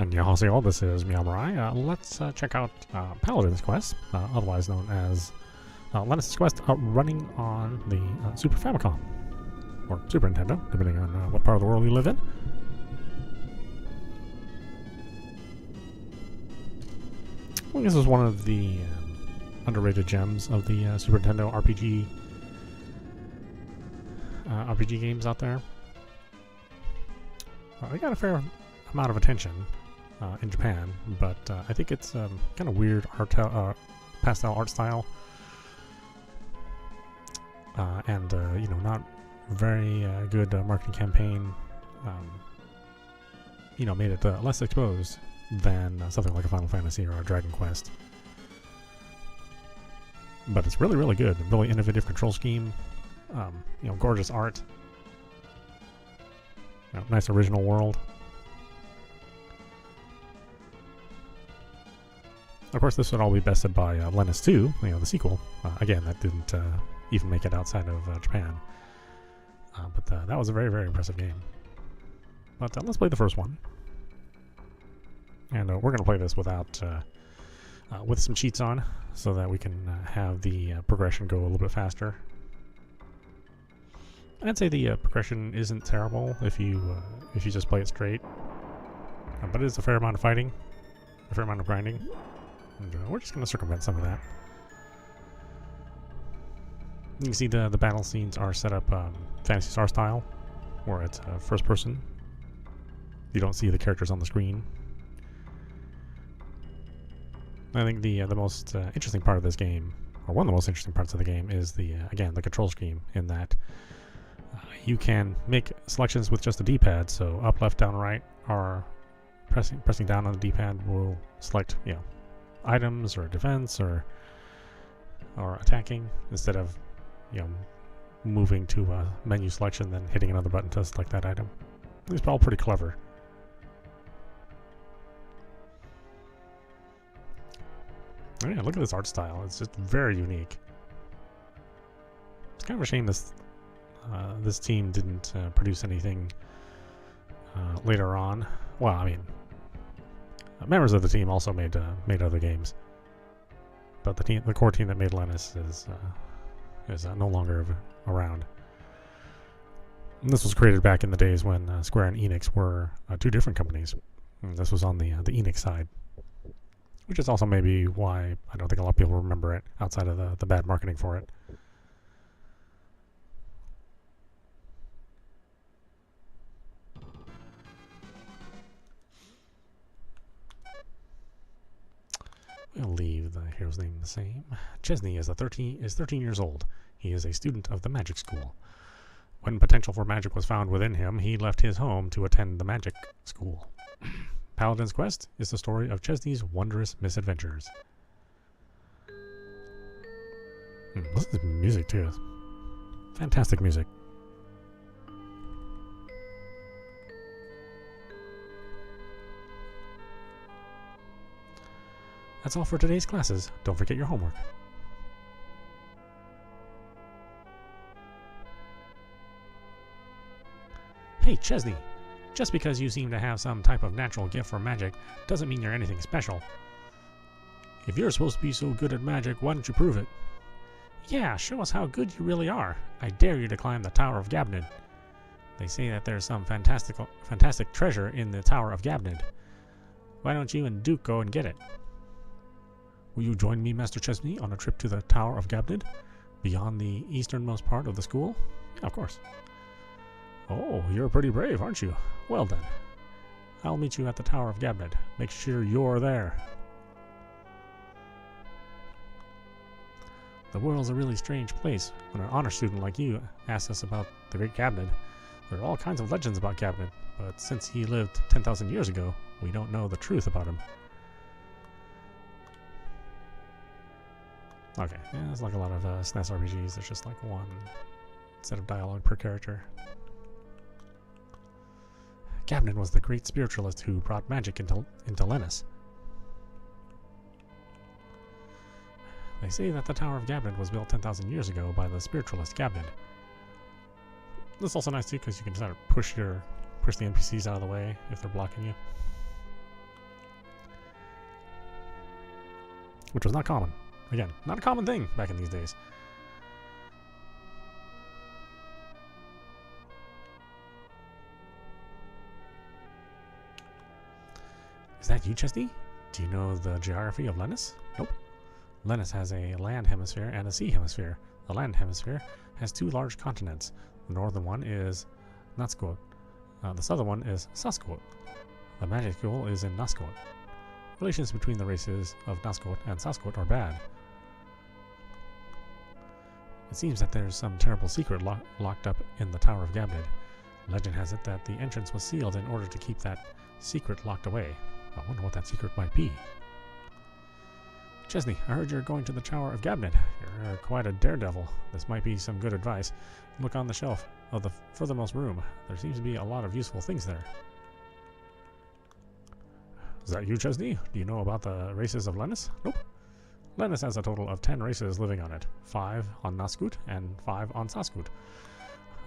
Annyeonghaseyo, this is meowmurai. Let's check out Paladin's Quest, otherwise known as Lennis's Quest, running on the Super Famicom, or Super Nintendo, depending on what part of the world you live in. Well, this is one of the underrated gems of the Super Nintendo RPG games out there. They got a fair amount of attention in Japan, but I think it's kind of weird pastel art style, and not very good marketing campaign. Made it less exposed than something like a Final Fantasy or a Dragon Quest. But it's really, really good. Really innovative control scheme. Gorgeous art. Nice original world. Of course, this would all be bested by Lennis 2, the sequel. Again, that didn't even make it outside of Japan. But that was a very, very impressive game. But let's play the first one. And we're going to play this without, with some cheats on, so that we can have the progression go a little bit faster. I'd say the progression isn't terrible if you just play it straight. But it is a fair amount of fighting, a fair amount of grinding. And we're just going to circumvent some of that. You can see the battle scenes are set up Phantasy Star style, where it's first person. You don't see the characters on the screen. I think the most interesting part of this game, or one of the most interesting parts of the game, is again the control scheme, in that you can make selections with just the D-pad. So up, left, down, right, or pressing down on the D-pad will select items or defense or attacking, instead of moving to a menu selection then hitting another button to select that item. It's all pretty clever. Oh yeah, look at this art style. It's just very unique. It's kind of a shame this team didn't produce anything later on. Well, I mean, members of the team also made other games, but the core team that made Lennis is no longer around. And this was created back in the days when Square and Enix were two different companies. And this was on the Enix side, which is also maybe why I don't think a lot of people remember it outside of the bad marketing for it. We'll leave the hero's name the same. Chesney is 13 years old. He is a student of the magic school. When potential for magic was found within him, he left his home to attend the magic school. Paladin's Quest is the story of Chesney's wondrous misadventures. Listen to the music too. Fantastic music. That's all for today's classes. Don't forget your homework. Hey, Chesney. Just because you seem to have some type of natural gift for magic doesn't mean you're anything special. If you're supposed to be so good at magic, why don't you prove it? Yeah, show us how good you really are. I dare you to climb the Tower of Gabnid. They say that there's some fantastic treasure in the Tower of Gabnid. Why don't you and Duke go and get it? Will you join me, Master Chesney, on a trip to the Tower of Gabnid, beyond the easternmost part of the school? Yeah, of course. Oh, you're pretty brave, aren't you? Well then, I'll meet you at the Tower of Gabnid. Make sure you're there. The world's a really strange place. When an honor student like you asks us about the great Gabnid, there are all kinds of legends about Gabnid, but since he lived 10,000 years ago, we don't know the truth about him. Okay, yeah, it's like a lot of SNES RPGs. There's just like one set of dialogue per character. Gabnid was the great spiritualist who brought magic into Lennis. They say that the Tower of Gabnid was built 10,000 years ago by the spiritualist Gabnid. This is also nice too, because you can sort of push the NPCs out of the way if they're blocking you. which was not common. Again, not a common thing back in these days. Is that you, Chesney? Do you know the geography of Lennis? Nope. Lennis has a land hemisphere and a sea hemisphere. The land hemisphere has 2 large continents. The northern one is Natskot. The southern one is Saskot. The magic school is in Naskot. Relations between the races of Naskot and Saskot are bad. It seems that there's some terrible secret locked up in the Tower of Gabnid. Legend has it that the entrance was sealed in order to keep that secret locked away. I wonder what that secret might be. Chesney, I heard you're going to the Tower of Gabnid. You're quite a daredevil. This might be some good advice. Look on the shelf of the furthermost room. There seems to be a lot of useful things there. Is that you, Chesney? Do you know about the races of Lennis? Nope. Lennis has a total of 10 races living on it. 5 on Naskut and 5 on Saskut.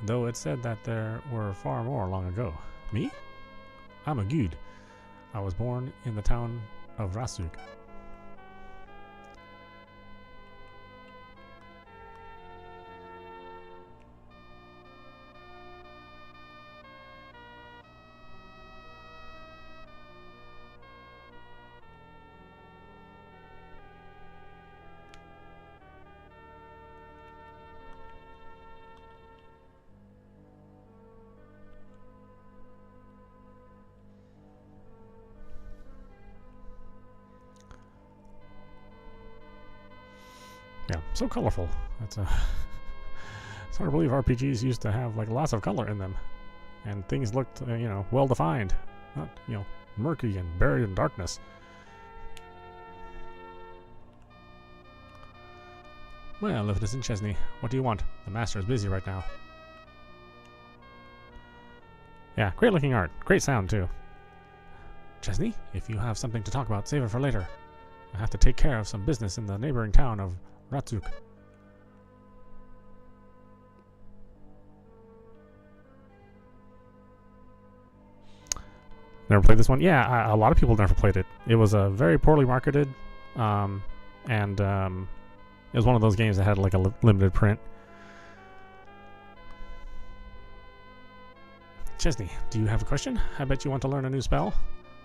Though it's said that there were far more long ago. Me? I'm a Gud. I was born in the town of Rasuk. Yeah, so colorful. It's hard to believe RPGs used to have like lots of color in them, and things looked, you know, well defined, not, you know, murky and buried in darkness. Well, if it isn't Chesney, what do you want? The master is busy right now. Yeah, great looking art, great sound too. Chesney, if you have something to talk about, save it for later. I have to take care of some business in the neighboring town of Ratsuk. Never played this one? Yeah, a lot of people never played it. It was very poorly marketed, and it was one of those games that had like a limited print. Chesney, do you have a question? I bet you want to learn a new spell.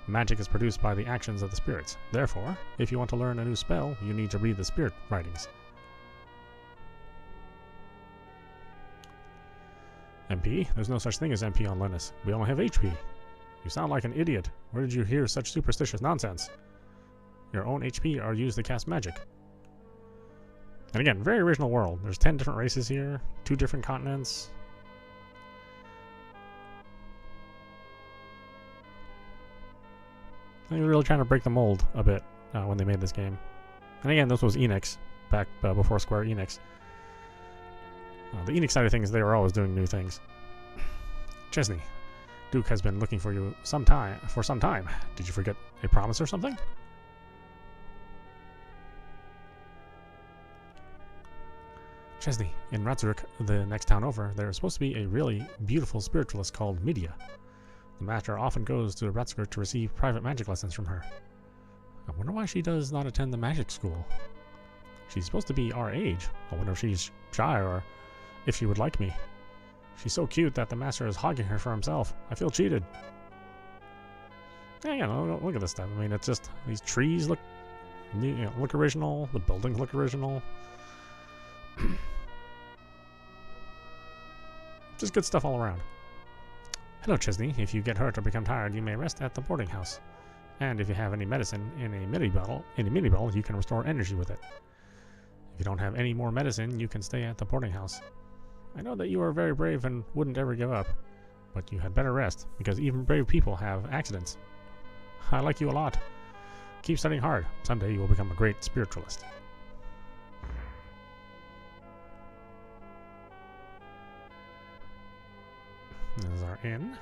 Magic is produced by the actions of the spirits. Therefore, if you want to learn a new spell, you need to read the spirit writings. MP? There's no such thing as MP on Lennis. We only have HP. You sound like an idiot. Where did you hear such superstitious nonsense? Your own HP are used to cast magic. And again, very original world. There's 10 different races here, 2 different continents. They were really trying to break the mold a bit when they made this game. And again, this was Enix, back before Square Enix. The Enix side of things, they were always doing new things. Chesney, Duke has been looking for you for some time. Did you forget a promise or something? Chesney, in Ratzurk, the next town over, there is supposed to be a really beautiful spiritualist called Media. The master often goes to Ratzurk to receive private magic lessons from her. I wonder why she does not attend the magic school. She's supposed to be our age. I wonder if she's shy or if she would like me. She's so cute that the master is hogging her for himself. I feel cheated. Yeah, look at this stuff. I mean, it's just these trees look look original. The buildings look original. Just good stuff all around. Hello, Chesney. If you get hurt or become tired, you may rest at the boarding house. And if you have any medicine in a mini bottle, you can restore energy with it. If you don't have any more medicine, you can stay at the boarding house. I know that you are very brave and wouldn't ever give up, but you had better rest, because even brave people have accidents. I like you a lot. Keep studying hard. Someday you will become a great spiritualist. This is our inn.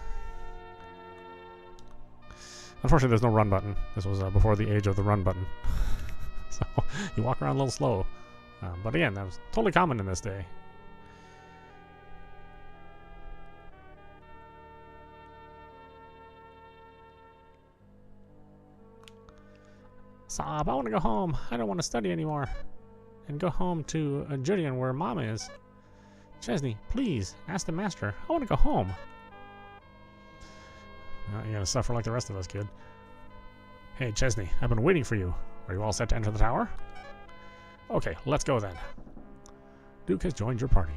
Unfortunately, there's no run button. This was before the age of the run button. So you walk around a little slow. But again, that was totally common in this day. Sob, I want to go home. I don't want to study anymore. And go home to Julian where Mama is. Chesney, please, ask the master. I want to go home. Well, you're gonna suffer like the rest of us, kid. Hey, Chesney, I've been waiting for you. Are you all set to enter the tower? Okay, let's go then. Duke has joined your party.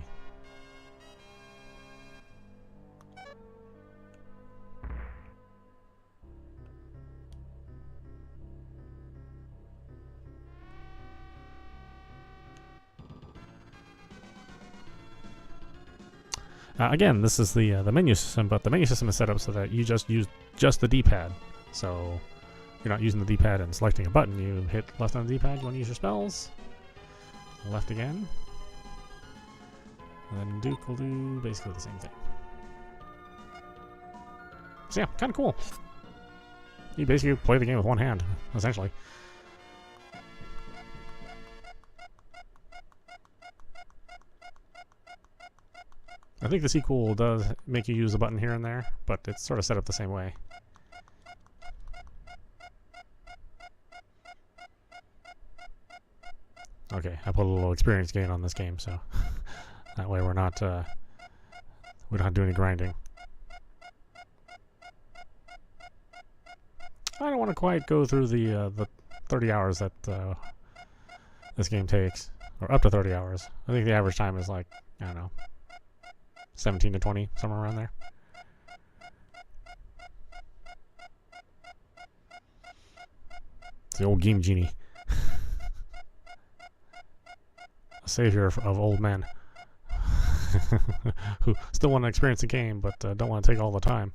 Again, this is the menu system, but the menu system is set up so that you just use just the D-pad. So you're not using the D-pad and selecting a button. You hit left on the D-pad. You want to use your spells. Left again. And then Duke will do basically the same thing. So yeah, kind of cool. You basically play the game with one hand, essentially. I think the sequel does make you use a button here and there, but it's sort of set up the same way. Okay, I put a little experience gain on this game, so that way we don't have to do any grinding. I don't want to quite go through the 30 hours that this game takes, or up to 30 hours. I think the average time is like, I don't know, 17 to 20, somewhere around there. It's the old Game Genie. A savior of old men. Who still want to experience the game, but don't want to take all the time.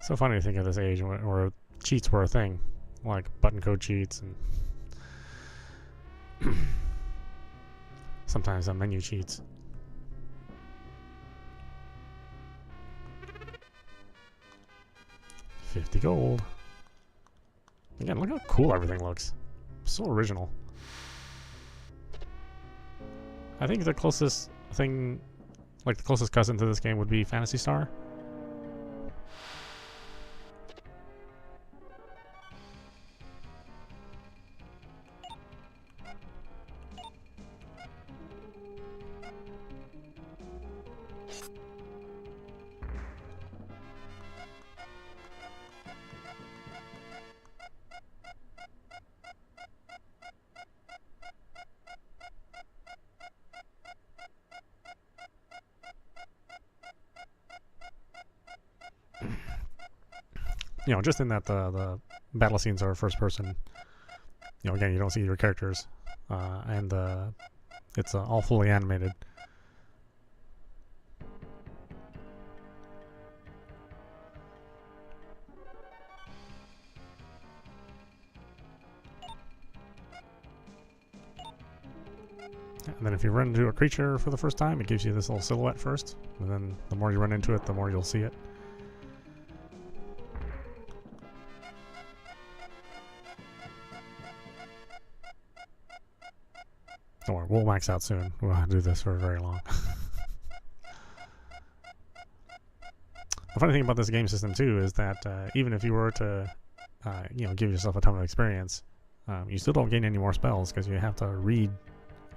So funny to think of this age where cheats were a thing, like button code cheats and sometimes menu cheats. $50 gold. Again, look how cool everything looks. So original. I think the closest thing, like the closest cousin to this game would be Phantasy Star. You know, just in that the battle scenes are first person. You know, again, you don't see your characters, and it's all fully animated. And then if you run into a creature for the first time, it gives you this little silhouette first, and then the more you run into it, the more you'll see it. Don't worry, we'll max out soon. We'll have to do this for very long. The funny thing about this game system too is that even if you were to, you know, give yourself a ton of experience, you still don't gain any more spells because you have to read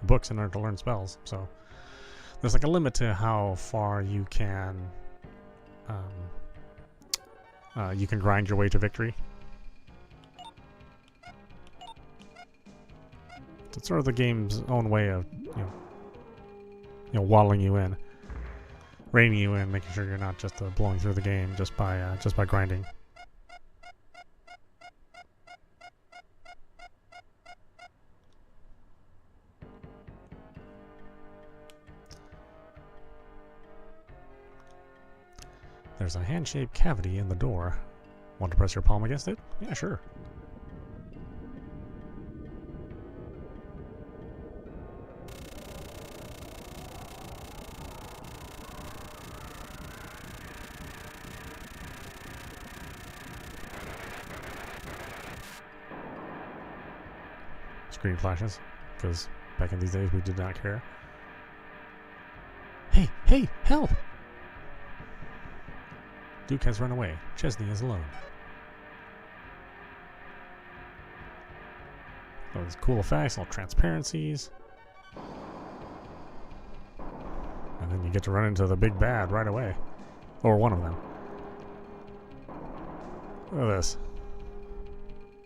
books in order to learn spells. So there's like a limit to how far you can grind your way to victory. It's sort of the game's own way of, you know, waddling you in, reining you in, making sure you're not just blowing through the game just by grinding. There's a hand-shaped cavity in the door. Want to press your palm against it? Yeah, sure. screen flashes, because back in these days we did not care. Hey, hey, help! Duke has run away. Chesney is alone. Those cool effects, all transparencies. And then you get to run into the big bad right away. Or one of them. Look at this.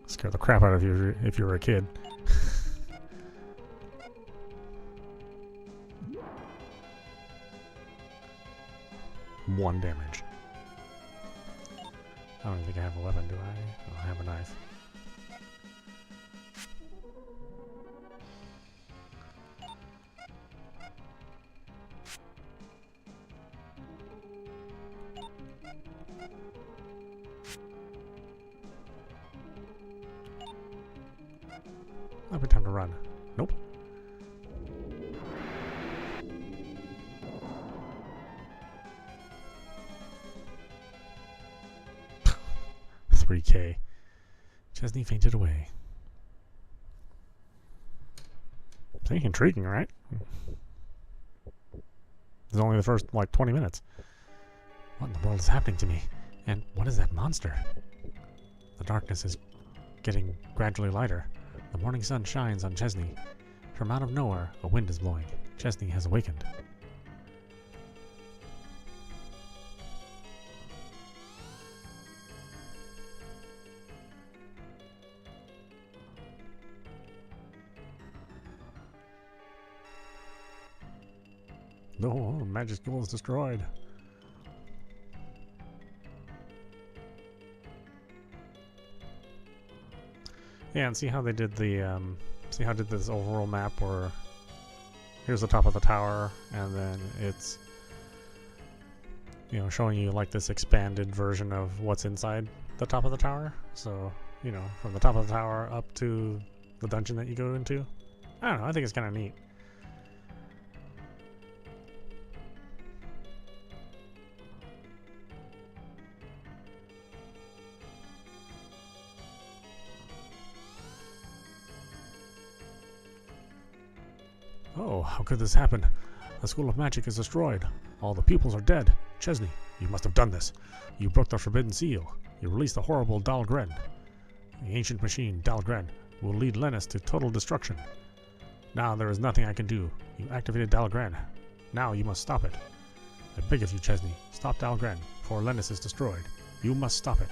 Scare the crap out of you if you were a kid. One damage. I don't think I have a weapon, do I? Oh, I have a knife. Might be time to run. Nope. $3K. Chesney fainted away. Pretty intriguing, right? It's only the first, like, 20 minutes. What in the world is happening to me? And what is that monster? The darkness is getting gradually lighter. The morning sun shines on Chesney. From out of nowhere, a wind is blowing. Chesney has awakened. No, magic school is destroyed. Yeah, and see how they did the, see how I did this overall map where here's the top of the tower, and then it's, you know, showing you like this expanded version of what's inside the top of the tower. So, you know, from the top of the tower up to the dungeon that you go into. I don't know, I think it's kind of neat. Oh, how could this happen? The School of Magic is destroyed. All the pupils are dead. Chesney, you must have done this. You broke the forbidden seal. You released the horrible Dahlgren. The ancient machine, Dahlgren, will lead Lennis to total destruction. Now there is nothing I can do. You activated Dahlgren. Now you must stop it. I beg of you, Chesney, stop Dahlgren before Lennis is destroyed. You must stop it.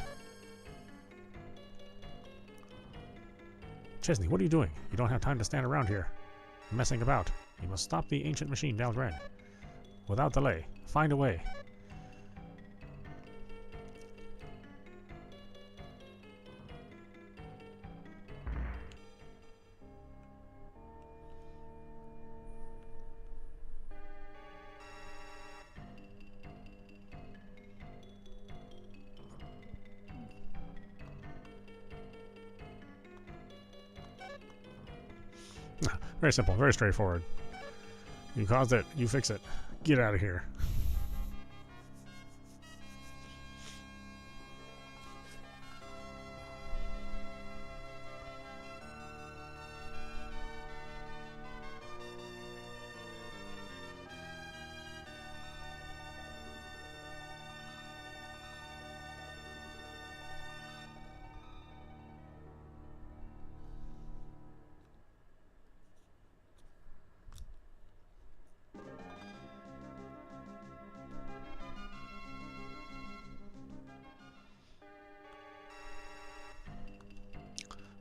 Chesney, what are you doing? You don't have time to stand around here messing about. You must stop the ancient machine, Dahlgren. Without delay. Find a way. Very simple, very straightforward. You caused it, you fix it. Get out of here.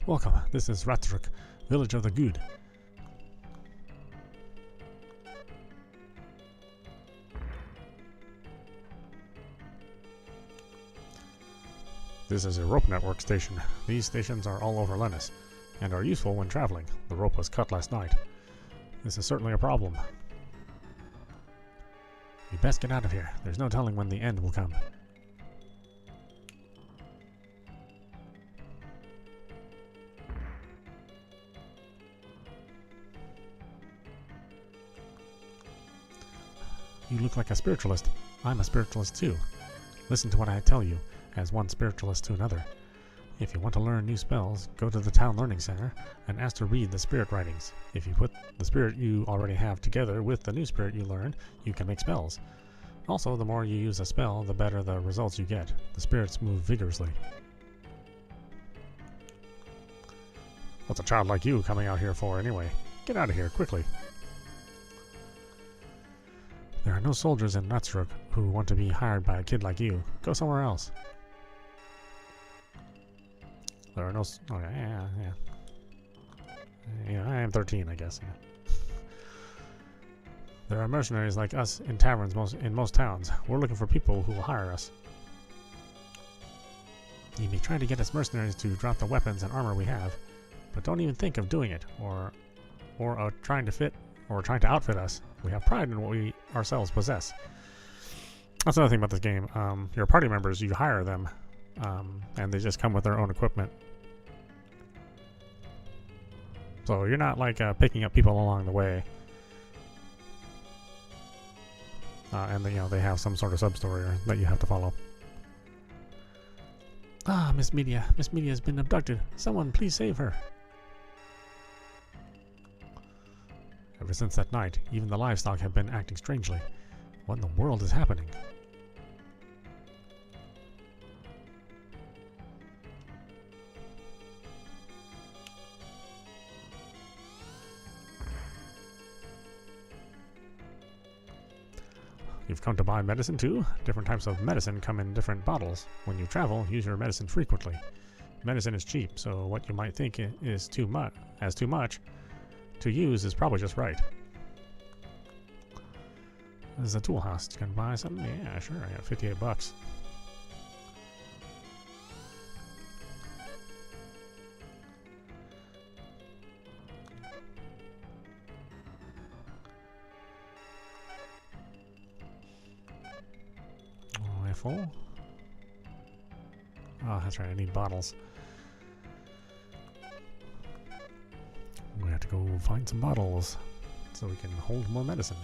Welcome, this is Ratruk, village of the good. This is a rope network station. These stations are all over Lennis, and are useful when traveling. The rope was cut last night. This is certainly a problem. You best get out of here. There's no telling when the end will come. You look like a spiritualist. I'm a spiritualist too. Listen to what I tell you, as one spiritualist to another. If you want to learn new spells, go to the Town Learning Center and ask to read the spirit writings. If you put the spirit you already have together with the new spirit you learned, you can make spells. Also, the more you use a spell, the better the results you get. The spirits move vigorously. What's a child like you coming out here for anyway? Get out of here, quickly. There are no soldiers in Natsruk who want to be hired by a kid like you. Go somewhere else. There are no... Okay, yeah. Yeah, I am 13, I guess, yeah. There are mercenaries like us in taverns in most towns. We're looking for people who will hire us. You may try to get us mercenaries to drop the weapons and armor we have, but don't even think of doing it, or trying to outfit us. We have pride in what we ourselves possess. That's another thing about this game. Your party members, you hire them, and they just come with their own equipment. So you're not like picking up people along the way. And they have some sort of sub-story that you have to follow. Ah, Miss Media. Miss Media has been abducted. Someone please save her. Ever since that night, even the livestock have been acting strangely. What in the world is happening? You've come to buy medicine too? Different types of medicine come in different bottles. When you travel, use your medicine frequently. Medicine is cheap, so what you might think is too much to use is probably just right. This is a tool house. Can I buy something? Yeah, sure. I got 58 bucks. Full? Oh, that's right. I need bottles. We have to go find some bottles so we can hold more medicine.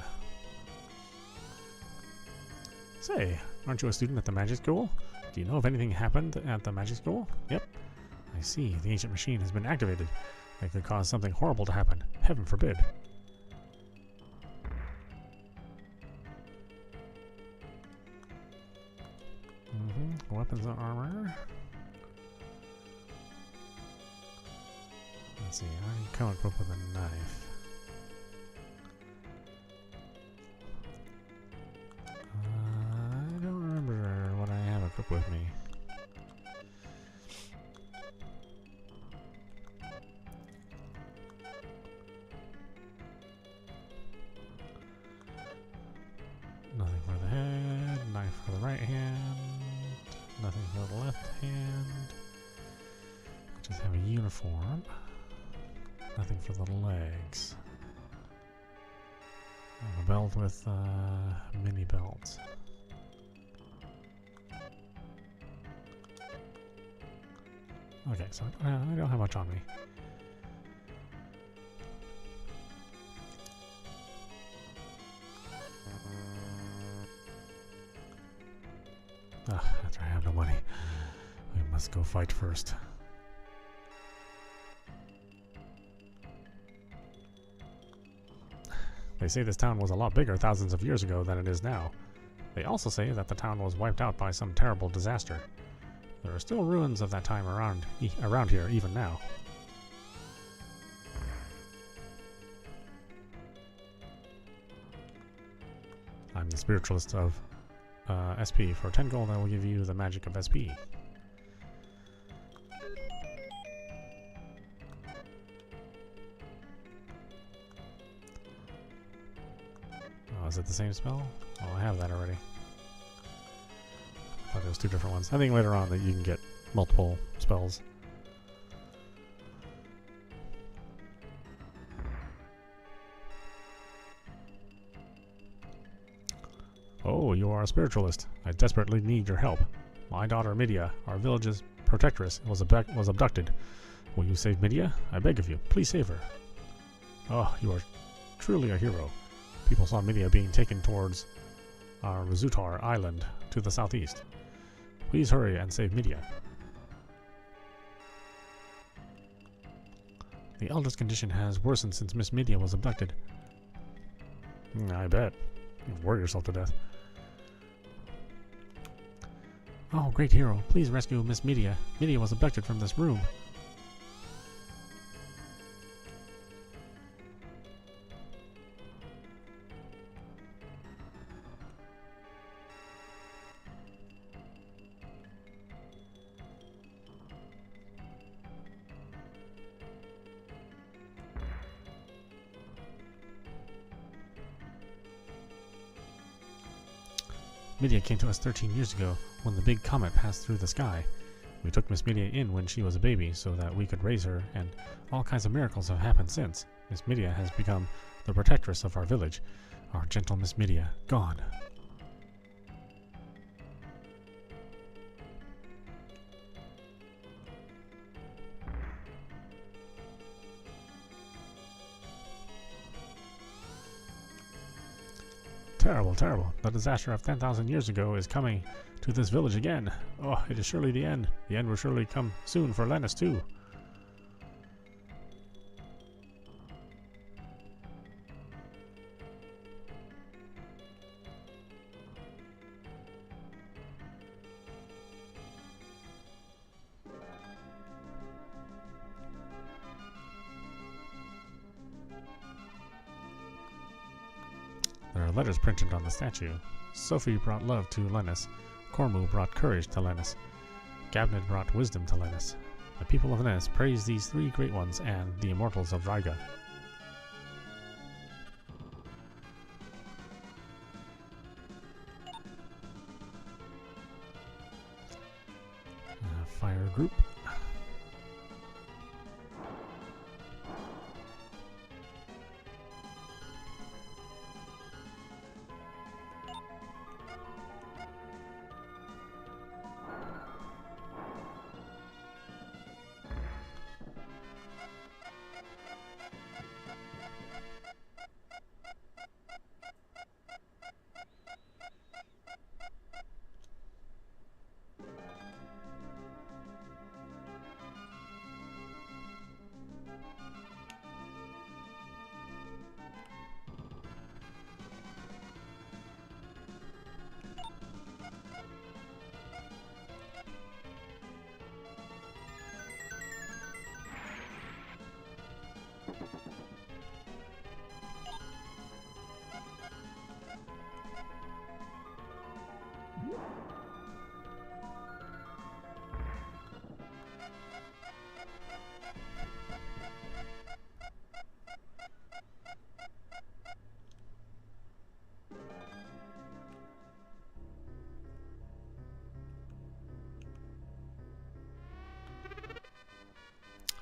Say, aren't you a student at the magic school? Do you know if anything happened at the magic school? Yep. I see. The ancient machine has been activated. It could cause something horrible to happen. Heaven forbid. Weapons and armor. Let's see, I already come equipped with a knife. I don't remember what I have equipped with me. Nothing for the head, knife for the right hand. Nothing for the left hand. Just have a uniform. Nothing for the legs. I have a belt with mini belts. Okay, so I don't have much on me. After I have no money, we must go fight first. They say this town was a lot bigger thousands of years ago than it is now. They also say that the town was wiped out by some terrible disaster. There are still ruins of that time around here even now. I'm the spiritualist of SP. For 10 gold, I will give you the magic of SP. Oh, is it the same spell? Oh, I have that already. I thought there was two different ones. I think later on that you can get multiple spells. Oh, you are a spiritualist. I desperately need your help. My daughter Midia, our village's protectress, was abducted. Will you save Midia? I beg of you. Please save her. Oh, you are truly a hero. People saw Midia being taken towards Rizutar Island to the southeast. Please hurry and save Midia. The elder's condition has worsened since Miss Media was abducted. I bet. You worry yourself to death. Oh, great hero, please rescue Miss Media. Media was abducted from this room. Media came to us 13 years ago when the big comet passed through the sky. We took Miss Media in when she was a baby so that we could raise her, and all kinds of miracles have happened since. Miss Media has become the protectress of our village. Our gentle Miss Media, gone. Terrible, terrible. The disaster of 10,000 years ago is coming to this village again. Oh, it is surely the end. The end will surely come soon for Lennis, too. There are letters printed on the statue. Sophie brought love to Lennis. Cormu brought courage to Lennis. Gabnid brought wisdom to Lennis. The people of Lennis praise these three great ones and the immortals of Riga. Fire group.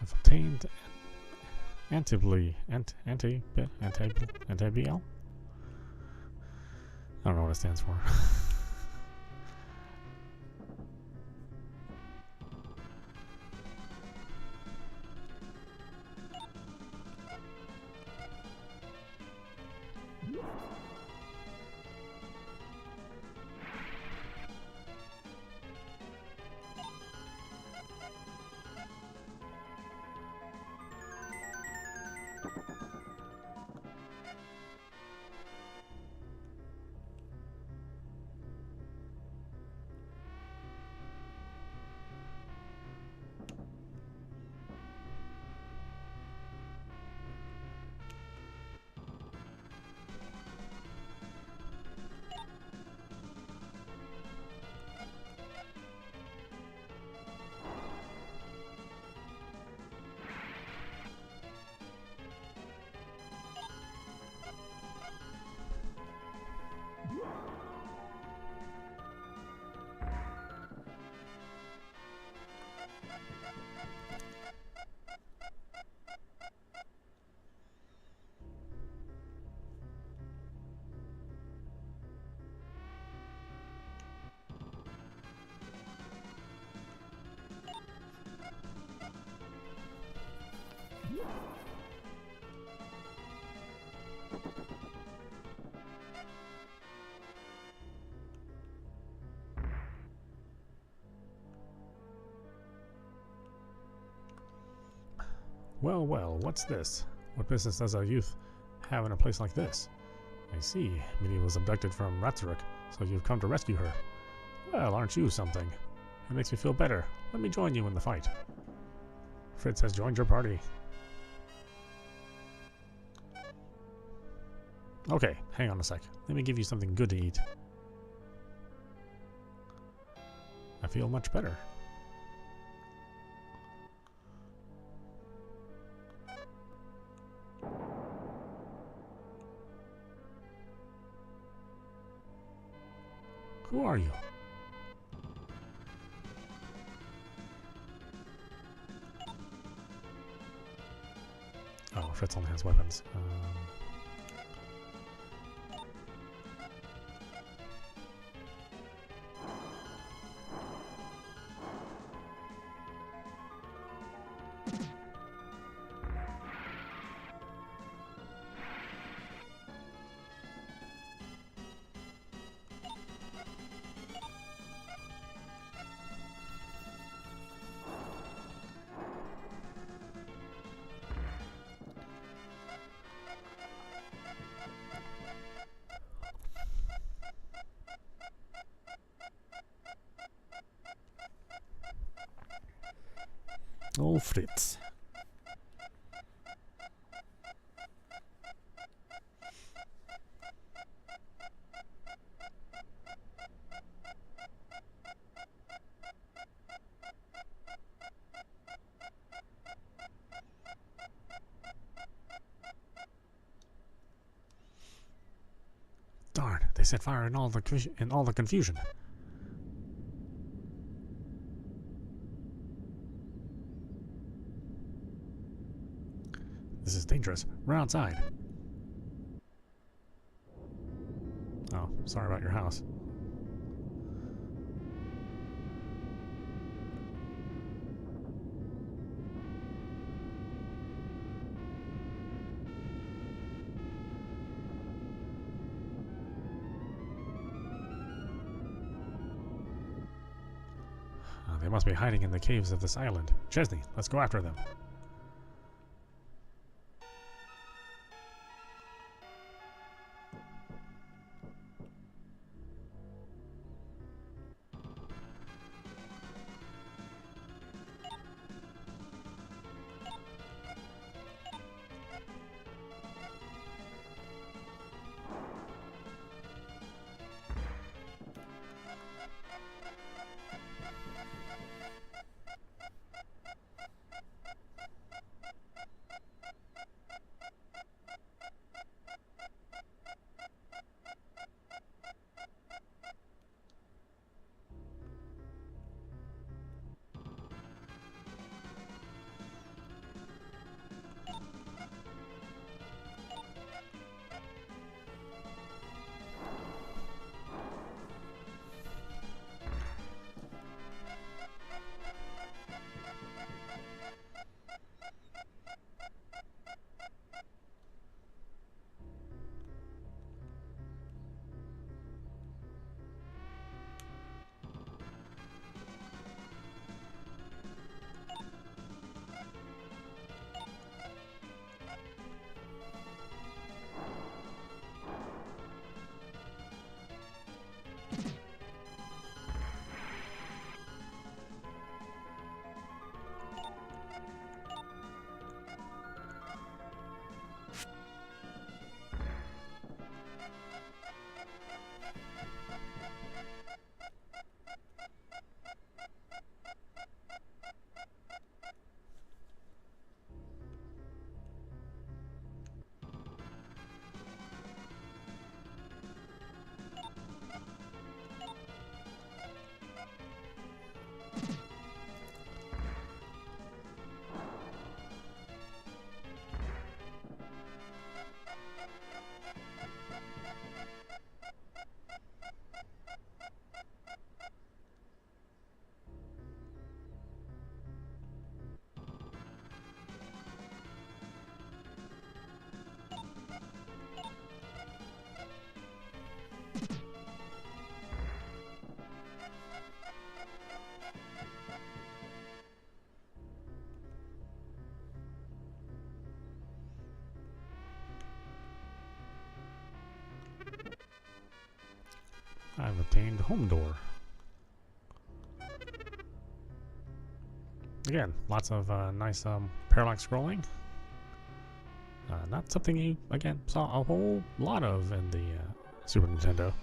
I've obtained Antibial. I don't know what it stands for. Well, well, what's this? What business does a youth have in a place like this? I see. Minnie was abducted from Ratzuruk, so you've come to rescue her. Well, aren't you something? It makes me feel better. Let me join you in the fight. Fritz has joined your party. Okay, hang on a sec. Let me give you something good to eat. I feel much better. Who are you? Oh, Fritz only has weapons. Oh, Fritz. Darn, they set fire in all the confusion. This is dangerous. We're outside. Oh, sorry about your house. They must be hiding in the caves of this island. Chesney, let's go after them. I've obtained home door. Again, lots of nice parallax scrolling. Not something you, again, saw a whole lot of in the Super Nintendo.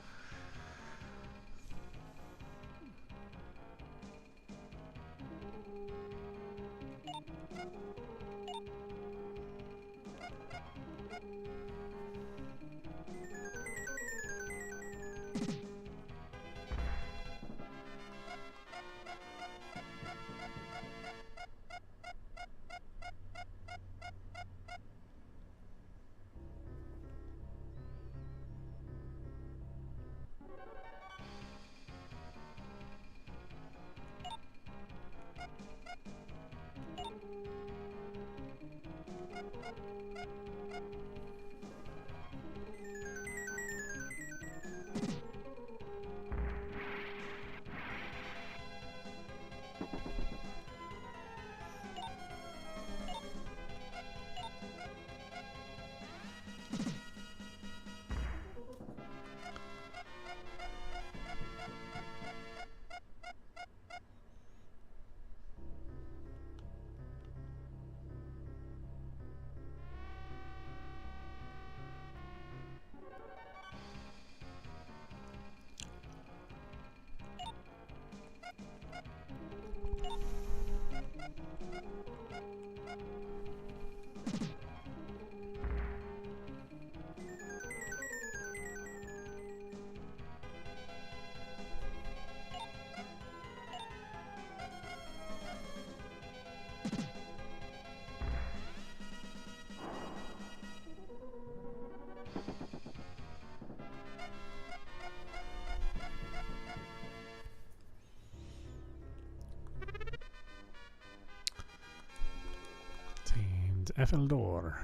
Eiffel door.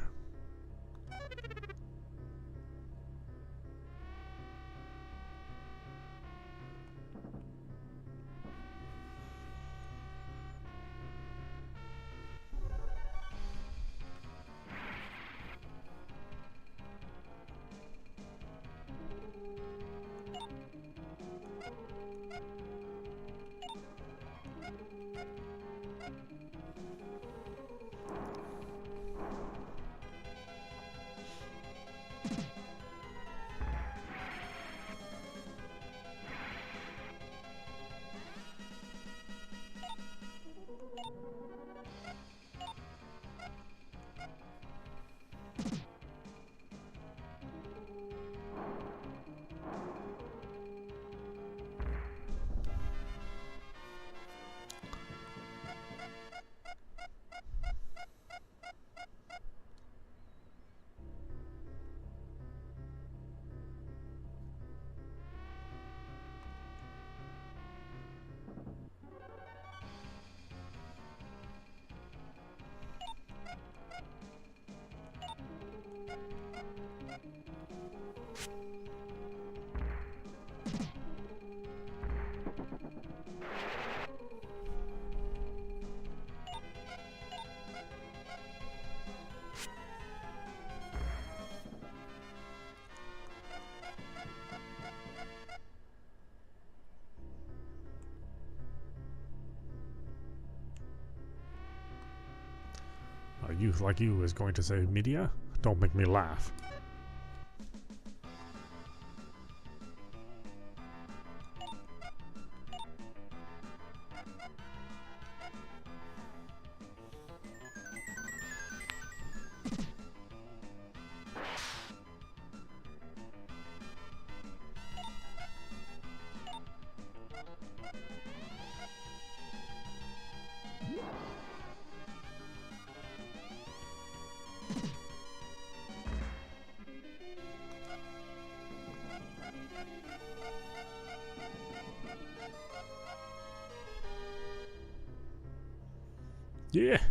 A youth like you is going to say media? Don't make me laugh. Yeah!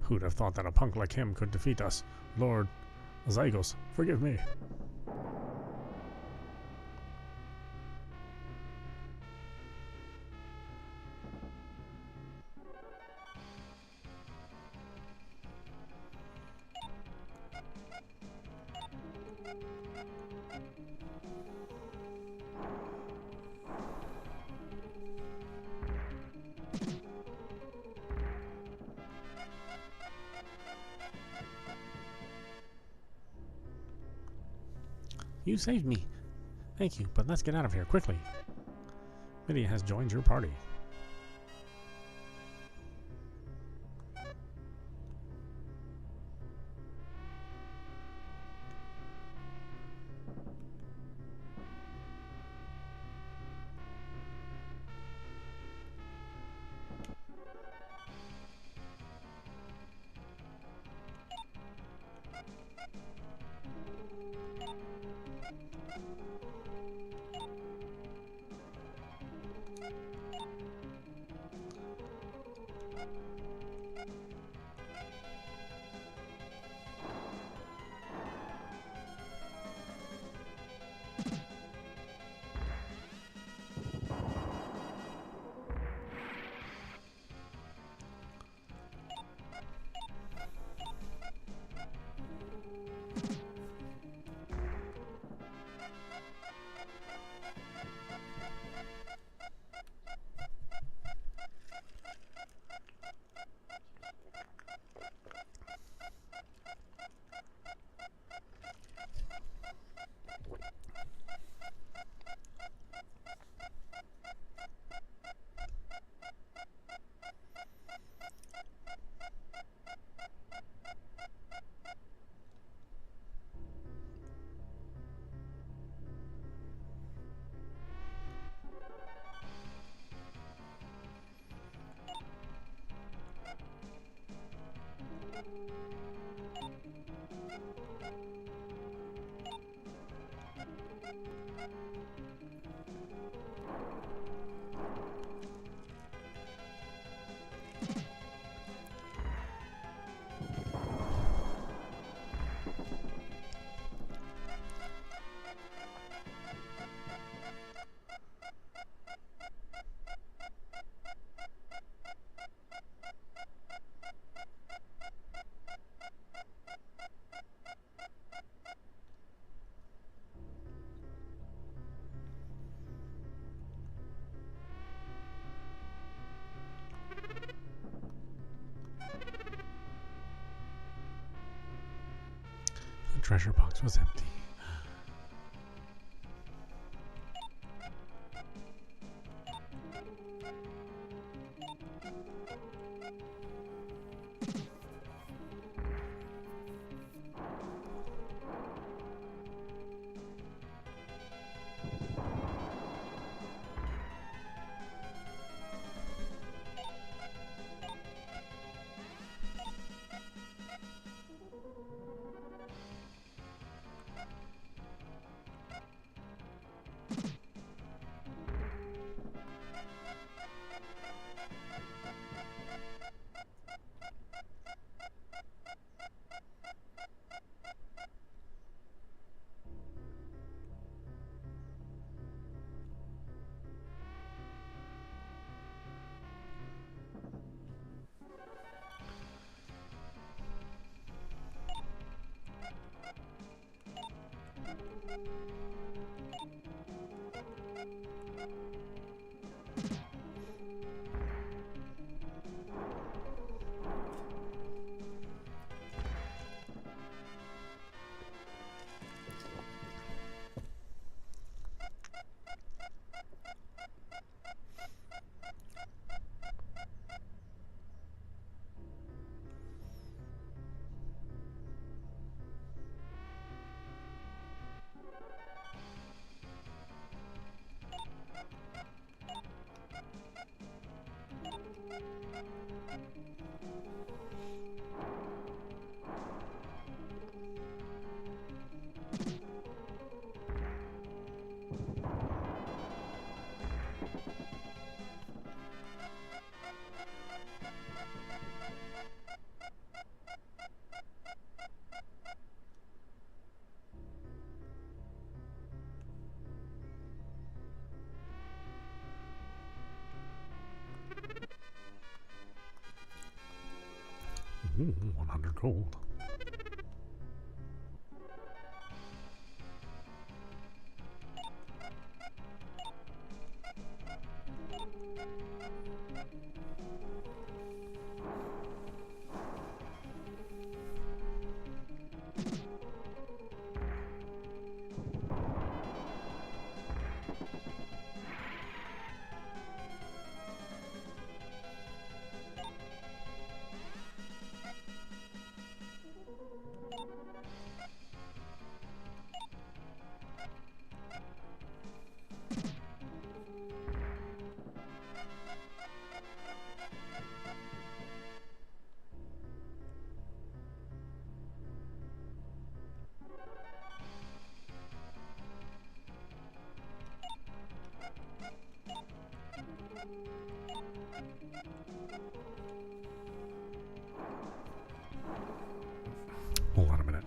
Who'd have thought that a punk like him could defeat us? Lord Zygos, forgive me. You saved me. Thank you, but let's get out of here quickly. Lydia has joined your party. The treasure box was empty. Ooh, 100 gold. Hold on a minute.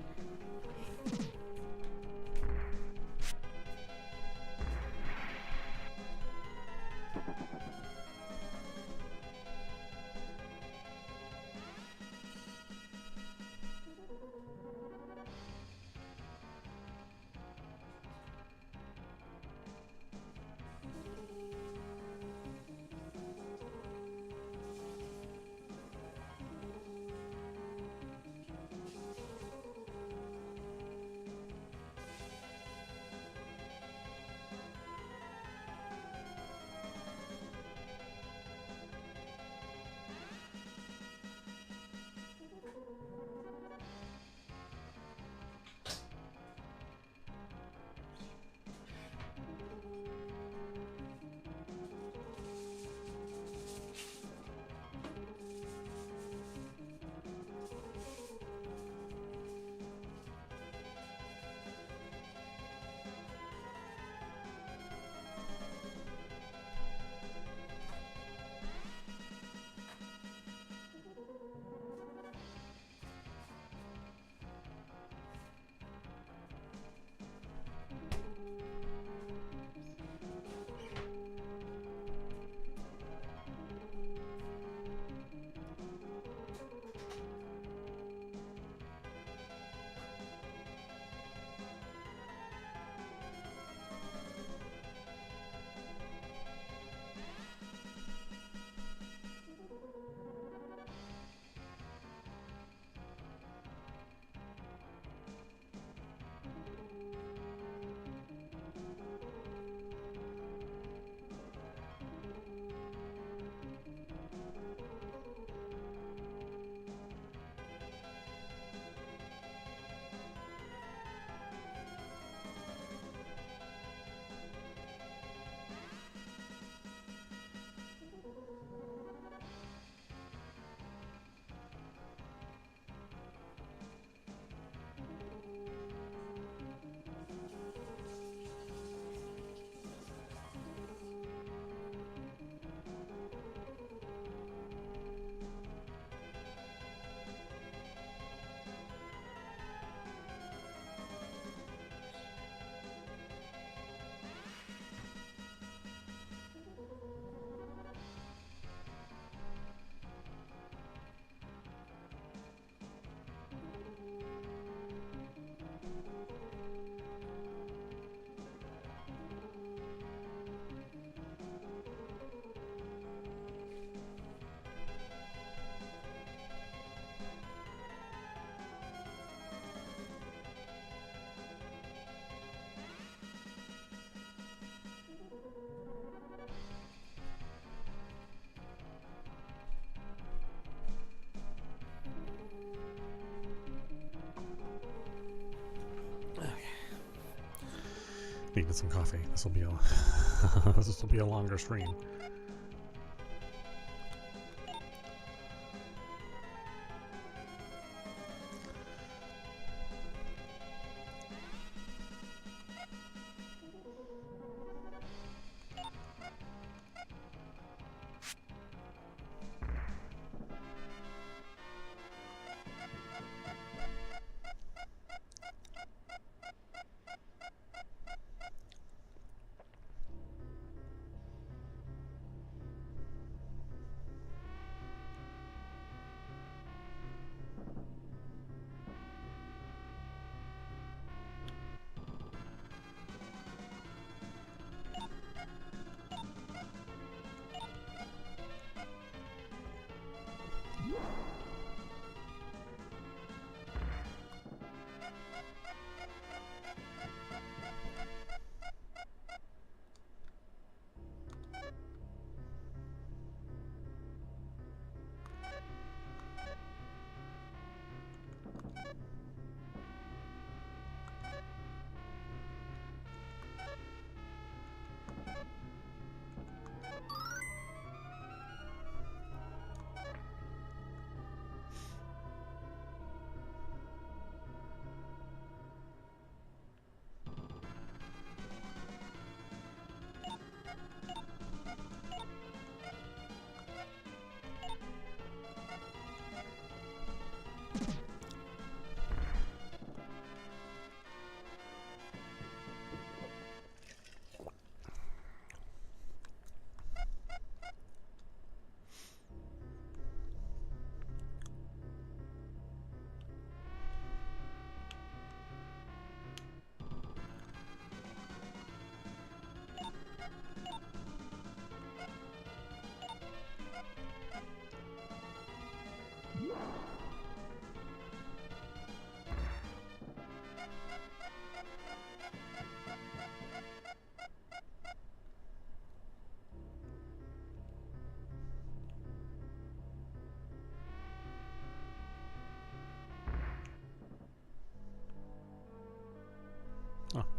Needed some coffee. This will be a this will be a longer stream.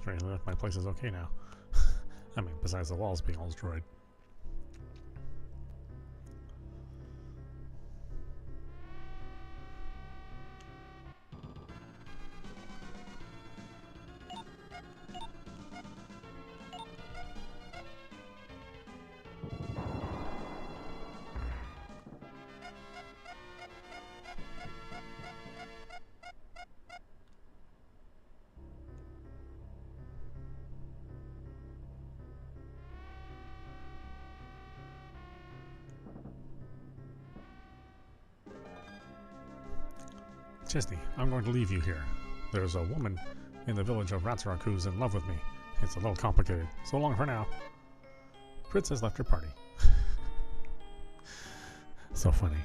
Strangely enough, my place is okay now. I mean, besides the walls being all destroyed. Chesney, I'm going to leave you here. There's a woman in the village of Ratsrock who's in love with me. It's a little complicated. So long for now. Princess left her party. So funny.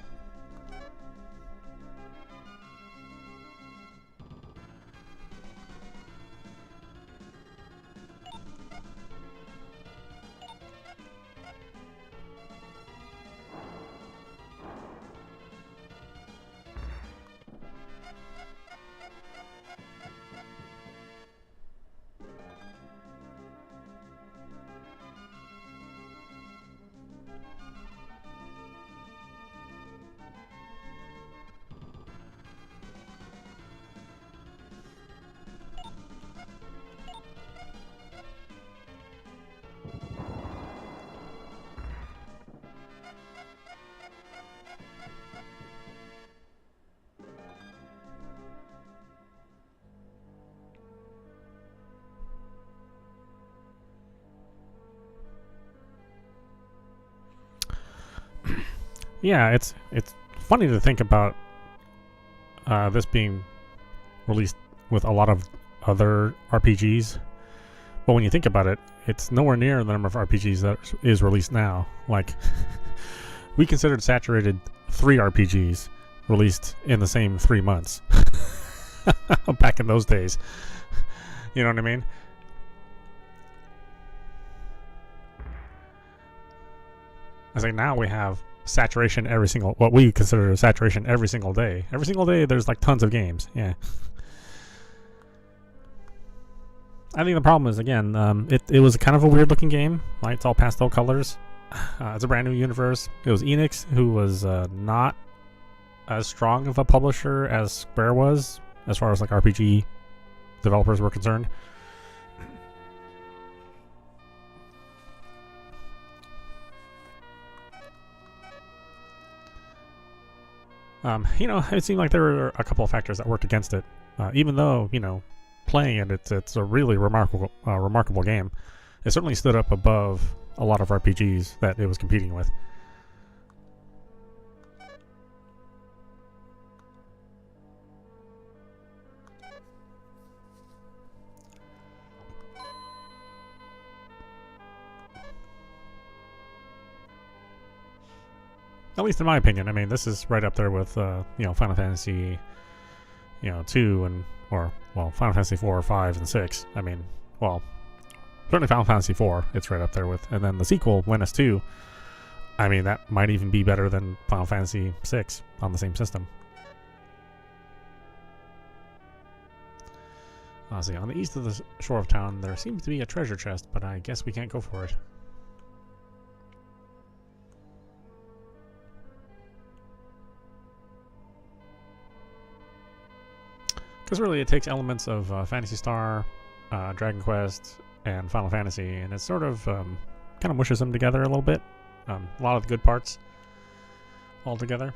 Yeah, it's funny to think about this being released with a lot of other RPGs, but when you think about it, it's nowhere near the number of RPGs that is released now. Like, we considered Saturated 3 RPGs released in the same 3 months back in those days. You know what I mean? I think now we have saturation every single, what we consider saturation every single day. Every single day there's like tons of games. Yeah. I think the problem is, again, it was kind of a weird looking game, right? It's all pastel colors. It's a brand new universe. It was Enix, who was not as strong of a publisher as Square was, as far as like RPG developers were concerned. You know, it seemed like there were a couple of factors that worked against it. Even though, you know, playing it, it's a really remarkable game. It certainly stood up above a lot of RPGs that it was competing with. At least in my opinion. I mean, this is right up there with, you know, Final Fantasy, you know, 2 and, or, well, Final Fantasy 4, 5, and 6. I mean, well, certainly Final Fantasy 4, it's right up there with. And then the sequel, Menace 2, I mean, that might even be better than Final Fantasy 6 on the same system. See, on the east of the shore of town, there seems to be a treasure chest, but I guess we can't go for it. Because really, it takes elements of Phantasy Star, Dragon Quest, and Final Fantasy, and it sort of kind of mushes them together a little bit. A lot of the good parts all together.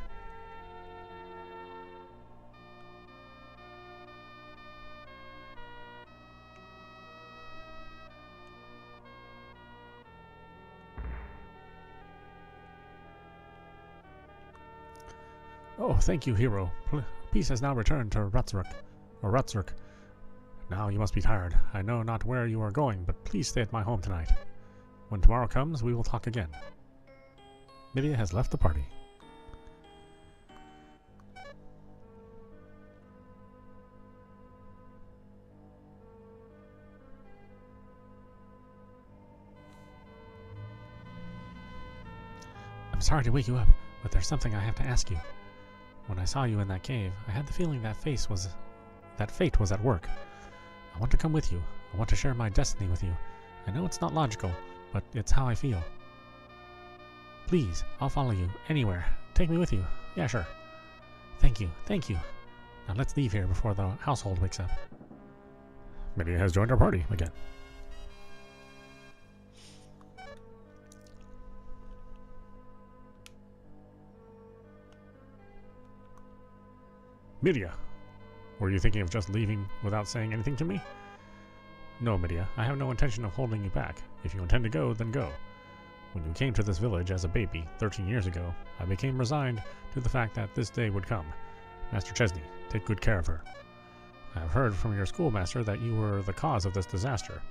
Oh, thank you, hero. Peace has now returned to Ratsrock. Now you must be tired. I know not where you are going, but please stay at my home tonight. When tomorrow comes, we will talk again. Midia has left the party. I'm sorry to wake you up, but there's something I have to ask you. When I saw you in that cave, I had the feeling that fate was at work. I want to come with you. I want to share my destiny with you. I know it's not logical, but it's how I feel. Please, I'll follow you anywhere. Take me with you. Yeah, sure. Thank you, thank you. Now let's leave here before the household wakes up. Media has joined our party again. Media, were you thinking of just leaving without saying anything to me? No, Media, I have no intention of holding you back. If you intend to go, then go. When you came to this village as a baby 13 years ago, I became resigned to the fact that this day would come. Master Chesney, take good care of her. I have heard from your schoolmaster that you were the cause of this disaster.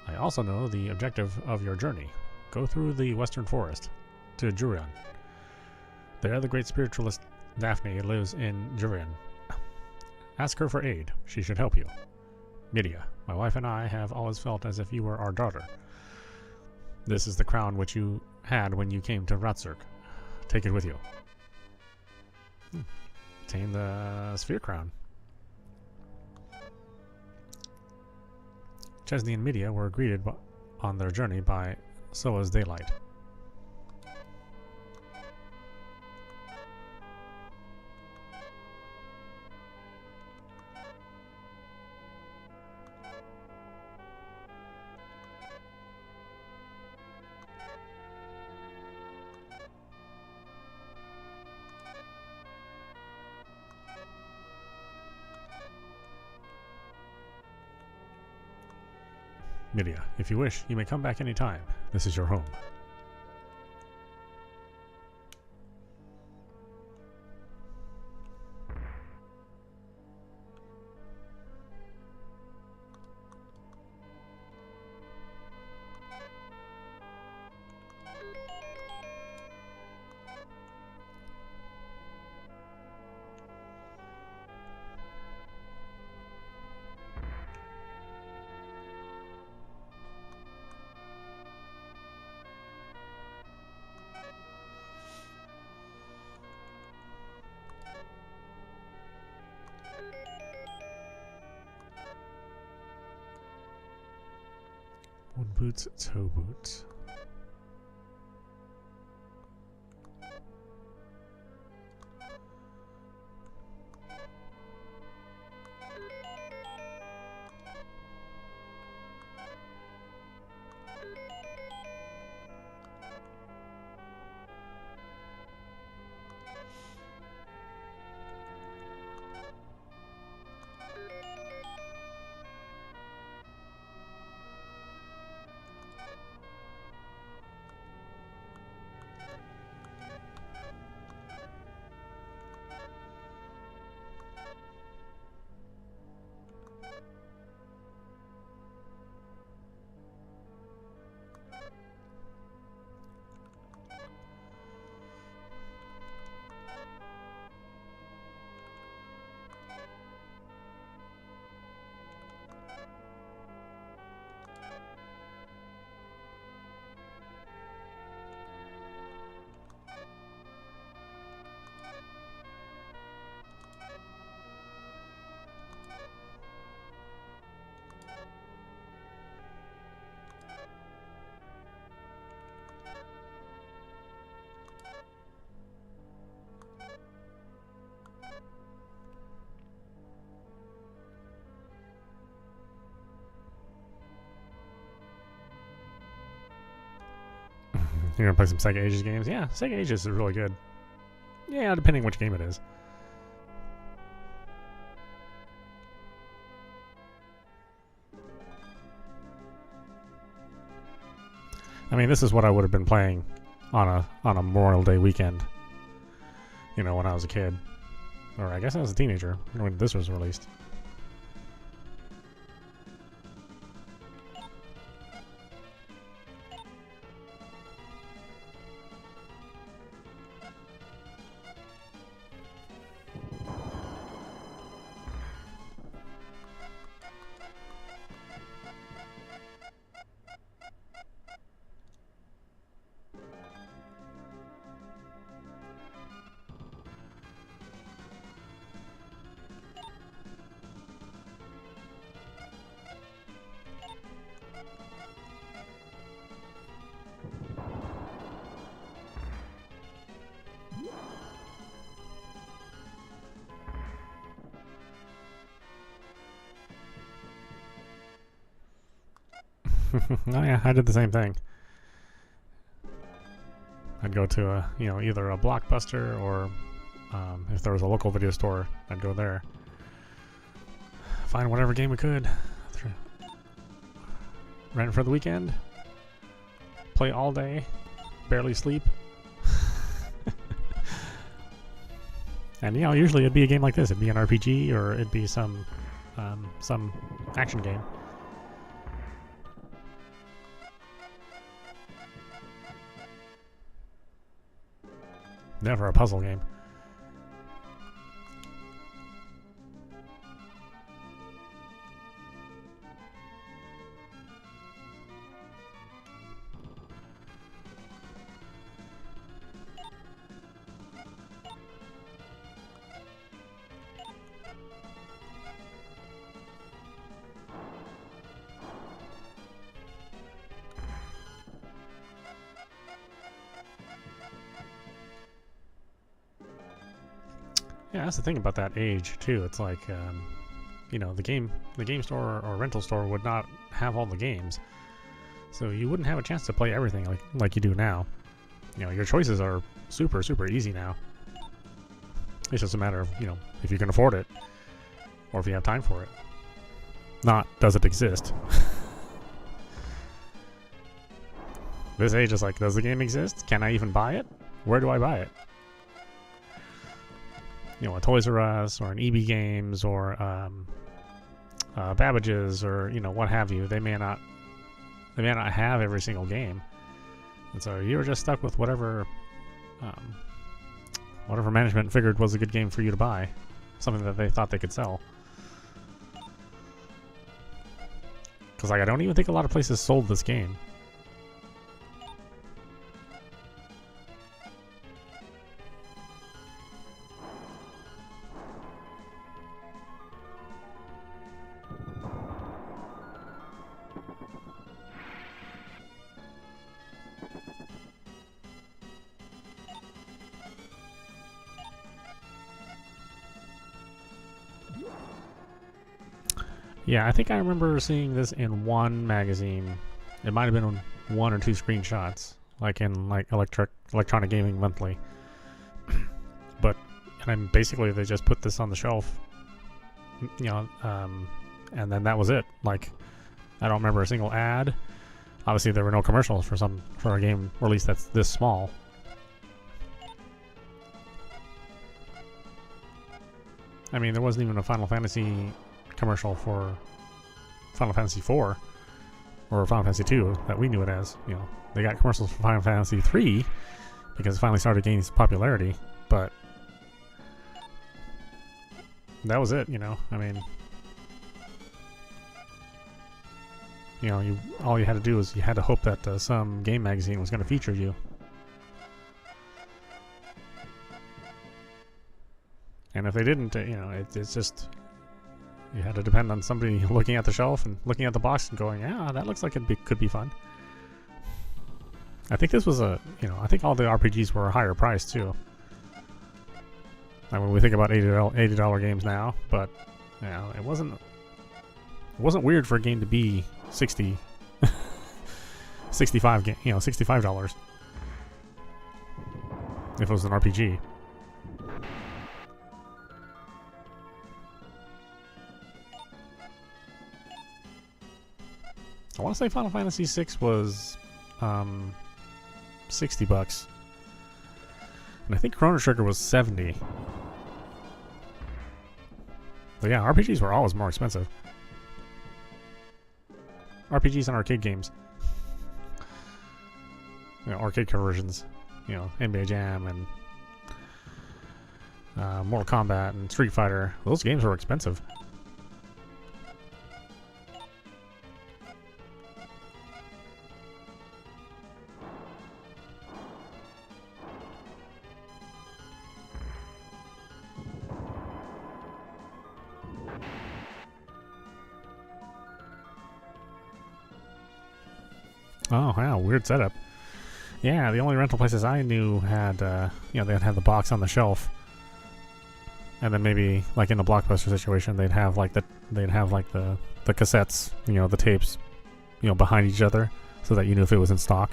I also know the objective of your journey. Go through the western forest to Jurian. There the great spiritualist Daphne lives in Jurian. Ask her for aid. She should help you. Midia, my wife and I have always felt as if you were our daughter. This is the crown which you had when you came to Ratzurk. Take it with you. Obtain the sphere crown. Chesney and Midia were greeted on their journey by Soa's daylight. Midia, if you wish, you may come back any time. This is your home. Wood boots, toe boots. You're gonna play some Sega Ages games? Yeah, Sega Ages is really good. Yeah, depending which game it is. I mean, this is what I would have been playing on a Memorial Day weekend. You know, when I was a kid, or I guess I was a teenager when this was released. Oh yeah, I did the same thing. I'd go to a, either a Blockbuster or if there was a local video store, I'd go there. Find whatever game we could. Rent for the weekend. Play all day. Barely sleep. And usually it'd be a game like this. It'd be an RPG or it'd be some action game. Never a puzzle game. Yeah, that's the thing about that age too. It's like, the game store or rental store would not have all the games, so you wouldn't have a chance to play everything like you do now. Your choices are super easy now. It's just a matter of if you can afford it, or if you have time for it. Not does it exist. This age is like, does the game exist? Can I even buy it? Where do I buy it? A Toys R Us or an EB Games or Babbage's or what have you. They may not have every single game, and so you're just stuck with whatever management figured was a good game for you to buy, something that they thought they could sell. Because I don't even think a lot of places sold this game. Yeah, I think I remember seeing this in one magazine. It might have been on 1 or 2 screenshots, like in Electronic Gaming Monthly. And basically they just put this on the shelf, and then that was it. Like, I don't remember a single ad. Obviously, there were no commercials for a game release that's this small. I mean, there wasn't even a Final Fantasy commercial for Final Fantasy IV or Final Fantasy II that we knew it as. They got commercials for Final Fantasy III because it finally started gaining some popularity, but that was it. I mean, all you had to do was you had to hope that some game magazine was going to feature you. And if they didn't, it's just, you had to depend on somebody looking at the shelf and looking at the box and going, yeah, that looks like could be fun. I think this was I think all the RPGs were a higher price too. I mean, we think about $80 games now, but it wasn't weird for a game to be $65 $65 if it was an RPG. I want to say Final Fantasy VI was $60, and I think Chrono Trigger was $70. But yeah, RPGs were always more expensive. RPGs and arcade games, arcade conversions, NBA Jam and Mortal Kombat and Street Fighter. Those games were expensive. Oh wow, weird setup. Yeah, the only rental places I knew had, they'd have the box on the shelf, and then maybe like in the Blockbuster situation, they'd have like the cassettes, the tapes, behind each other so that you knew if it was in stock.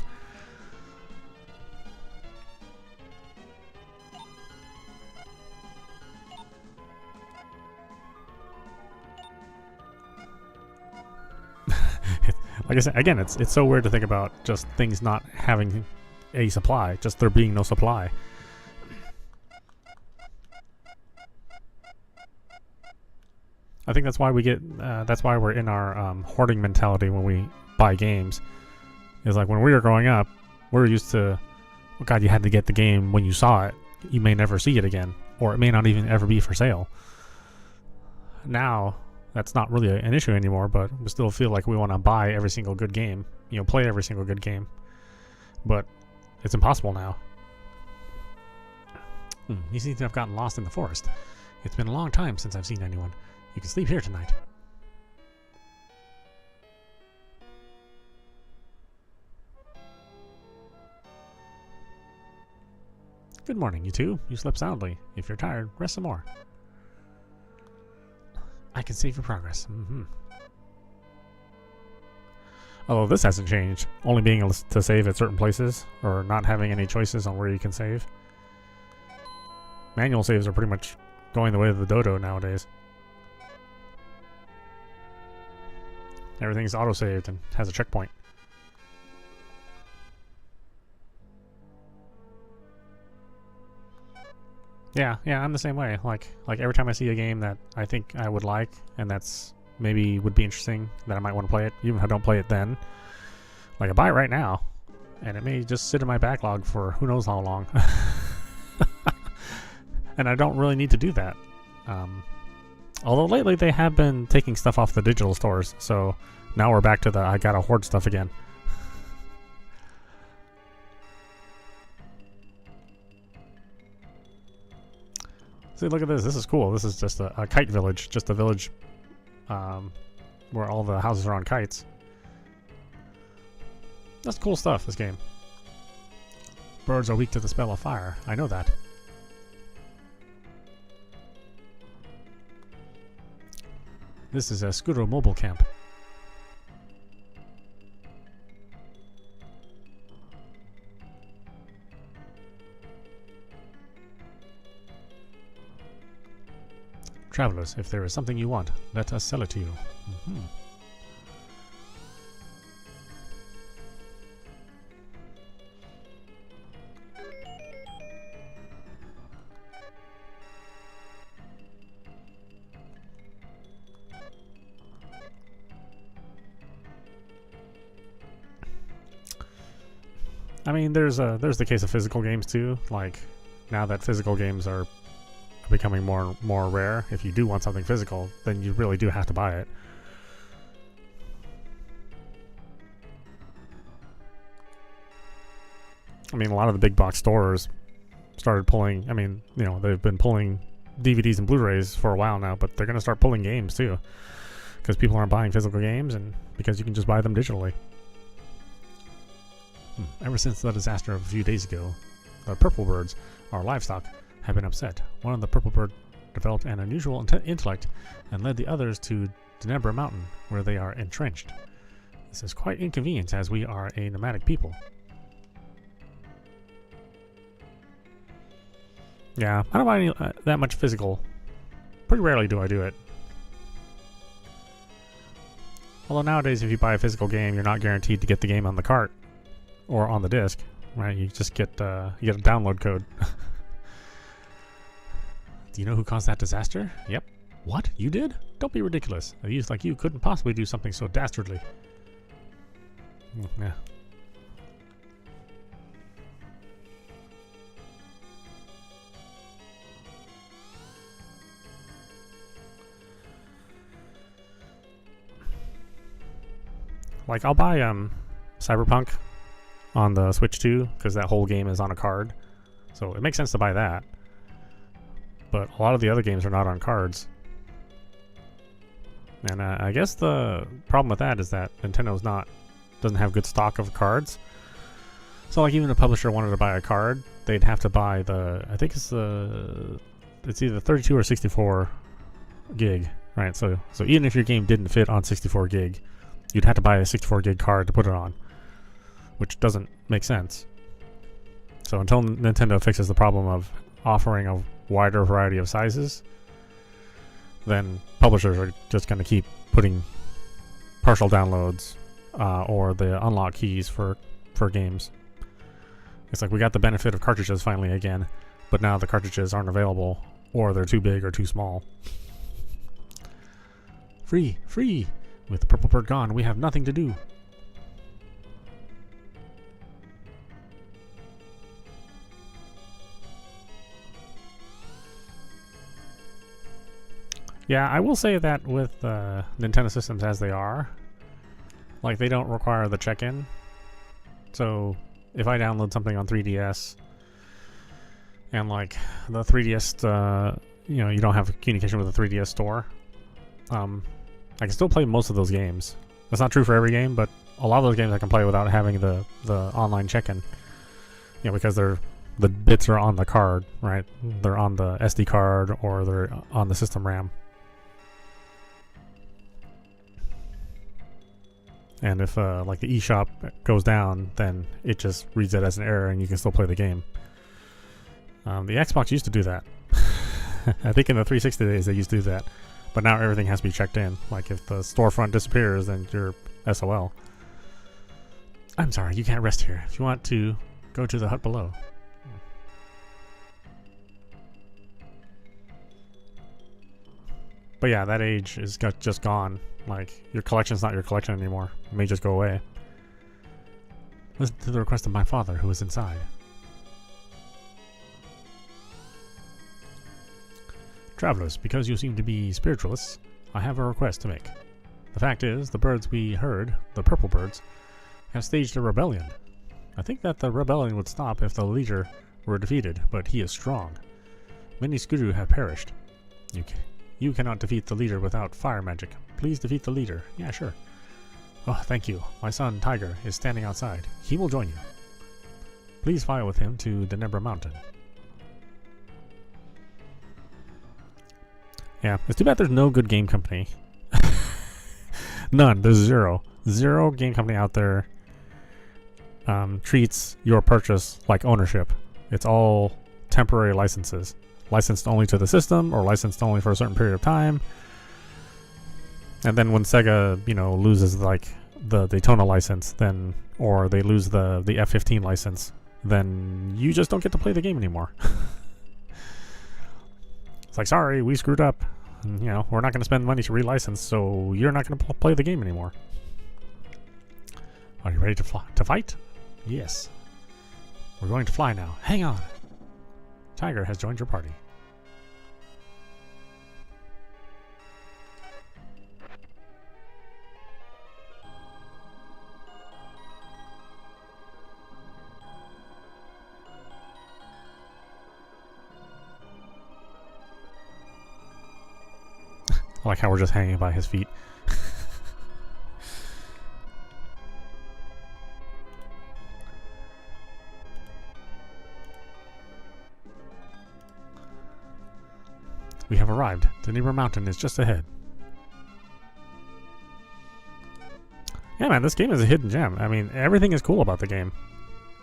Like I said, again, it's so weird to think about just things not having a supply, just there being no supply. I think that's why we get, that's why we're in our hoarding mentality when we buy games. Is like when we were growing up, we were used to, oh God, you had to get the game when you saw it. You may never see it again, or it may not even ever be for sale. Now, that's not really an issue anymore, but we still feel like we want to buy every single good game, play every single good game. But it's impossible now. You seem to have gotten lost in the forest. It's been a long time since I've seen anyone. You can sleep here tonight. Good morning, you two. You slept soundly. If you're tired, rest some more. I can save your progress. Although this hasn't changed. Only being able to save at certain places, or not having any choices on where you can save. Manual saves are pretty much going the way of the dodo nowadays. Everything's auto-saved and has a checkpoint. Yeah, I'm the same way. Like every time I see a game that I think I would like, and that's maybe would be interesting, that I might want to play it, even if I don't play it then. Like I buy it right now, and it may just sit in my backlog for who knows how long. And I don't really need to do that. Although lately they have been taking stuff off the digital stores, so now we're back to the I gotta hoard stuff again. See, look at this. This is cool. This is just a kite village. Just a village where all the houses are on kites. That's cool stuff, this game. Birds are weak to the spell of fire. I know that. This is a Scooter mobile camp. Travelers, if there is something you want, let us sell it to you. I mean, there's the case of physical games too. Like, now that physical games are becoming more rare, if you do want something physical, then you really do have to buy it. I mean, a lot of the big box stores started pulling, I mean, they've been pulling DVDs and Blu-rays for a while now, but they're going to start pulling games too, because people aren't buying physical games, and because you can just buy them digitally. Ever since the disaster of a few days ago, the purple birds, our livestock, have been upset. One of the purple bird developed an unusual intellect and led the others to Denebra Mountain, where they are entrenched. This is quite inconvenient, as we are a nomadic people. Yeah, I don't buy any, that much physical. Pretty rarely do I do it. Although nowadays, if you buy a physical game, you're not guaranteed to get the game on the cart or on the disc, right? You just get you get a download code. Do you know who caused that disaster? Yep. What? You did? Don't be ridiculous. A youth like you couldn't possibly do something so dastardly. Yeah. Like, I'll buy Cyberpunk on the Switch too, because that whole game is on a card. So it makes sense to buy that. But a lot of the other games are not on cards. And I guess the problem with that is that Nintendo's doesn't have good stock of cards. So like, even if a publisher wanted to buy a card, they'd have to buy I think it's either 32 or 64 gig, right? So even if your game didn't fit on 64 gig, You'd have to buy a 64 gig card to put it on, which doesn't make sense. So until Nintendo fixes the problem of offering a wider variety of sizes, then publishers are just going to keep putting partial downloads or the unlock keys for games. It's like we got the benefit of cartridges finally again, but now the cartridges aren't available, or they're too big or too small. Free, free! With the purple bird gone, we have nothing to do. Yeah, I will say that with Nintendo systems as they are, like, they don't require the check-in. So if I download something on 3DS and like the 3DS, you know, you don't have communication with the 3DS store, I can still play most of those games. That's not true for every game, but a lot of those games I can play without having the online check-in. You know, because the bits are on the card, right? They're on the SD card or they're on the system RAM. And if like the eShop goes down, then it just reads it as an error and you can still play the game. The Xbox used to do that. I think in the 360 days they used to do that. But now everything has to be checked in. Like if the storefront disappears, then you're SOL. I'm sorry, you can't rest here. If you want to, go to the hut below. But yeah, that age is just gone. Like, your collection's not your collection anymore. It may just go away. Listen to the request of my father, who is inside. Travelers, because you seem to be spiritualists, I have a request to make. The fact is, the birds we heard, the purple birds, have staged a rebellion. I think that the rebellion would stop if the leader were defeated, but he is strong. Many Skuru have perished. You cannot defeat the leader without fire magic. Please defeat the leader. Yeah, sure. Oh, thank you. My son, Tiger, is standing outside. He will join you. Please fly with him to the Nebra Mountain. Yeah, it's too bad there's no good game company. None. There's zero. Zero game company out there treats your purchase like ownership. It's all temporary licenses. Licensed only to the system or licensed only for a certain period of time. And then when Sega, you know, loses like the Daytona license, then, or they lose the F-15 license, then you just don't get to play the game anymore. It's like, sorry, we screwed up. And, you know, we're not going to spend money to relicense, so you're not going to play the game anymore. Are you ready to fight? Yes. We're going to fly now. Hang on. Tiger has joined your party. I like how we're just hanging by his feet. We have arrived. The Nebra Mountain is just ahead. Yeah, man, this game is a hidden gem. I mean, everything is cool about the game.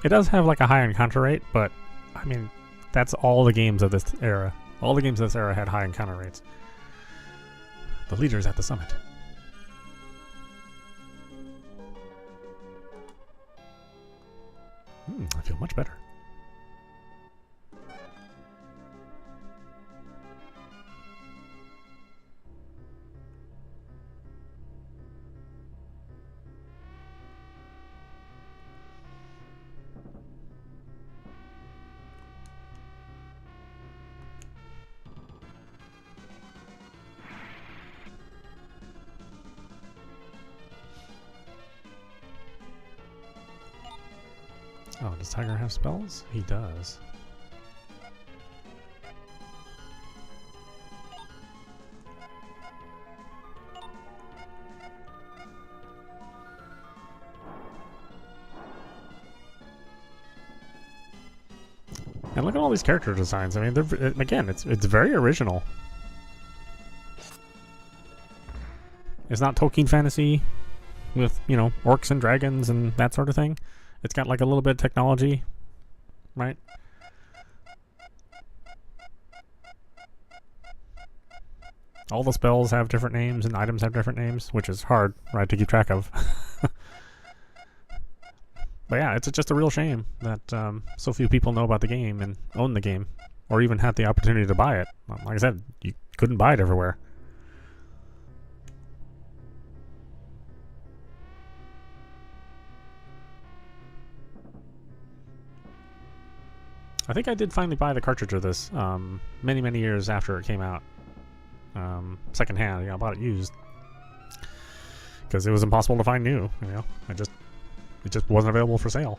It does have like a high encounter rate, but I mean, that's all the games of this era. All the games of this era had high encounter rates. The leader is at the summit. I feel much better. Oh, does Tiger have spells? He does. And look at all these character designs. I mean, they're, again, it's very original. It's not Tolkien fantasy. with, you know, orcs and dragons and that sort of thing. It's got like a little bit of technology, right? All the spells have different names and items have different names, which is hard, right, to keep track of. But yeah, it's just a real shame that so few people know about the game and own the game, or even have the opportunity to buy it. Like I said, you couldn't buy it everywhere. I think I did finally buy the cartridge of this many, many years after it came out. Secondhand. I bought it used because it was impossible to find new. You know, it just wasn't available for sale.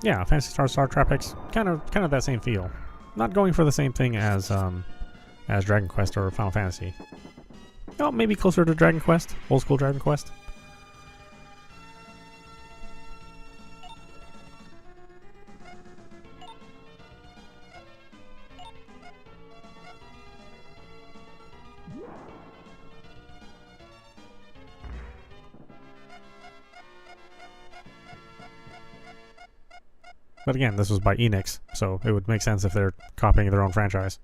Yeah, Phantasy Star Tropics, kind of that same feel. Not going for the same thing as Dragon Quest or Final Fantasy. Oh, maybe closer to Dragon Quest, old school Dragon Quest. But again, this was by Enix, so it would make sense if they're copying their own franchise.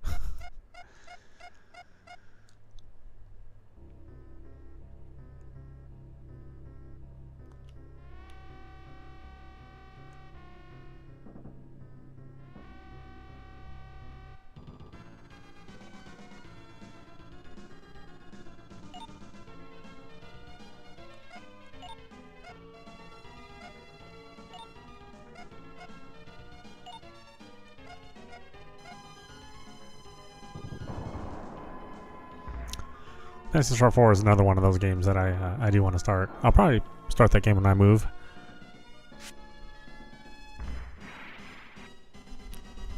Phantasy Star 4 is another one of those games that I do want to start. I'll probably start that game when I move.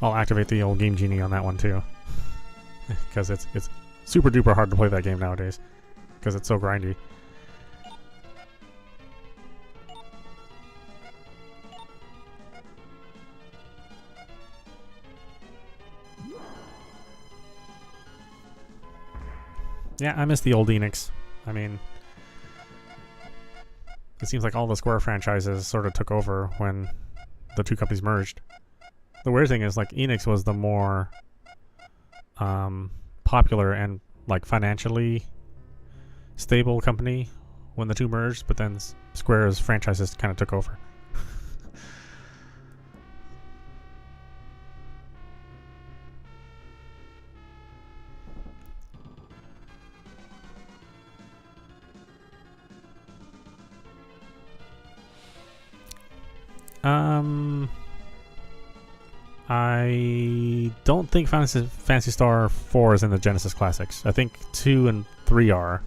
I'll activate the old Game Genie on that one too, because it's super duper hard to play that game nowadays because it's so grindy. Yeah, I miss the old Enix. I mean, it seems like all the Square franchises sort of took over when the two companies merged. The weird thing is, like, Enix was the more popular and, like, financially stable company when the two merged, but then Square's franchises kind of took over. I don't think Phantasy Star 4 is in the Genesis Classics. I think 2 and 3 are.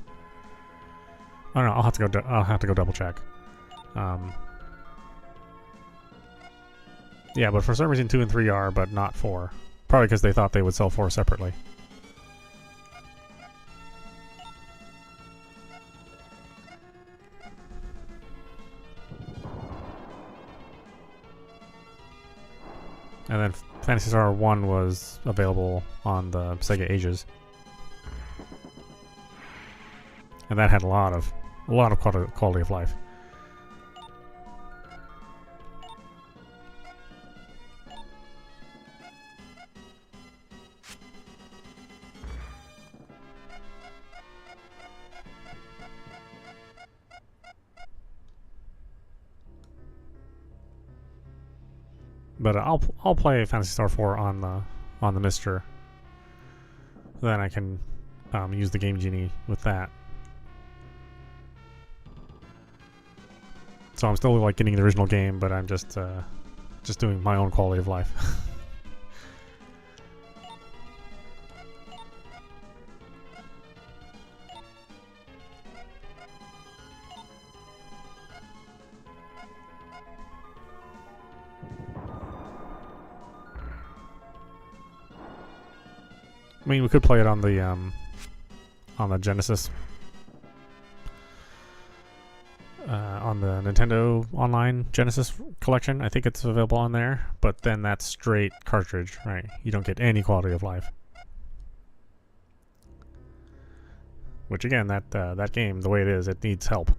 Oh no, I'll have to go double check. Yeah, but for some reason 2 and 3 are, but not 4. Probably because they thought they would sell 4 separately. And then Phantasy Star 1 was available on the Sega Ages. And that had a lot of quality of life. But I'll play Phantasy Star 4 on the Mister. Then I can use the Game Genie with that. So I'm still like getting the original game, but I'm just doing my own quality of life. I mean, we could play it on the Genesis, on on the Nintendo Online Genesis collection. I think it's available on there, but then that's straight cartridge, right? You don't get any quality of life. Which again, that game, the way it is, it needs help.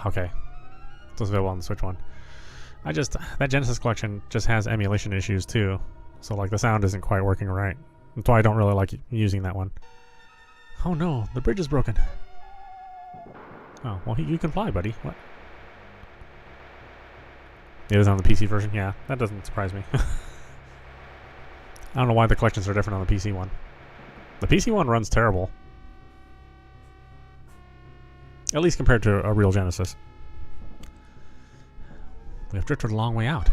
Okay. It's available on the Switch one. That Genesis collection just has emulation issues too. So like the sound isn't quite working right. That's why I don't really like using that one. Oh no, the bridge is broken. Oh, well you can fly, buddy. What? It is on the PC version? Yeah, that doesn't surprise me. I don't know why the collections are different on the PC one. The PC one runs terrible. At least compared to a real Genesis. We have drifted a long way out.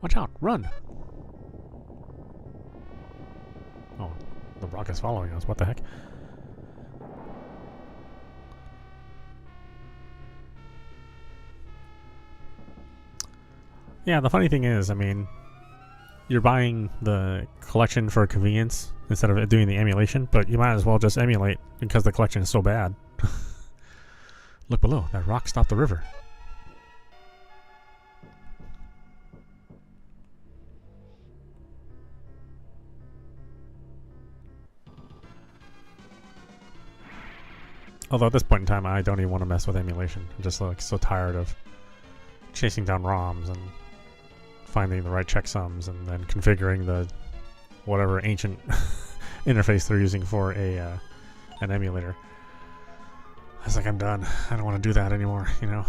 Watch out! Run! Oh, the rock is following us. What the heck? Yeah, the funny thing is, I mean, you're buying the collection for convenience instead of doing the emulation, but you might as well just emulate because the collection is so bad. Look below, that rock stopped the river. Although at this point in time, I don't even want to mess with emulation. I'm just like so tired of chasing down ROMs and finding the right checksums and then configuring the whatever ancient interface they're using for an emulator. I was like, I'm done. I don't want to do that anymore, you know.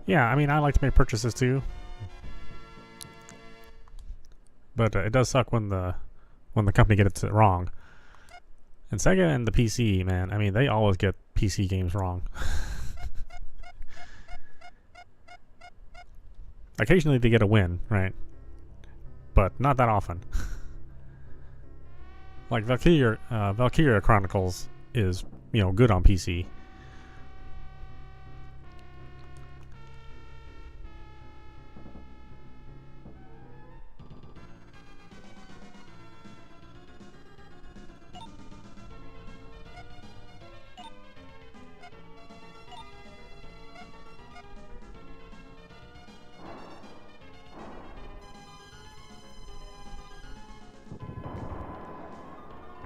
Yeah, I mean, I like to make purchases too, but it does suck when the company gets it wrong. And Sega and the PC, man, I mean, they always get PC games wrong. Occasionally they get a win, right? But not that often. Like Valkyria Chronicles is, you know, good on PC.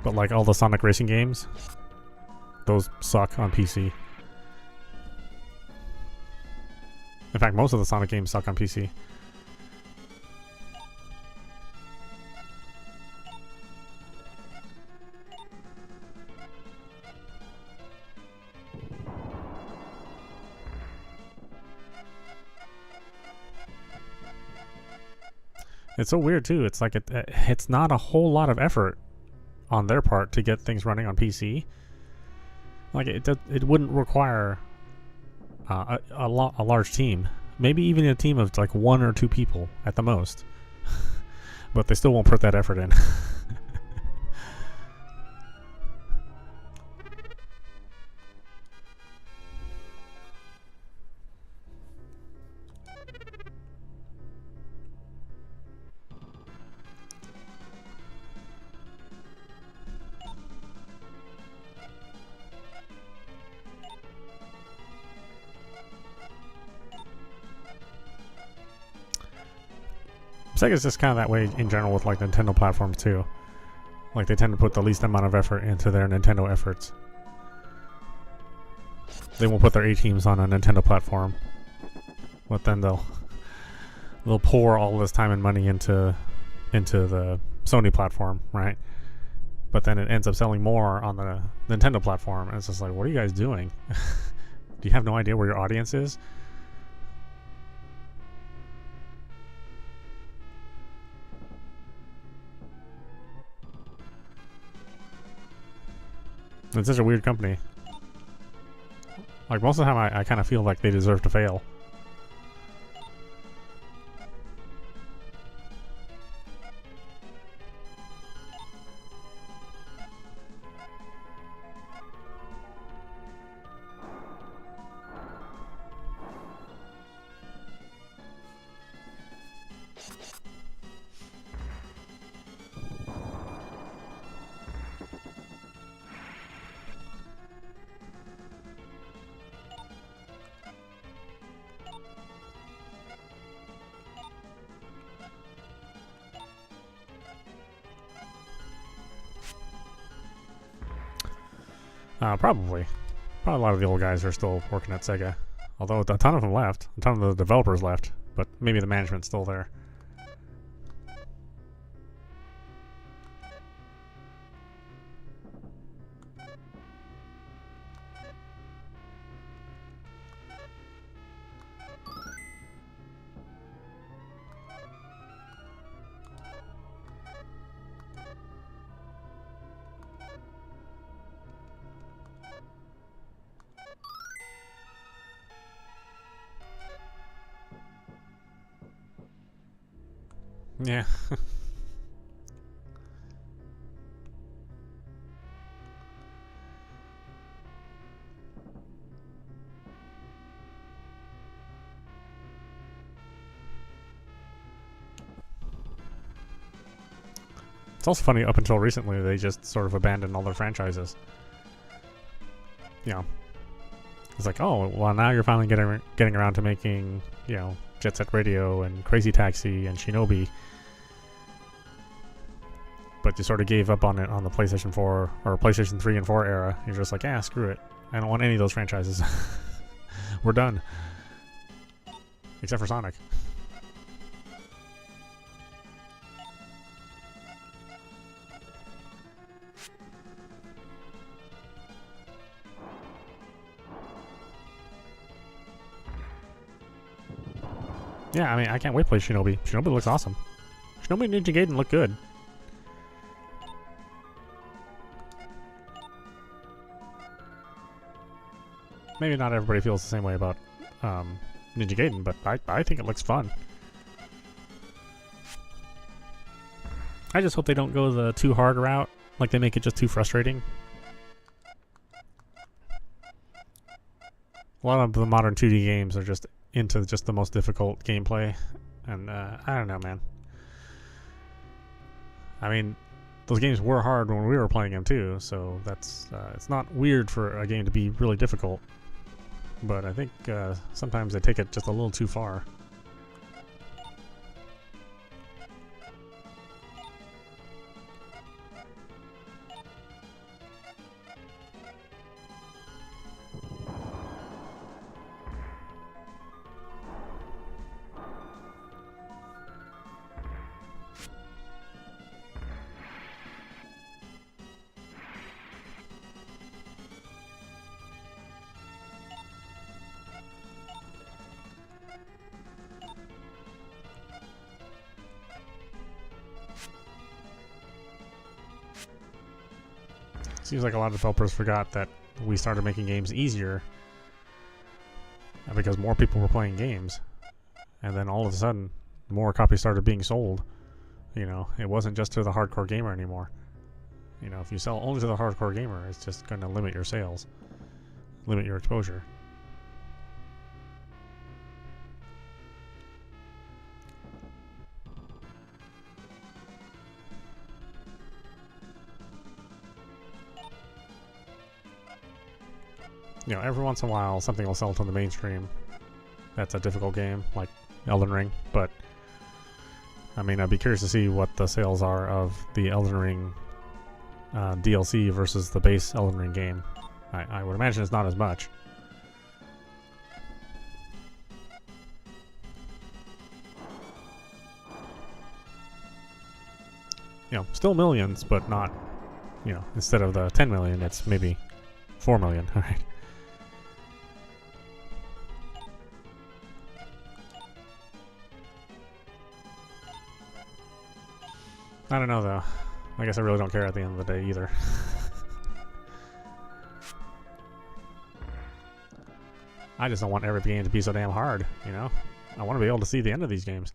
But like all the Sonic racing games, those suck on PC. In fact, most of the Sonic games suck on PC. It's so weird too. It's like it's not a whole lot of effort on their part to get things running on PC. Like it wouldn't require a large team, maybe even a team of like 1 or 2 people at the most. But they still won't put that effort in. Sega's just kind of that way in general with like Nintendo platforms too. Like they tend to put the least amount of effort into their Nintendo efforts. They won't put their A-teams on a Nintendo platform, but then they'll pour all this time and money into the Sony platform, right? But then it ends up selling more on the Nintendo platform, and it's just like, what are you guys doing? Do you have no idea where your audience is? It's such a weird company. Like, most of the time I kind of feel like they deserve to fail. Probably a lot of the old guys are still working at Sega. Although a ton of them left. A ton of the developers left. But maybe the management's still there. Yeah. It's also funny, up until recently, they just sort of abandoned all their franchises. You know, it's like, oh, well, now you're finally getting around to making, you know, Jet Set Radio and Crazy Taxi and Shinobi. But you sort of gave up on it on the PlayStation 4 or PlayStation 3 and 4 era. You're just like, ah, screw it. I don't want any of those franchises. We're done. Except for Sonic. Yeah, I mean, I can't wait to play Shinobi. Shinobi looks awesome. Shinobi and Ninja Gaiden look good. Maybe not everybody feels the same way about Ninja Gaiden, but I think it looks fun. I just hope they don't go the too hard route, like they make it just too frustrating. A lot of the modern 2D games are just into just the most difficult gameplay, and I don't know, man. I mean, those games were hard when we were playing them too, so that's it's not weird for a game to be really difficult. But I think sometimes they take it just a little too far. Seems like a lot of developers forgot that we started making games easier because more people were playing games, and then all of a sudden more copies started being sold. You know, it wasn't just to the hardcore gamer anymore. You know, if you sell only to the hardcore gamer, it's just going to limit your sales, limit your exposure. You know, every once in a while something will sell to the mainstream that's a difficult game, like Elden Ring, but I mean, I'd be curious to see what the sales are of the Elden Ring DLC versus the base Elden Ring game. I would imagine it's not as much. You know, still millions, but not, you know, instead of the 10 million, it's maybe 4 million. All right. I don't know, though. I guess I really don't care at the end of the day either. I just don't want every game to be so damn hard, you know? I want to be able to see the end of these games.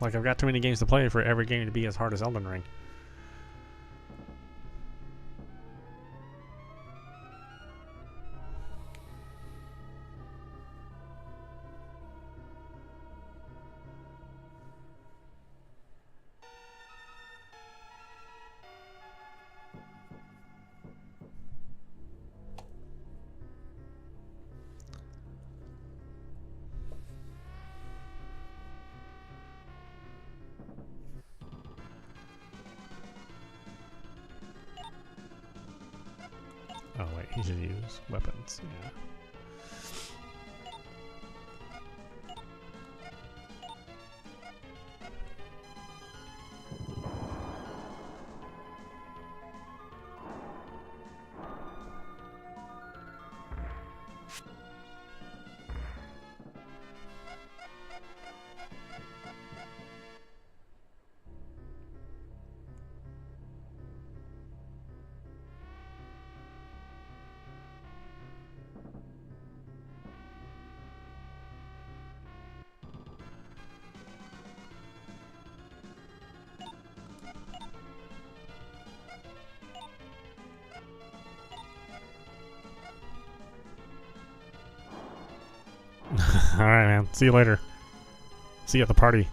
Like, I've got too many games to play for every game to be as hard as Elden Ring. Oh wait, he should use weapons, yeah. Alright, man. See you later. See you at the party.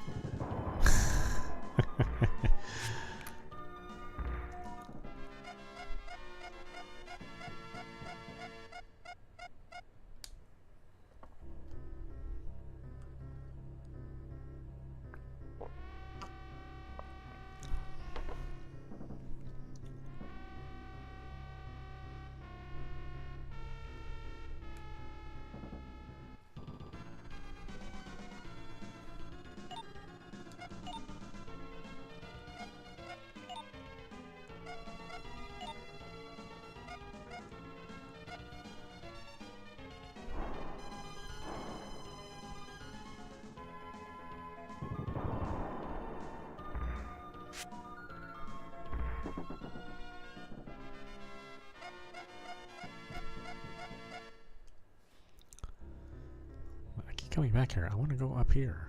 I keep coming back here. I want to go up here.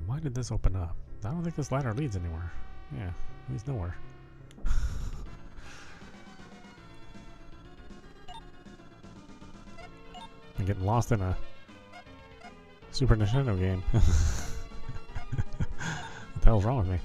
Why did this open up? I don't think this ladder leads anywhere. Yeah, leads nowhere. I'm getting lost in a Super Nintendo game. What the hell's wrong with me?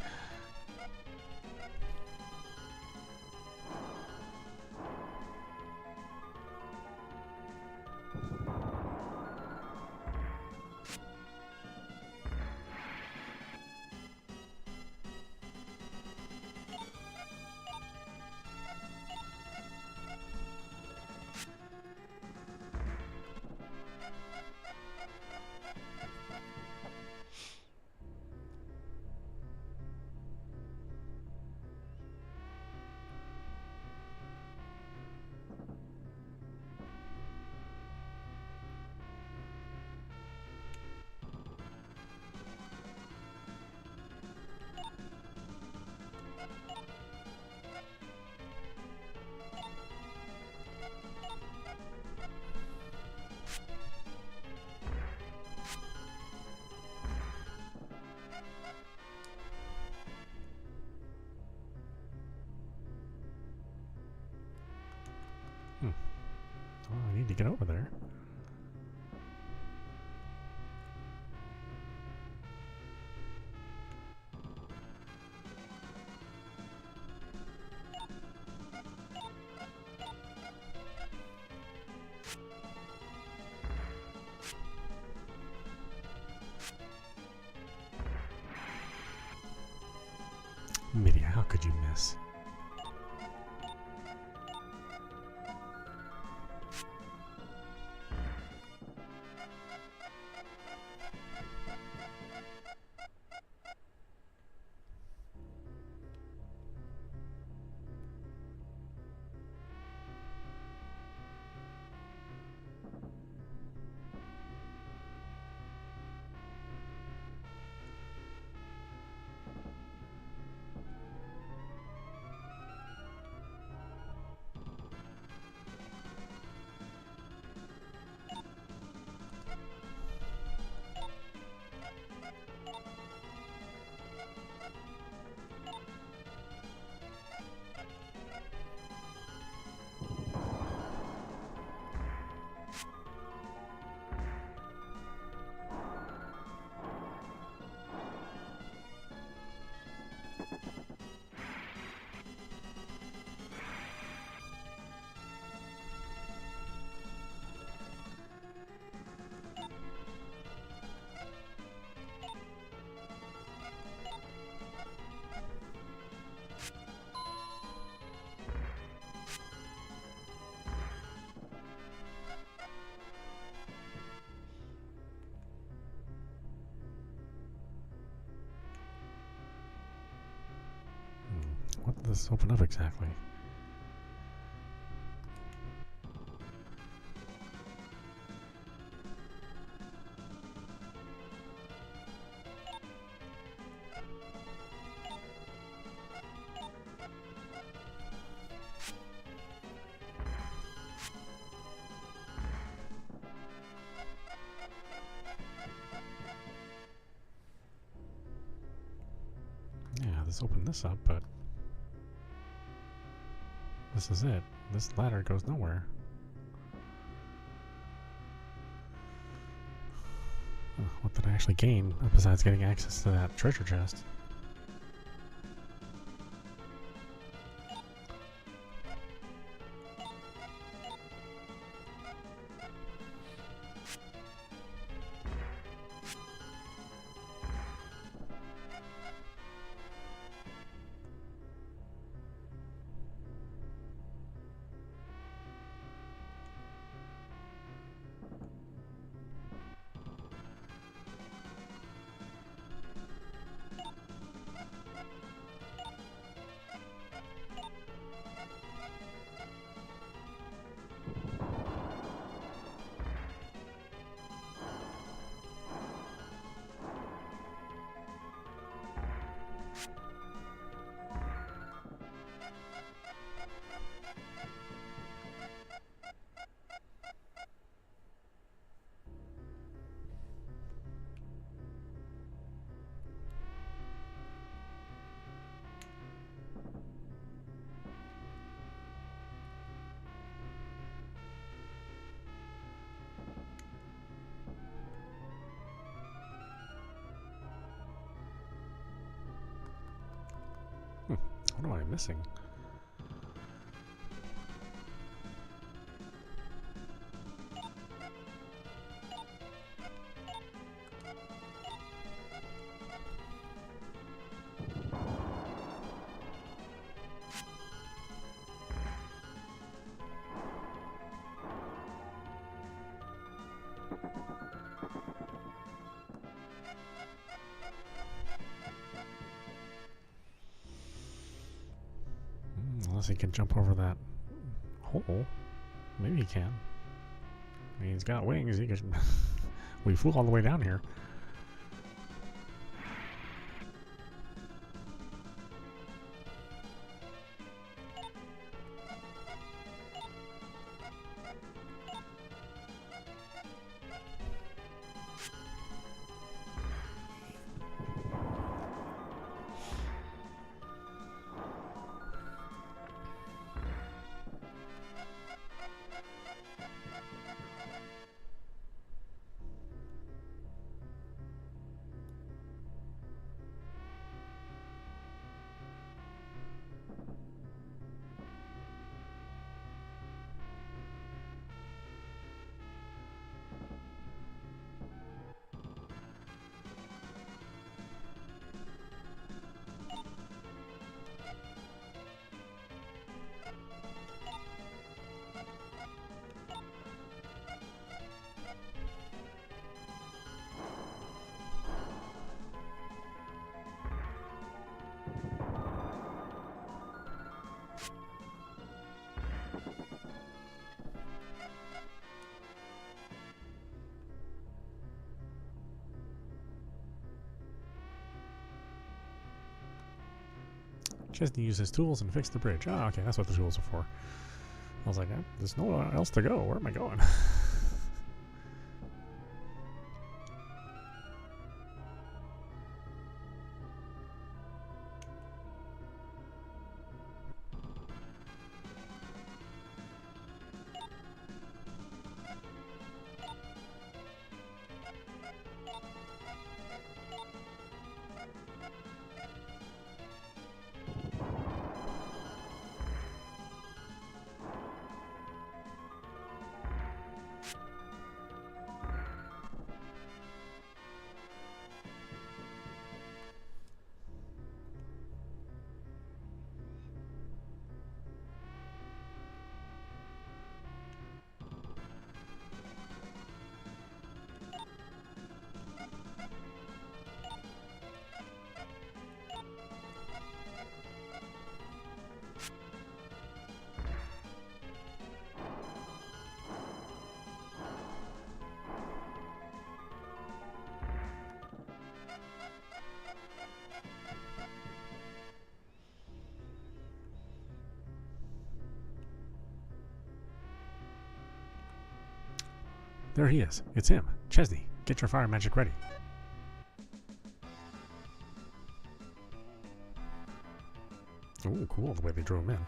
need to get over there. Mitty, how could you miss? What did this open up exactly? Yeah, this opened this up, but this is it. This ladder goes nowhere. What did I actually gain besides getting access to that treasure chest? What am I missing? Unless he can jump over that hole. Maybe he can. I mean, he's got wings. He could. We flew all the way down here. Chesney used his tools and fixed the bridge. Ah, okay, that's what the tools are for. I was like, there's nowhere else to go. Where am I going? There he is. It's him. Chesney, get your fire magic ready. Ooh, cool the way they drew him in.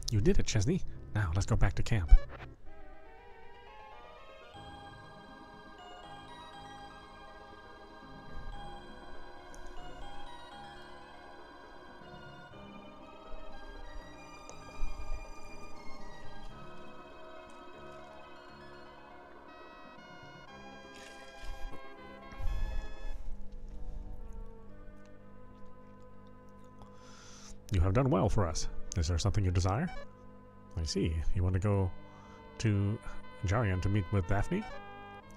You did it, Chesney. Now let's go back to camp. You have done well for us. Is there something you desire? I see. You want to go to Jarian to meet with Daphne?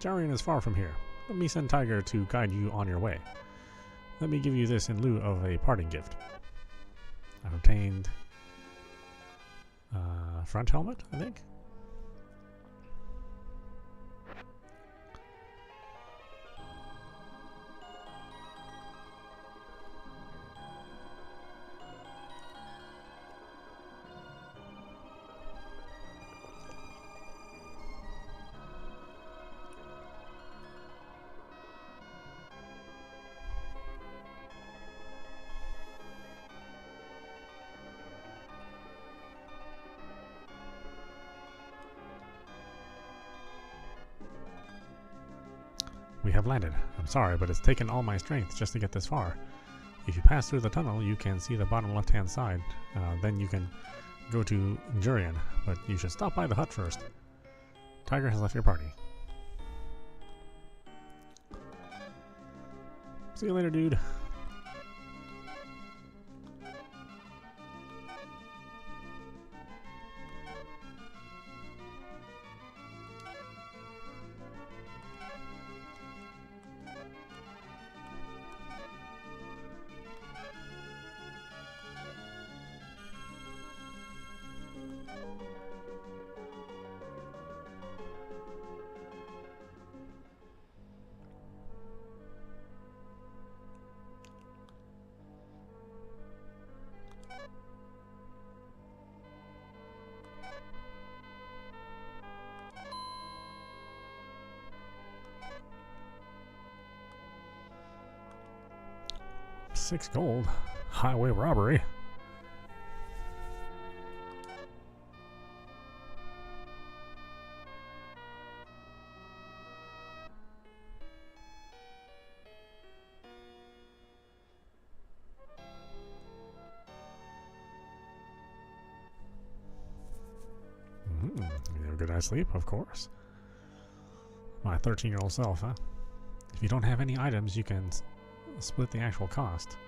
Jarian is far from here. Let me send Tiger to guide you on your way. Let me give you this in lieu of a parting gift. I've obtained front helmet, I think. We have landed. I'm sorry, but it's taken all my strength just to get this far. If you pass through the tunnel, you can see the bottom left-hand side. Then you can go to Jurian, but you should stop by the hut first. Tiger has left your party. See you later, dude. 6 gold. Highway robbery. You have a good night's sleep, of course. My 13-year-old self, huh? If you don't have any items, you can split the actual cost.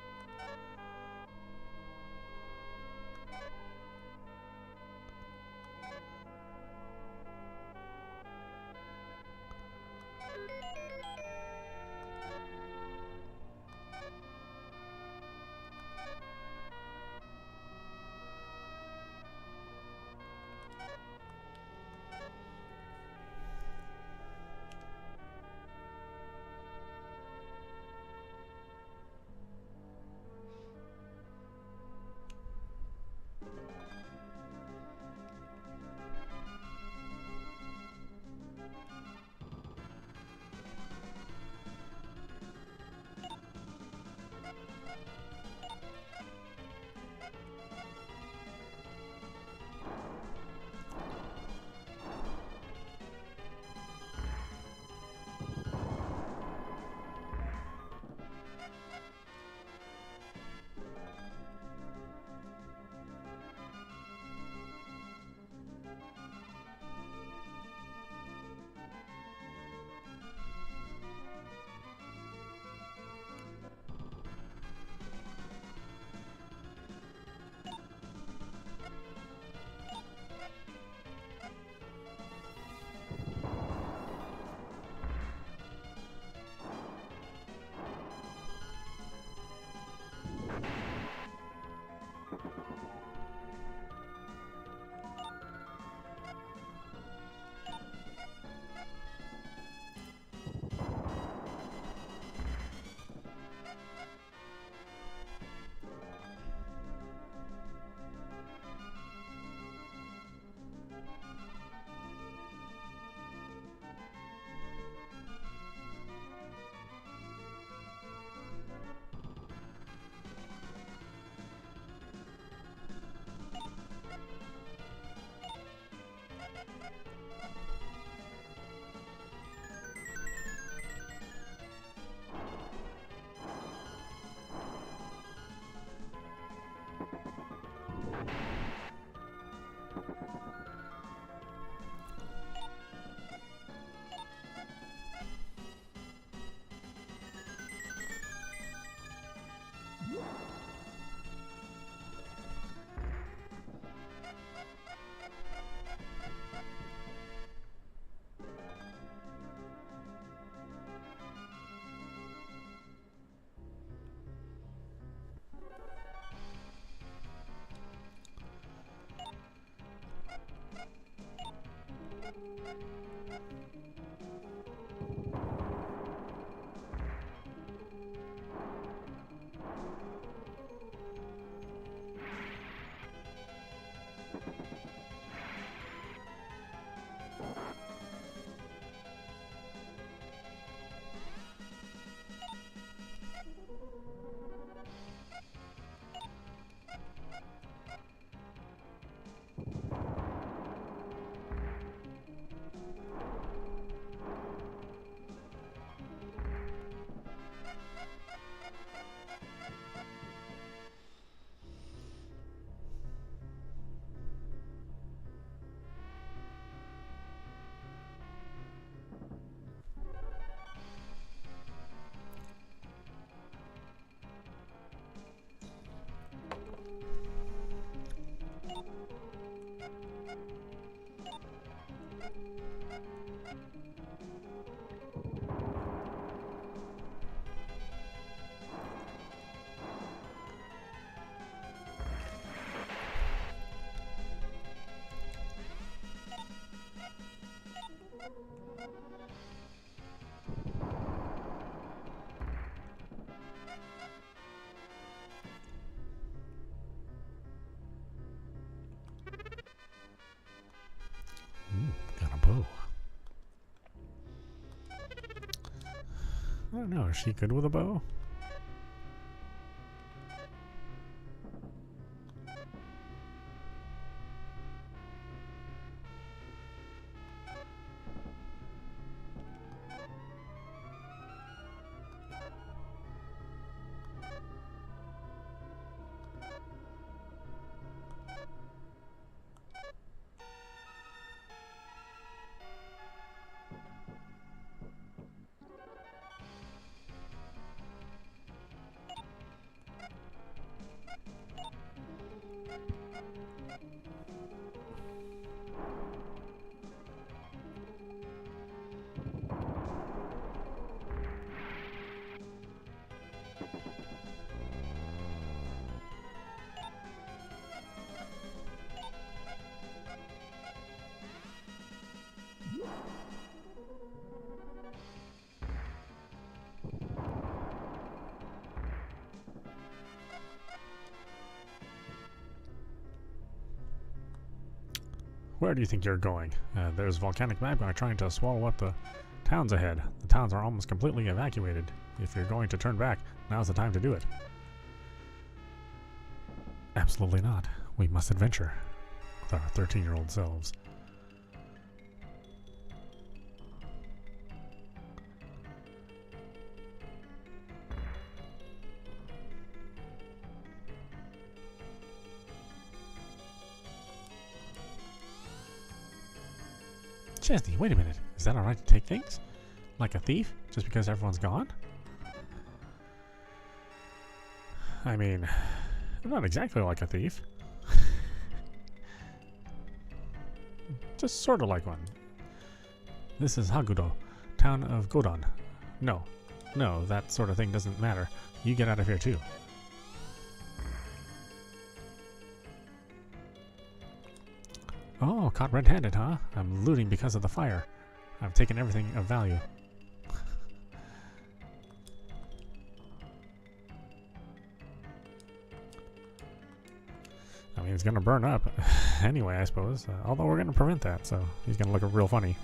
Got a bow. I don't know, is she good with a bow? Where do you think you're going? There's volcanic magma trying to swallow up the towns ahead. The towns are almost completely evacuated. If you're going to turn back, now's the time to do it. Absolutely not. We must adventure with our 13-year-old selves. Chesney, wait a minute. Is that alright to take things? Like a thief? Just because everyone's gone? I mean, I'm not exactly like a thief. Just sort of like one. This is Hagudo, town of Godon. No, that sort of thing doesn't matter. You get out of here too. Oh, caught red-handed, huh? I'm looting because of the fire. I've taken everything of value. I mean, it's gonna burn up anyway, I suppose. Although we're gonna prevent that, so he's gonna look real funny.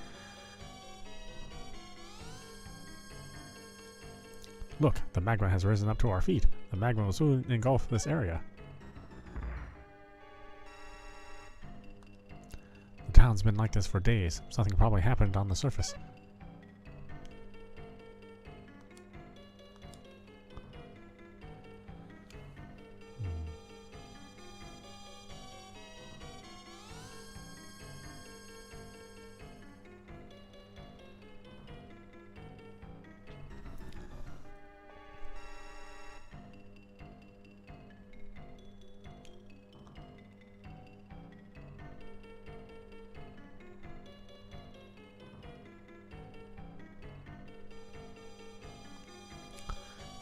Look, the magma has risen up to our feet. The magma will soon engulf this area. The town's been like this for days. Something probably happened on the surface.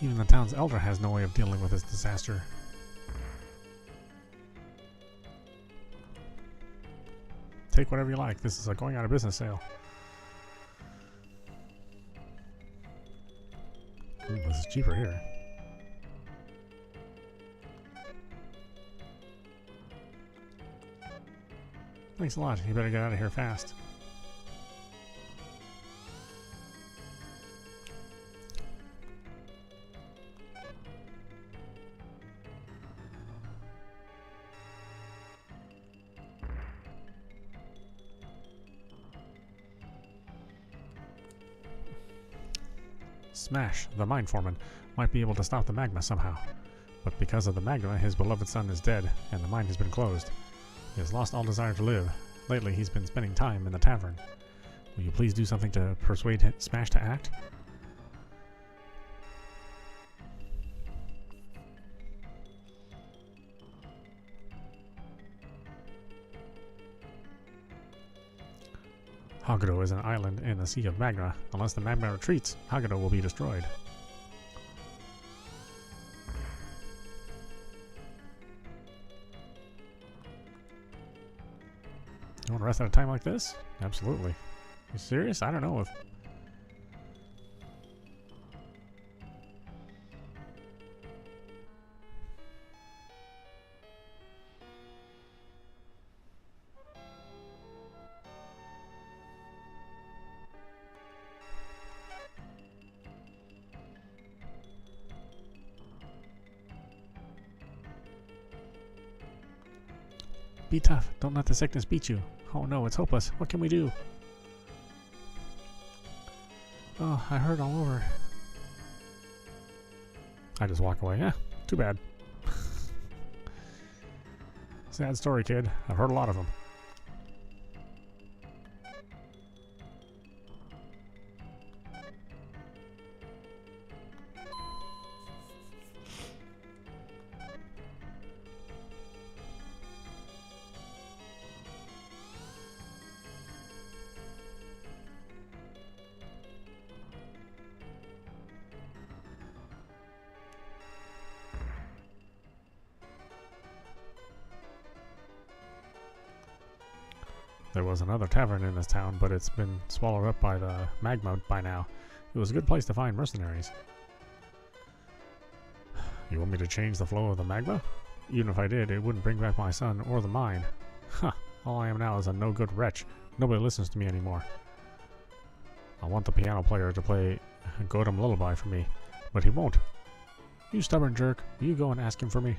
Even the town's elder has no way of dealing with this disaster. Take whatever you like. This is a going out of business sale. Ooh, this is cheaper here. Thanks a lot. You better get out of here fast. Smash, the mine foreman, might be able to stop the magma somehow. But because of the magma, his beloved son is dead, and the mine has been closed. He has lost all desire to live. Lately, he's been spending time in the tavern. Will you please do something to persuade Smash to act? Hagudo is an island in the Sea of Magma. Unless the magma retreats, Hagudo will be destroyed. You want to rest at a time like this? Absolutely. You serious? I don't know if... Be tough. Don't let the sickness beat you. Oh no, it's hopeless. What can we do? Oh, I hurt all over. I just walk away. Too bad. Sad story, kid. I've heard a lot of them. There was another tavern in this town, but it's been swallowed up by the magma by now. It was a good place to find mercenaries. You want me to change the flow of the magma? Even if I did, it wouldn't bring back my son or the mine. Huh, All I am now is a no-good wretch. Nobody listens to me anymore. I want the piano player to play a Godam lullaby for me, but he won't. You stubborn jerk, will you go and ask him for me?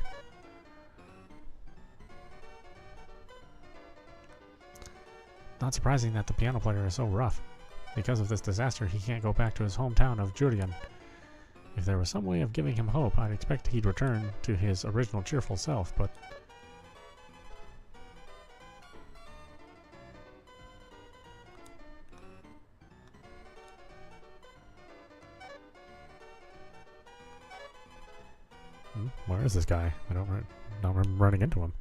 Not surprising that the piano player is so rough. Because of this disaster, he can't go back to his hometown of Jurian. If there was some way of giving him hope, I'd expect he'd return to his original cheerful self, but... Where is this guy? I don't remember running into him.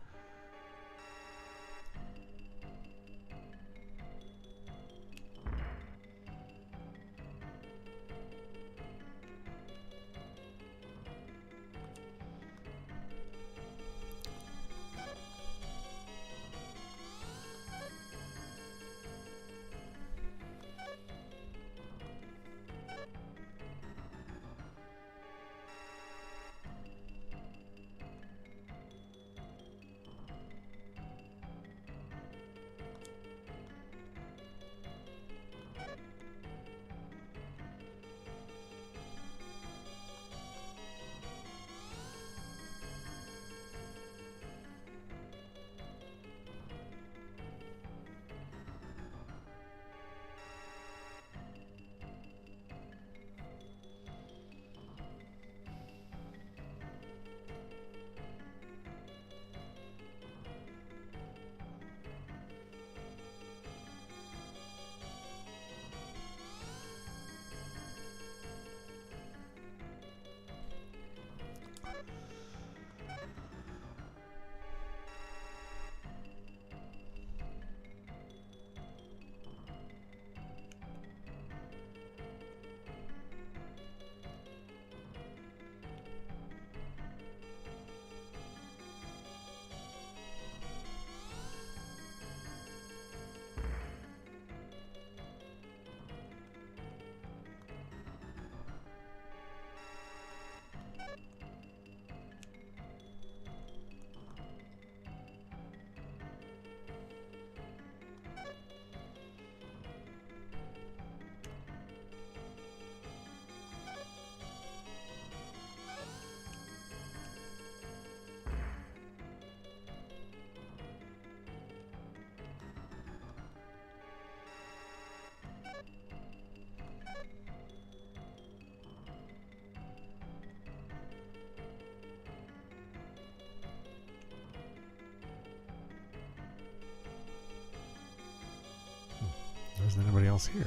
There isn't anybody else here.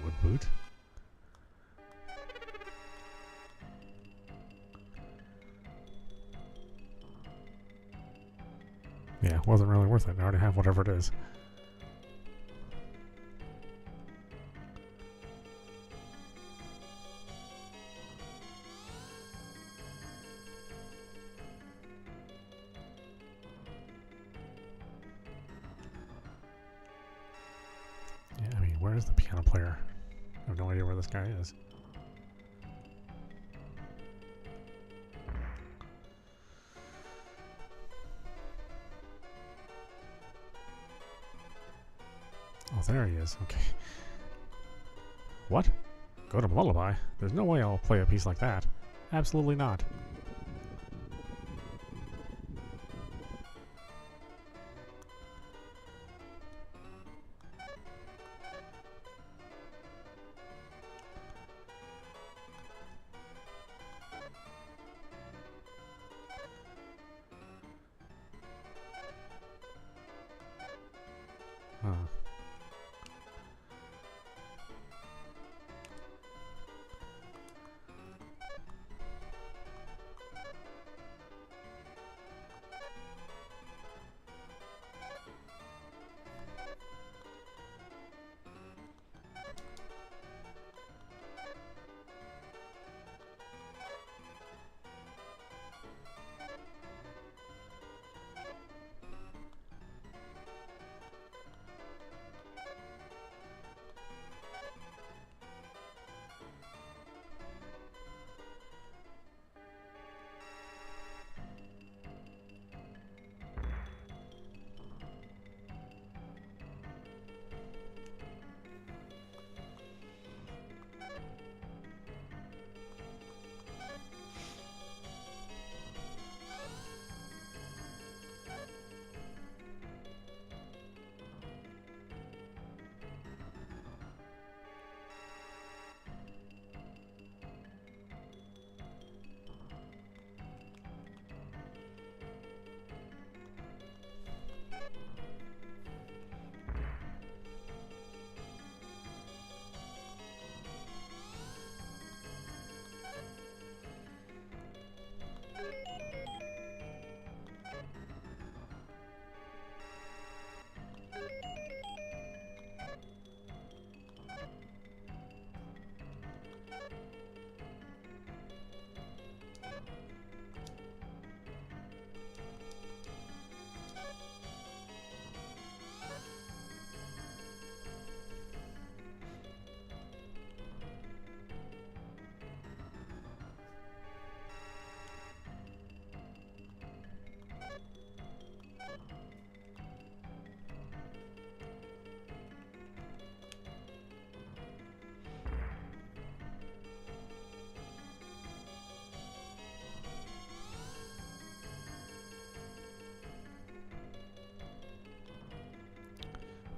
Wood boot. Yeah, wasn't really worth it. I already have whatever it is. Yeah, I mean, where is the piano player? I have no idea where this guy is. Oh, there he is. Okay. What? Go to Lullaby? There's no way I'll play a piece like that. Absolutely not. Huh.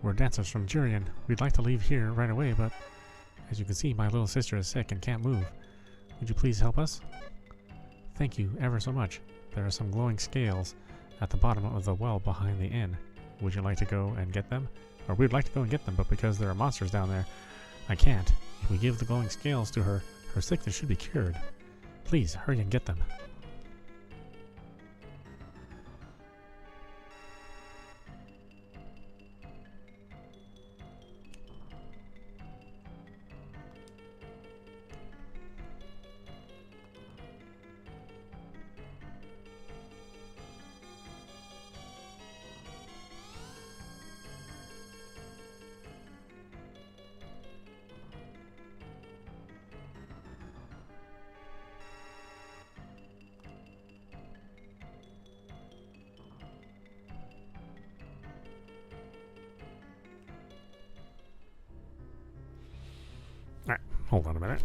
We're dancers from Jurian. We'd like to leave here right away, but as you can see, my little sister is sick and can't move. Would you please help us? Thank you ever so much. There are some glowing scales at the bottom of the well behind the inn. Would you like to go and get them? Or we'd like to go and get them, but because there are monsters down there, I can't. If we give the glowing scales to her, her sickness should be cured. Please, hurry and get them. Alright, hold on a minute.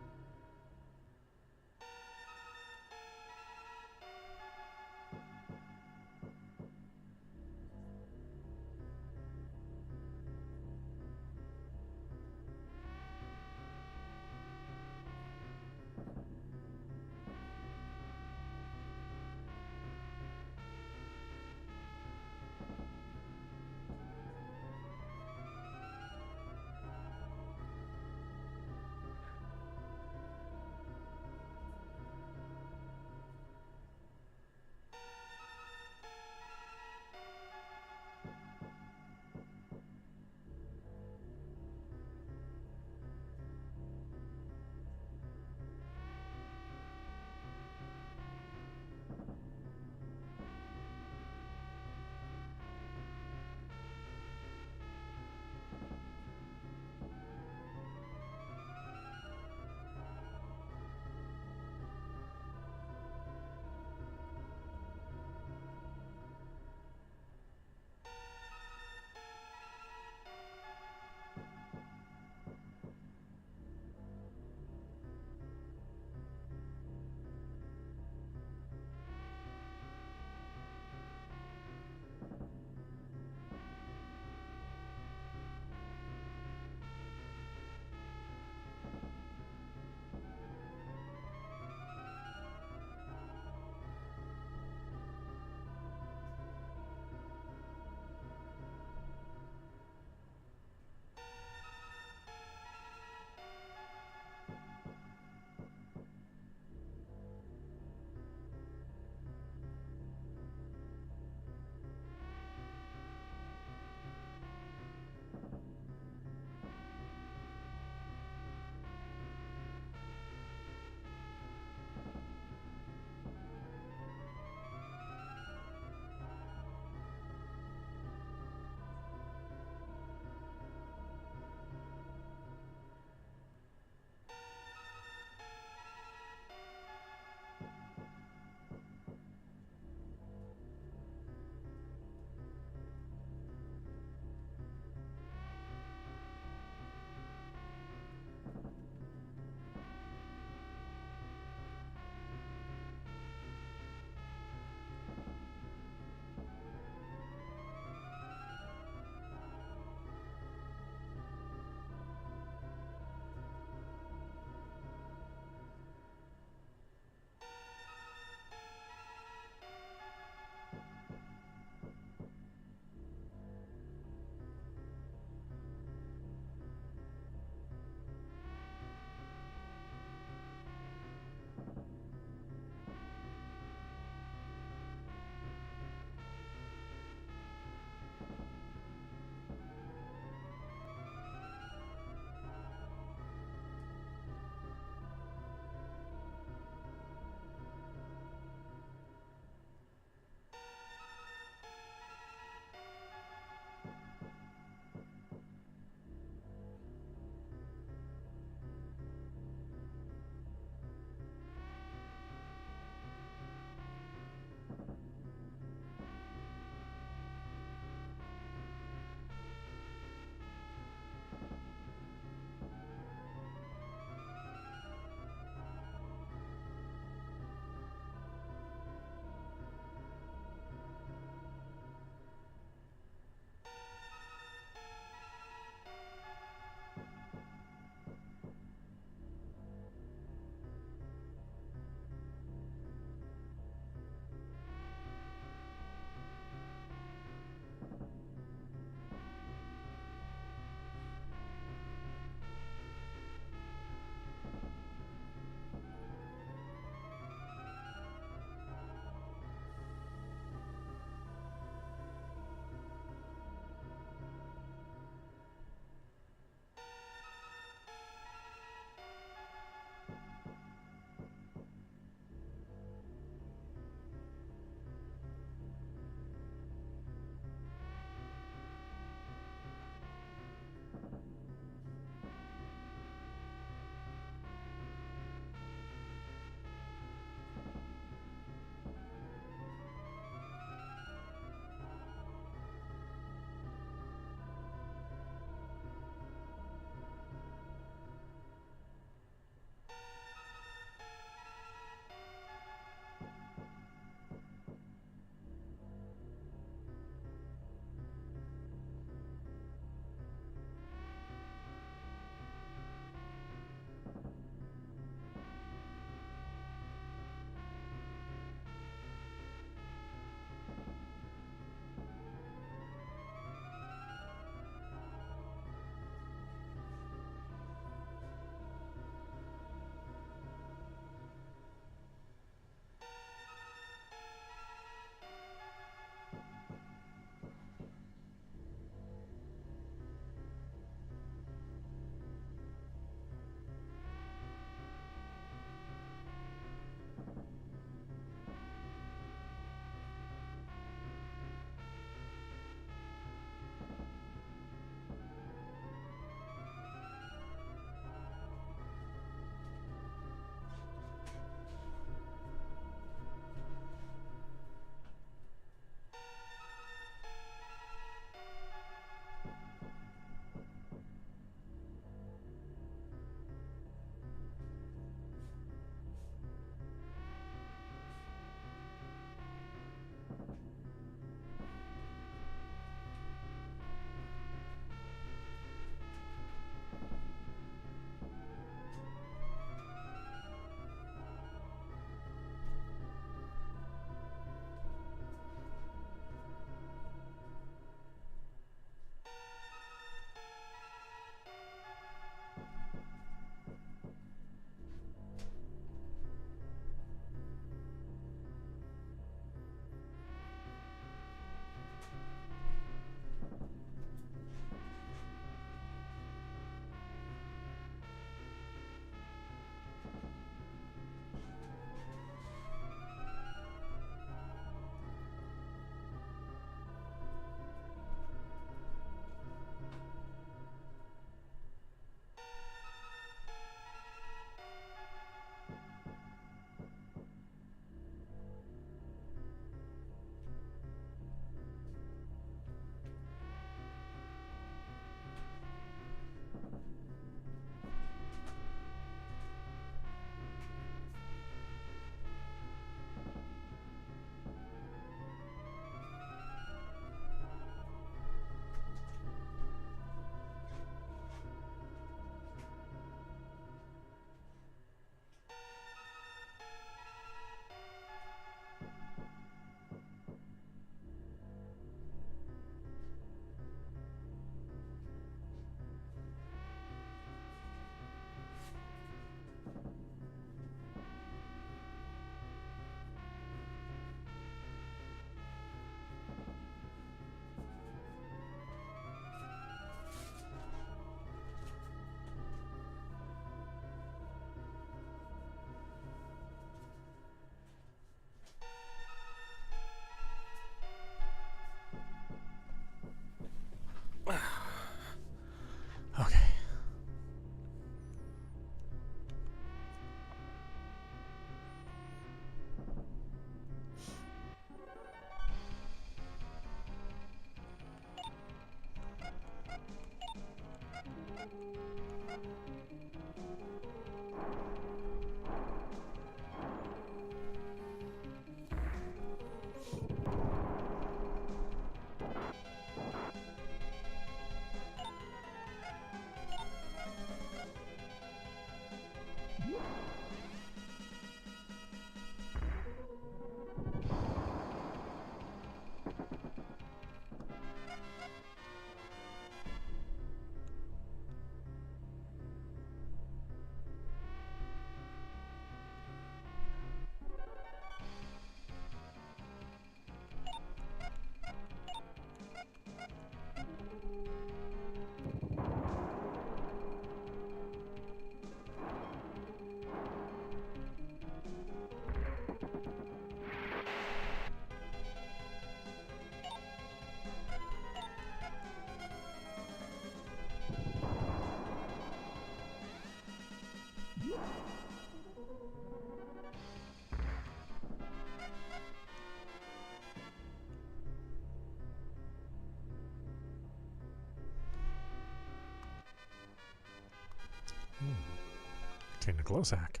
Contain a glow sack.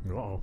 Uh-oh.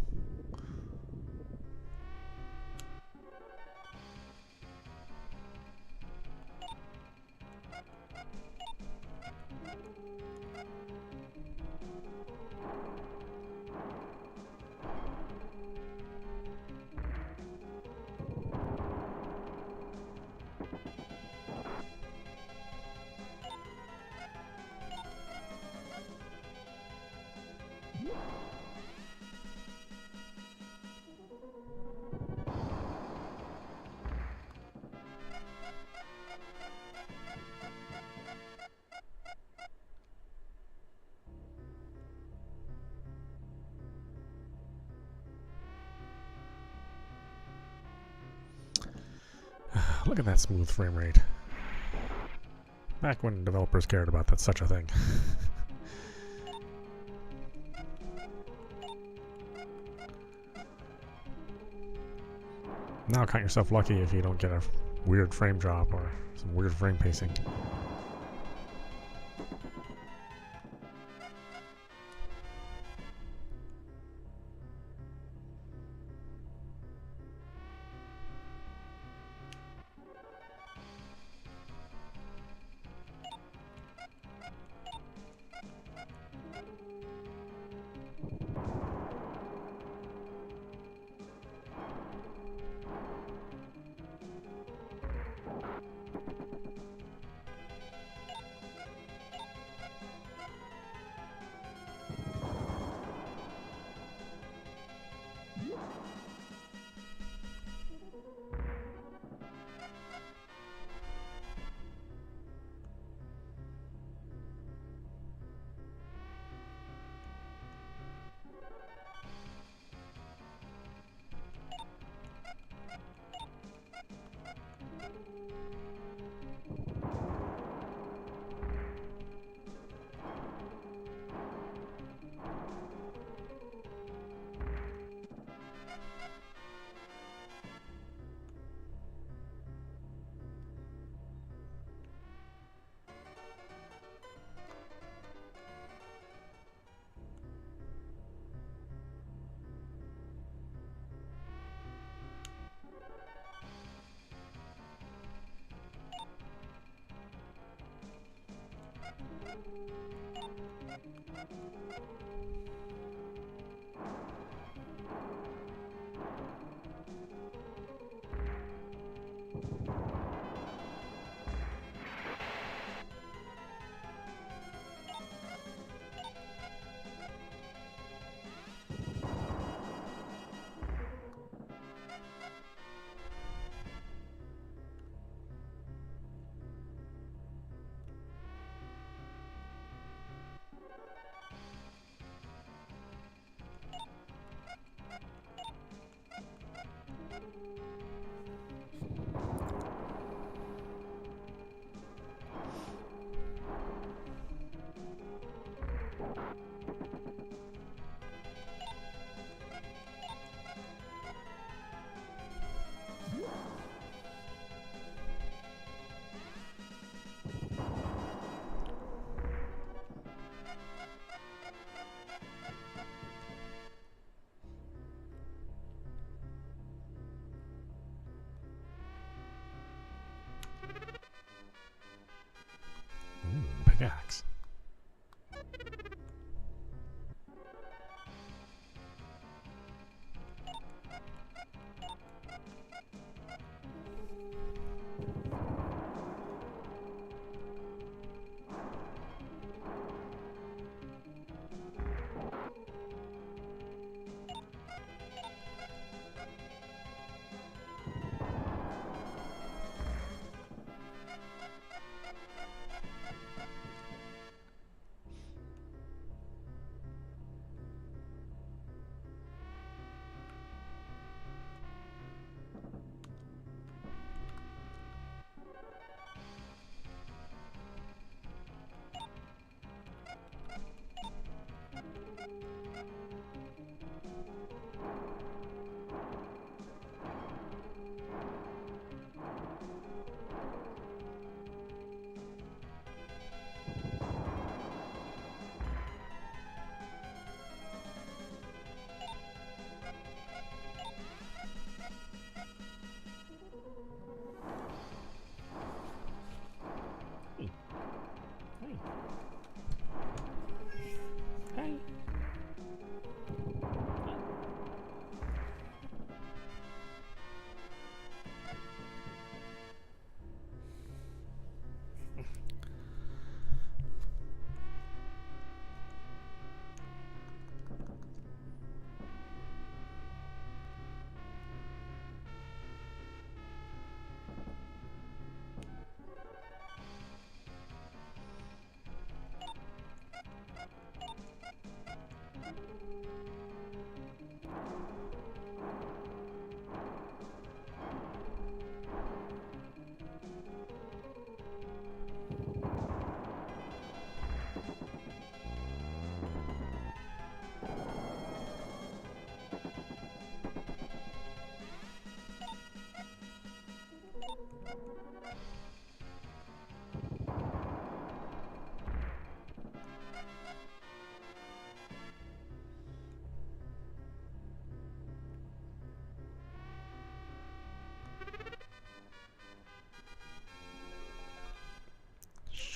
Look at that smooth frame rate. Back when developers cared about that such a thing. Now count yourself lucky if you don't get a weird frame drop or some weird frame pacing. Pickaxe.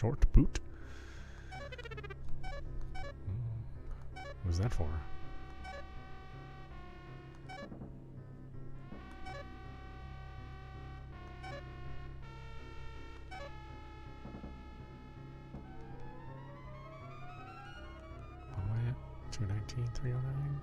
Short boot. What was that for? All the way up. 219, 309.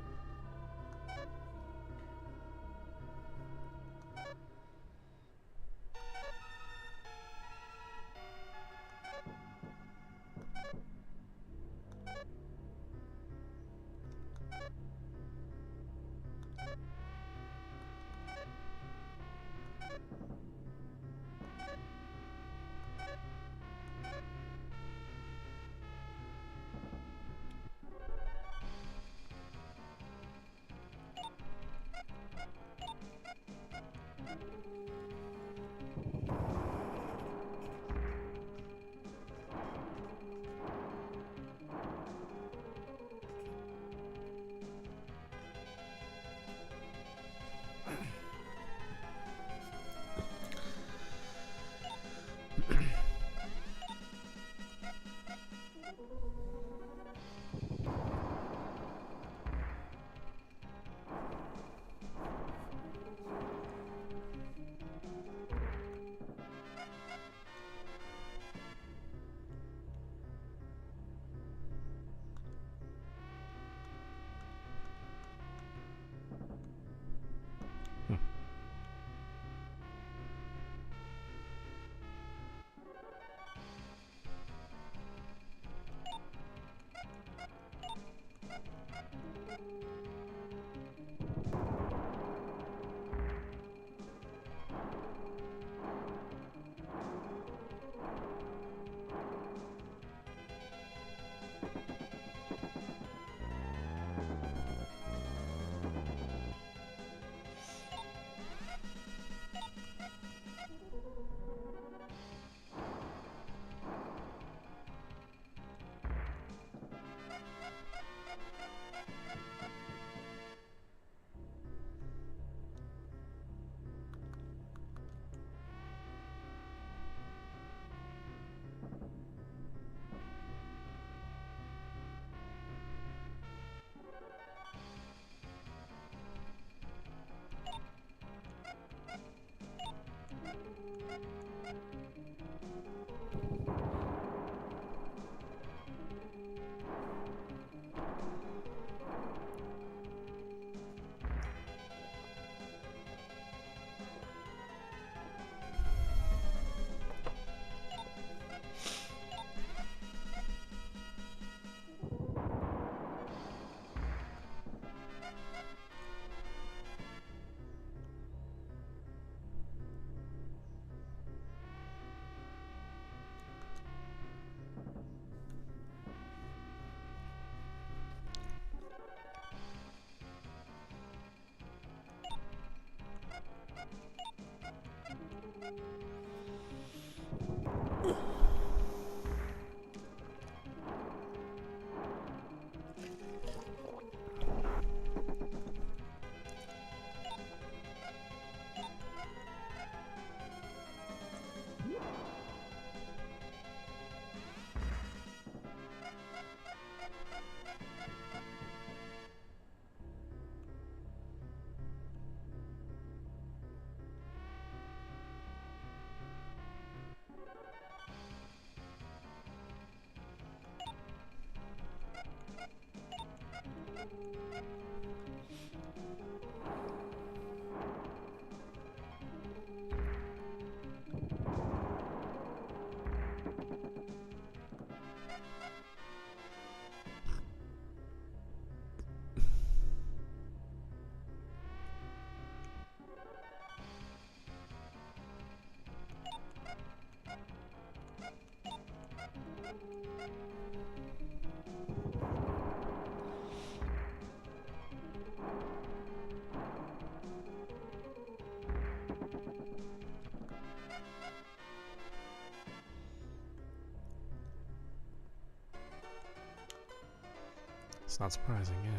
It's not surprising. Yeah.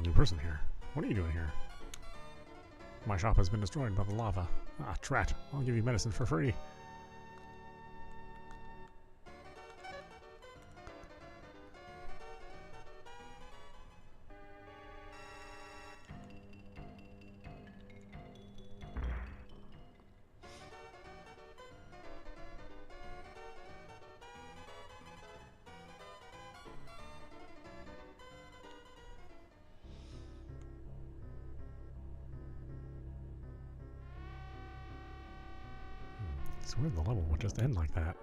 new person here. What are you doing here? My shop has been destroyed by the lava. Ah, drat. I'll give you medicine for free. It's weird the level would just end like that.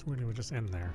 Weird it would just end there.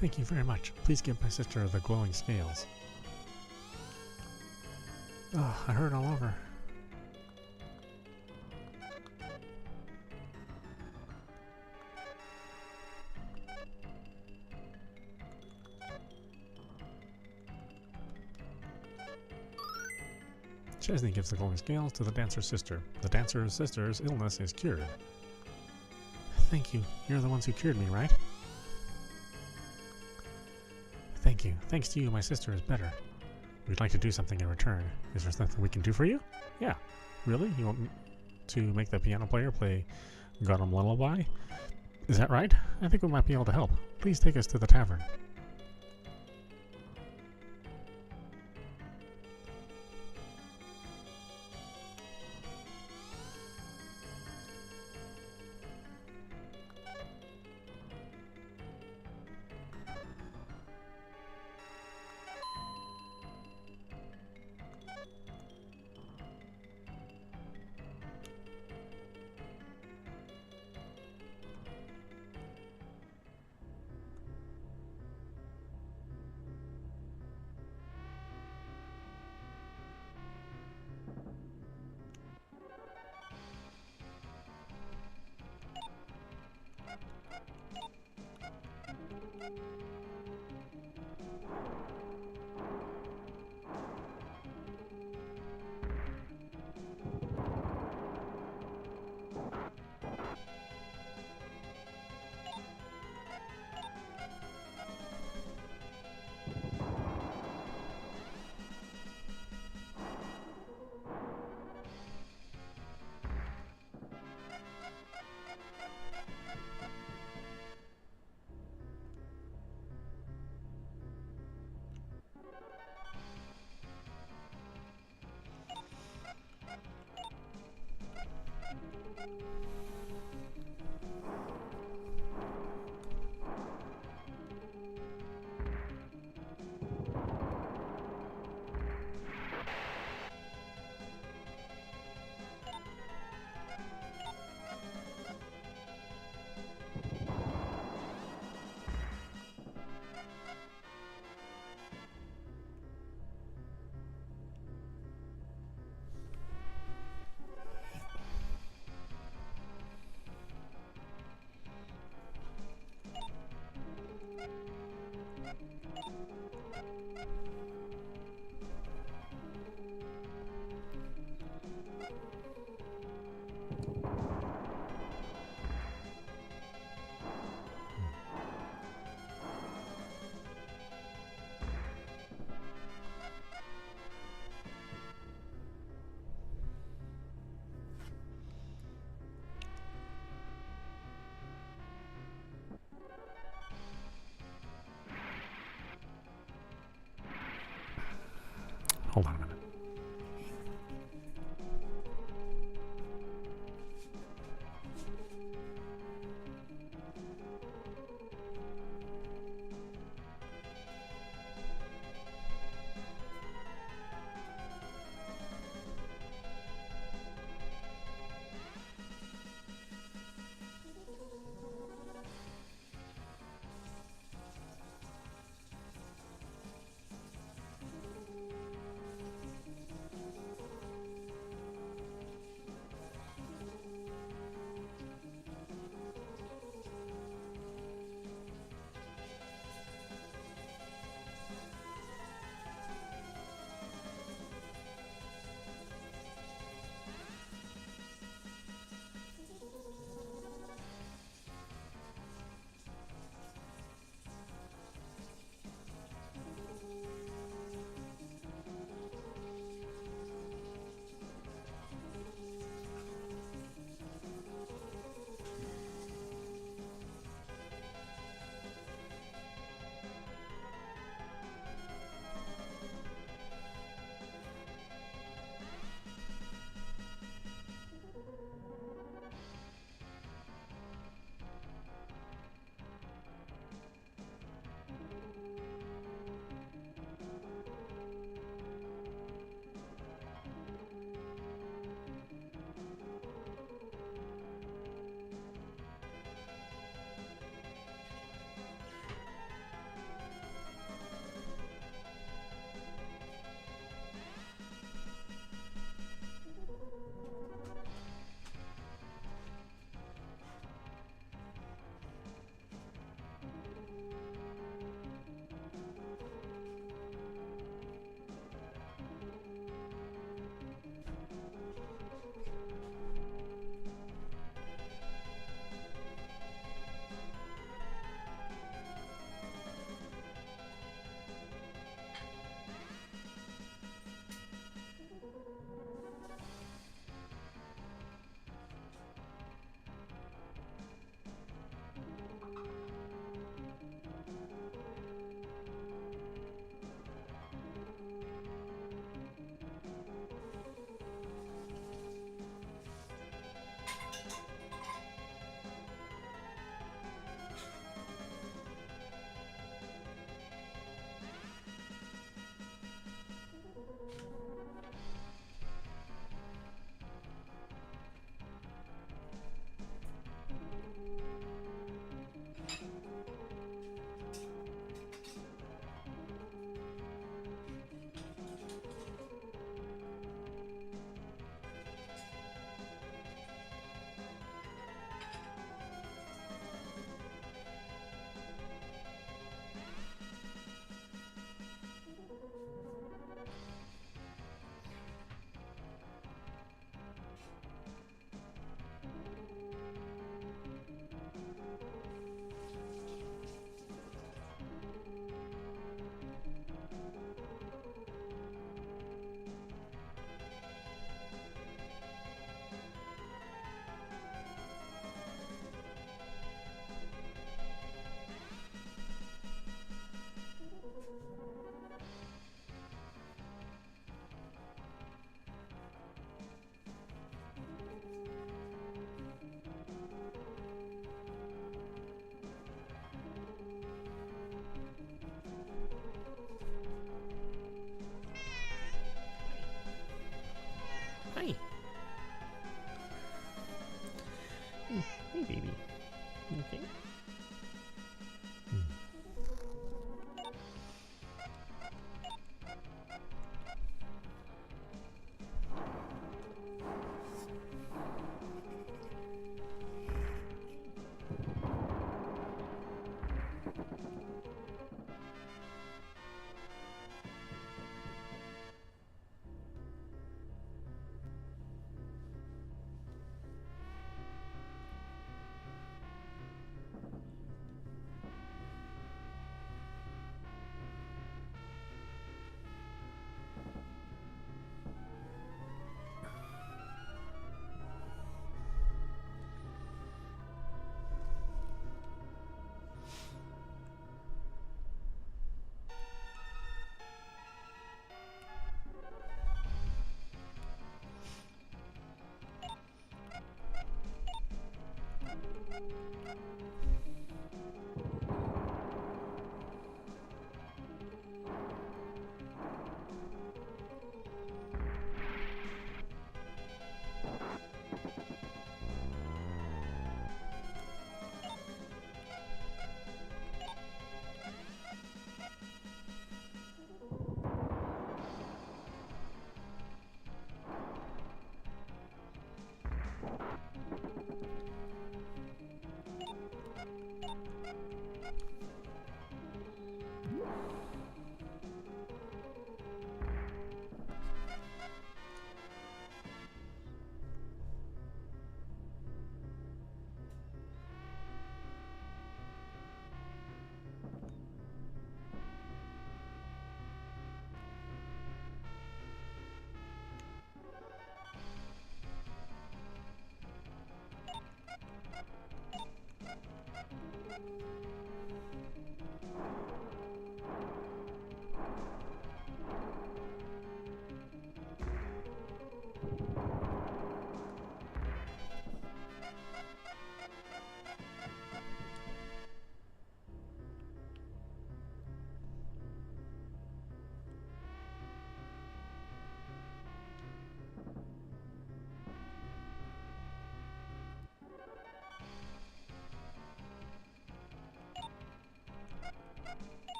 Thank you very much. Please give my sister the glowing scales. Oh, I hurt all over. Chesney gives the glowing scales to the dancer's sister. The dancer's sister's illness is cured. Thank you. You're the ones who cured me, right? Thank you. Thanks to you, my sister is better. We'd like to do something in return. Is there something we can do for you? Yeah. Really? You want to make the piano player play Gotham Lullaby? Is that right? I think we might be able to help. Please take us to the tavern. Hold on a minute.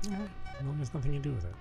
Yeah, well, there's nothing you do with it.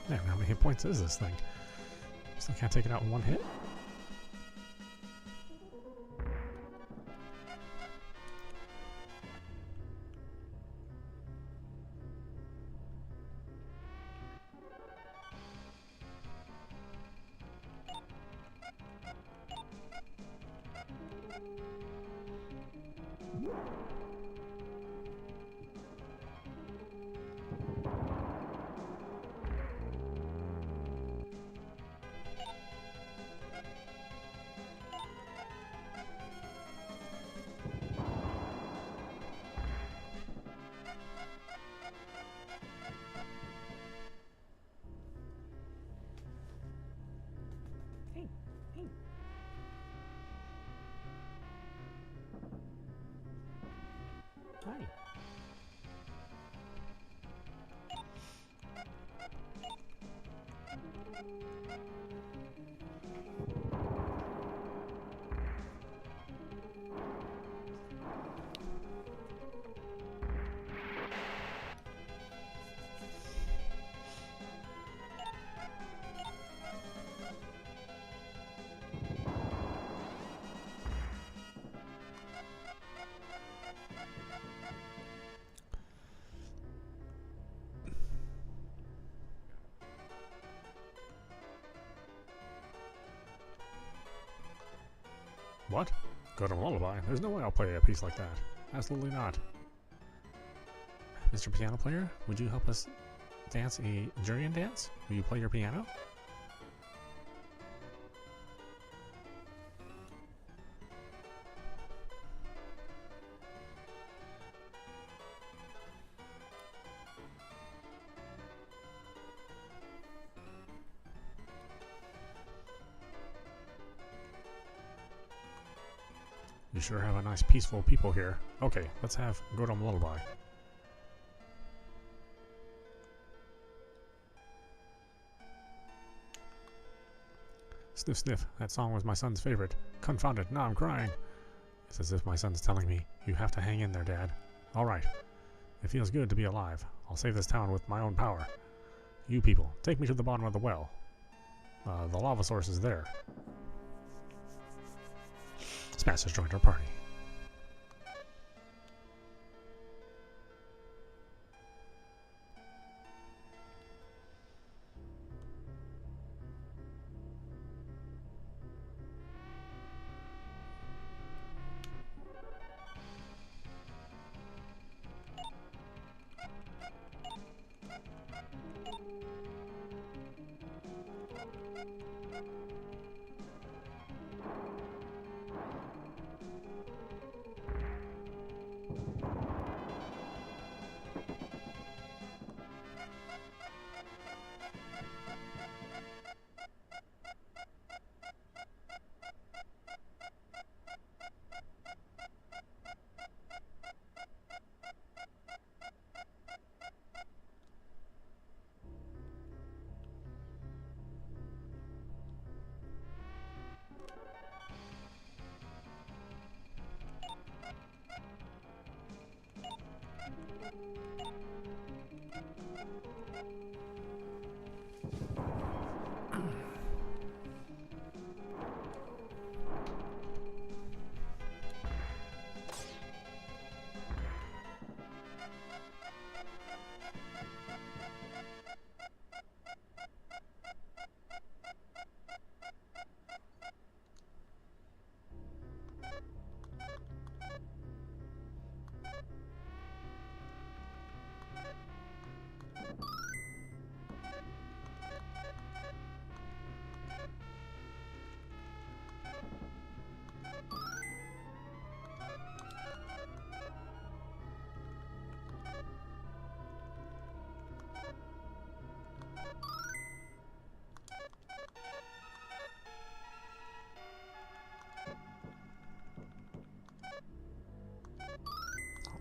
Damn, how many hit points is this thing? Still can't take it out in one hit? Hi. What? Godam Lullaby? There's no way I'll play a piece like that. Absolutely not. Mr. Piano Player, would you help us dance a Jurian dance? Will you play your piano? You sure have a nice peaceful people here. Okay, let's have Godam Lullaby. Sniff sniff, that song was my son's favorite. Confound it, now I'm crying. It's as if my son's telling me, you have to hang in there, Dad. Alright. It feels good to be alive. I'll save this town with my own power. You people, take me to the bottom of the well. The lava source is there. Smash has joined our party.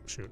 Shoot.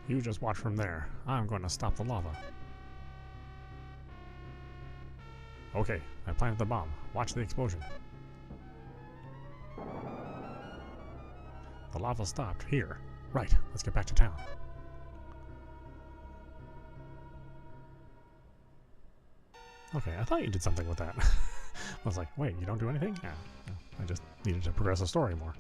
You just watch from there. I'm going to stop the lava. Okay, I planted the bomb. Watch the explosion. The lava stopped here. Right, let's get back to town. Okay, I thought you did something with that. I was like, wait, you don't do anything? Yeah, no, I just needed to progress the story more.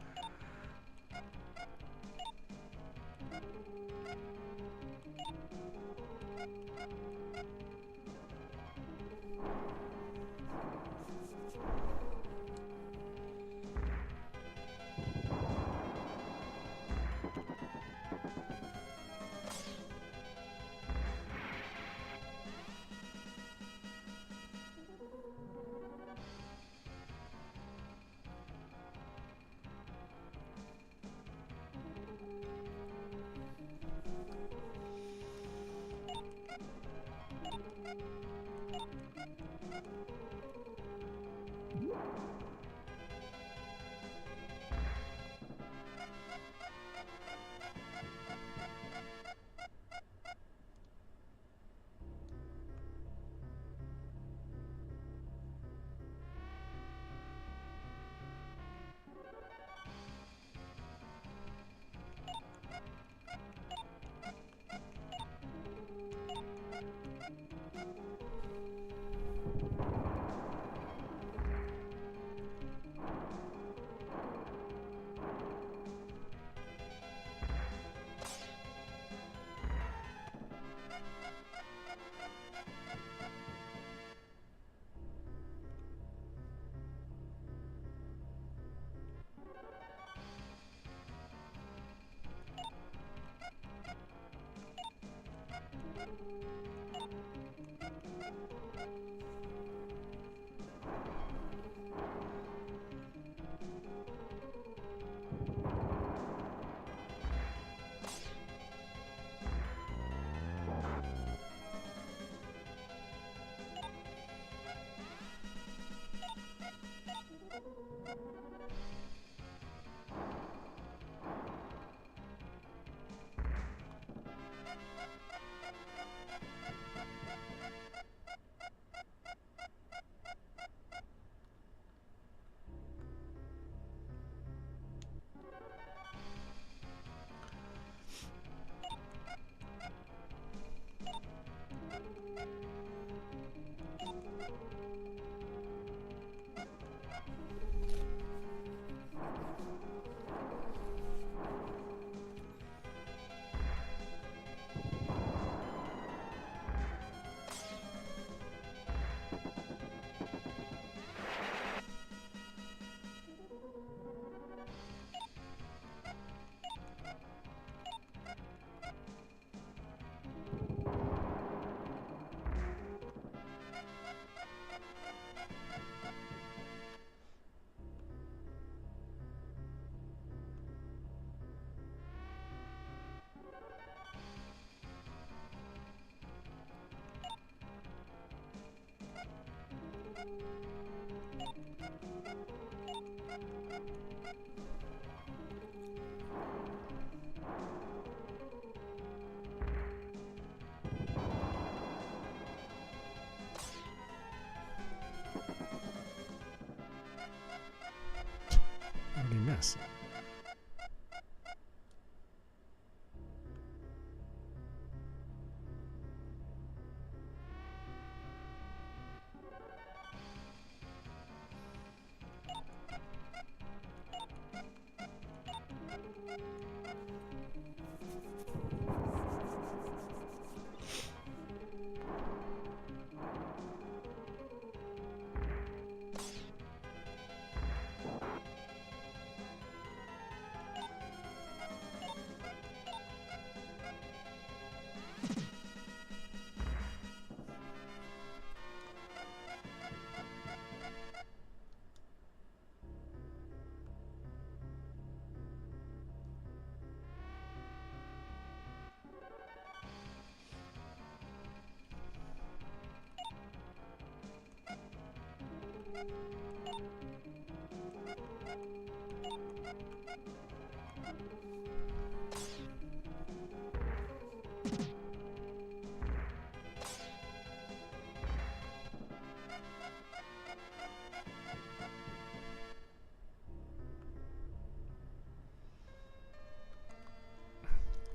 What did he miss?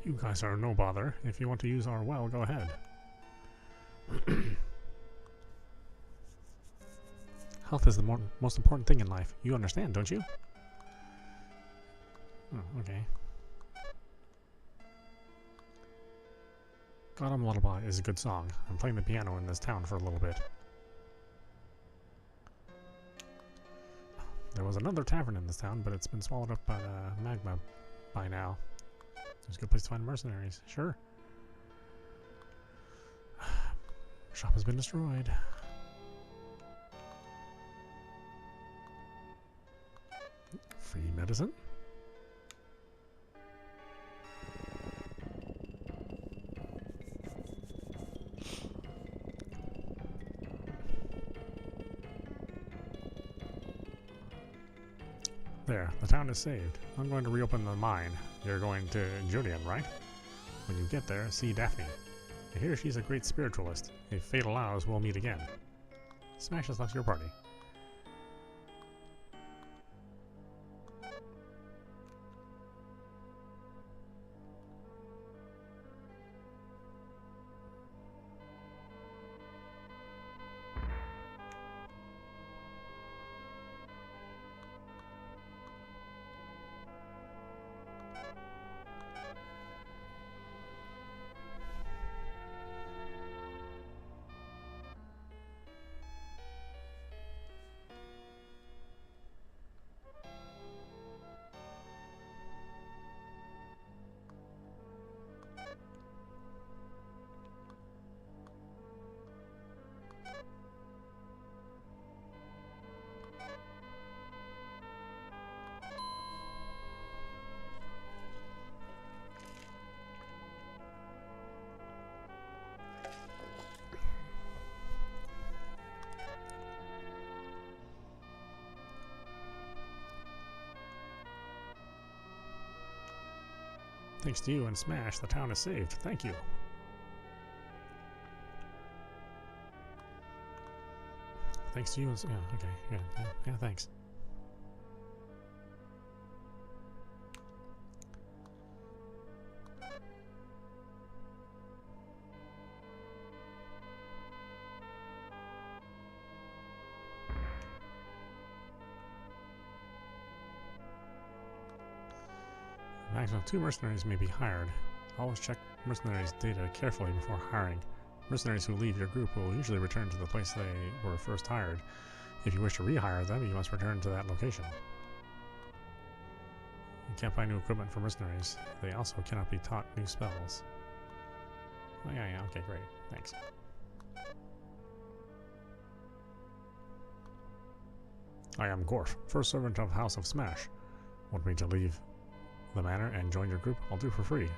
You guys are no bother. If you want to use our well, go ahead. Health is the most important thing in life. You understand, don't you? Oh, okay. Gotham Lullaby is a good song. I'm playing the piano in this town for a little bit. There was another tavern in this town, but it's been swallowed up by the magma by now. There's a good place to find mercenaries. Sure. Shop has been destroyed. Free medicine? There, the town is saved. I'm going to reopen the mine. You're going to Julian, right? When you get there, see Daphne. I hear she's a great spiritualist. If fate allows, we'll meet again. Smash has left your party. Thanks to you and Smash, the town is saved. Thank you. Thanks to you and... Yeah, okay. Yeah, thanks. Maximum 2 mercenaries may be hired. Always check mercenaries' data carefully before hiring. Mercenaries who leave your group will usually return to the place they were first hired. If you wish to rehire them, you must return to that location. You can't buy new equipment for mercenaries. They also cannot be taught new spells. Oh, yeah, okay, great. Thanks. I am Gorf, first servant of House of Smash. Want me to leave the manor and join your group? I'll do for free.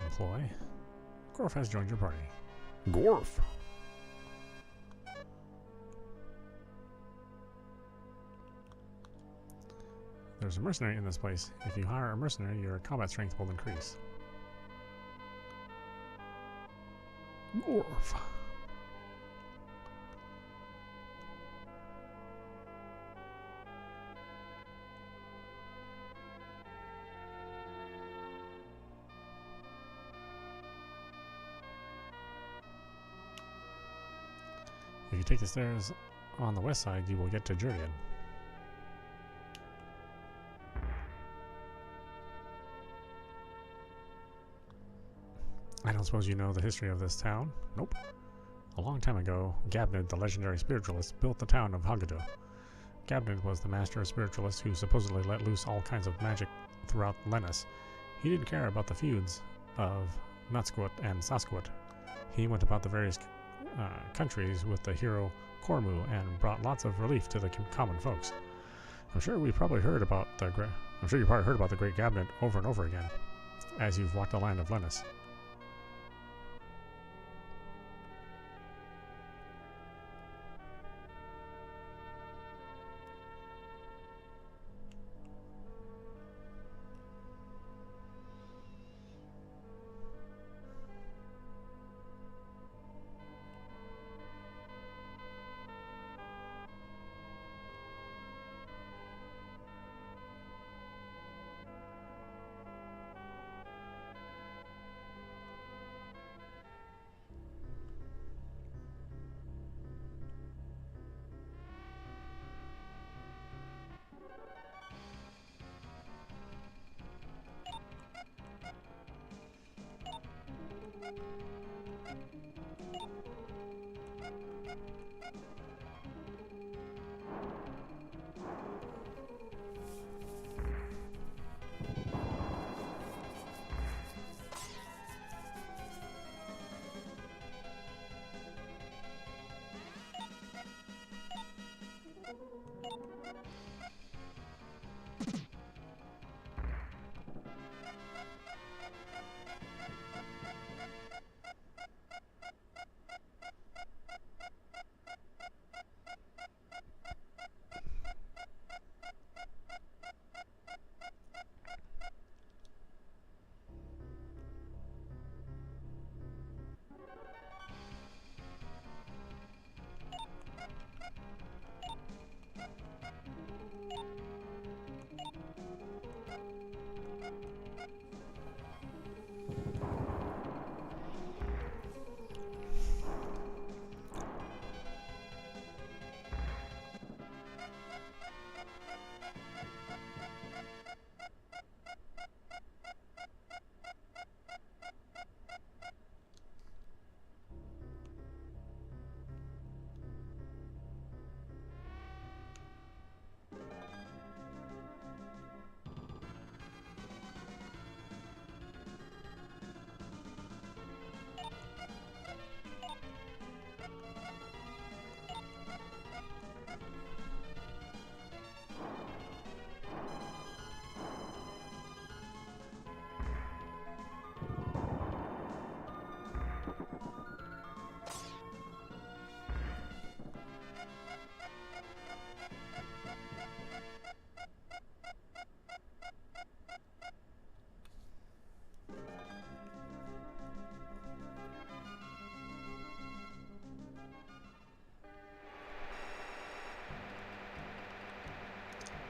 Employ. Gorf has joined your party. Gorf! There's a mercenary in this place. If you hire a mercenary, your combat strength will increase. Gorf! If you take the stairs on the west side, you will get to Jurian. I don't suppose you know the history of this town? Nope. A long time ago, Gabnid, the legendary spiritualist, built the town of Hagado. Gabnid was the master of spiritualists who supposedly let loose all kinds of magic throughout Lennis. He didn't care about the feuds of Nutsquat and Sasquat. He went about the various countries with the hero Cormu and brought lots of relief to the common folks. I'm sure you've probably heard about the great Gabnid over and over again, as you've walked the land of Lennis.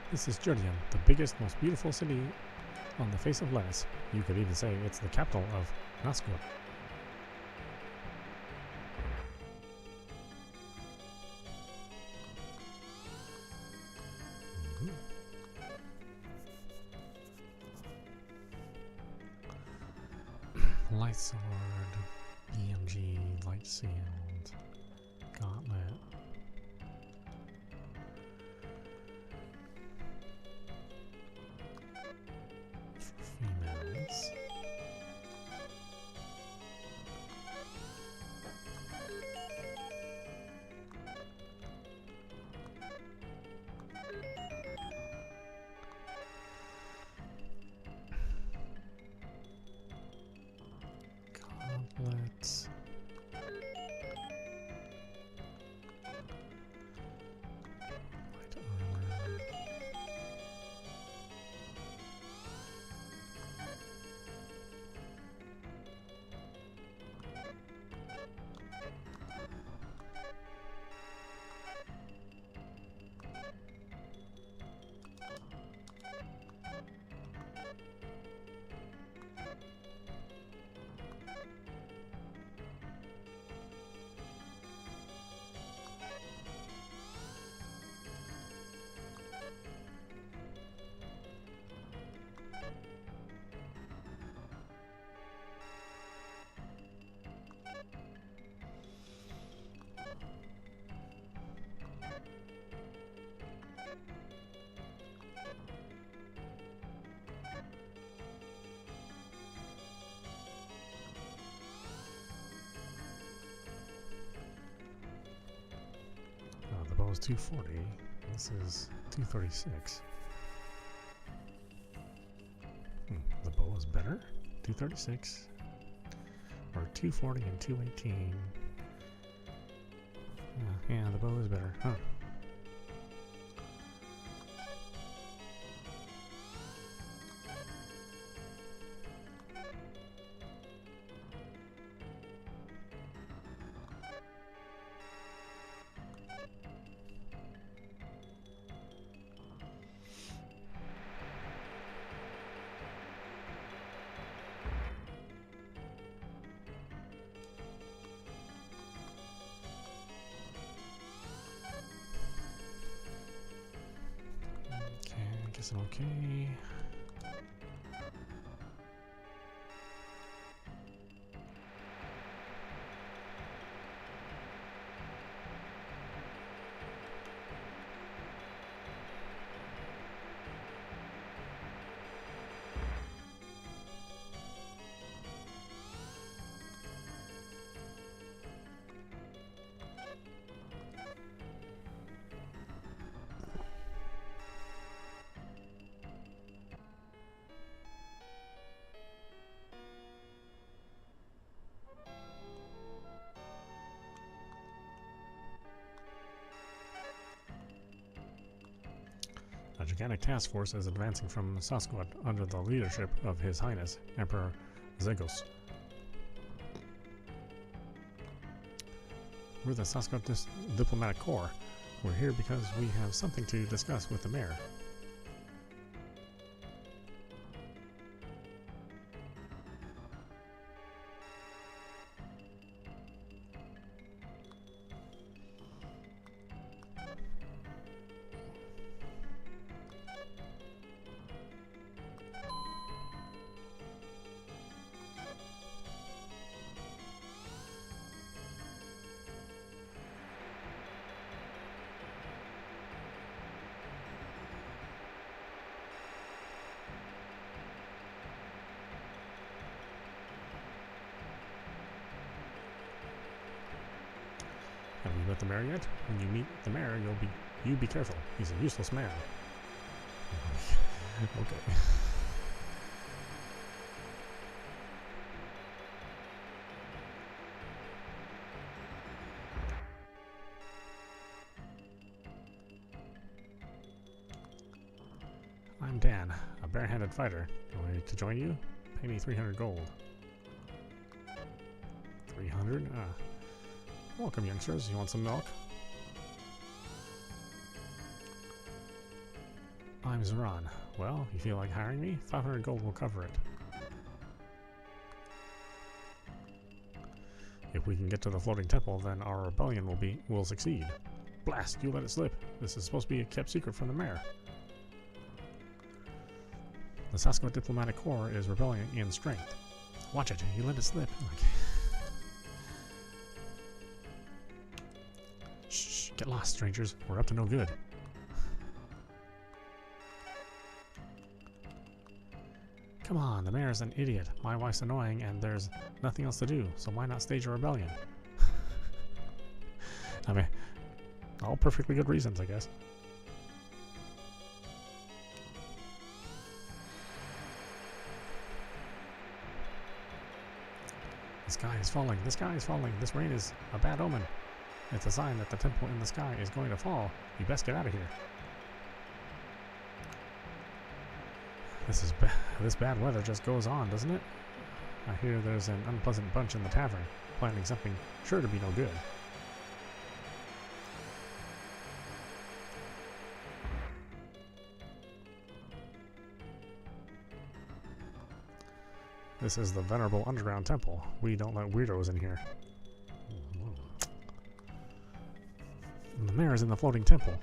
This is Jordan, the biggest, most beautiful city on the face of lettuce. You could even say it's the capital of Nasgor. Light sword, EMG, light shield, gauntlet. Females. Gauntlets. Light armor. The bow is 240. This is 236. The bow is better. 236 or 240 and 218. Yeah, the bow is better, huh? Okay. gigantic task force is advancing from Sasquatch under the leadership of His Highness, Emperor Zegos. We're the Sasquatch Diplomatic Corps. We're here because we have something to discuss with the mayor. Have you met the mayor yet? When you meet the mayor, you be careful. He's a useless man. Okay. I'm Dan, a barehanded fighter. Do I need to join you? Pay me 300 gold. 300? Ah. Welcome, youngsters. You want some milk? I'm Zoran. Well, you feel like hiring me? 500 gold will cover it. If we can get to the floating temple, then our rebellion will succeed. Blast! You let it slip. This is supposed to be a kept secret from the mayor. The Sasquatch Diplomatic Corps is rebelling in strength. Watch it. You let it slip. Okay. Shh, get lost, strangers. We're up to no good. Come on, the mayor's an idiot. My wife's annoying, and there's nothing else to do, so why not stage a rebellion? I mean, all perfectly good reasons, I guess. The sky is falling. The sky is falling. This rain is a bad omen. It's a sign that the temple in the sky is going to fall. You best get out of here. This bad weather just goes on, doesn't it? I hear there's an unpleasant bunch in the tavern, planning something sure to be no good. This is the venerable underground temple. We don't let weirdos in here. The mayor is in the floating temple.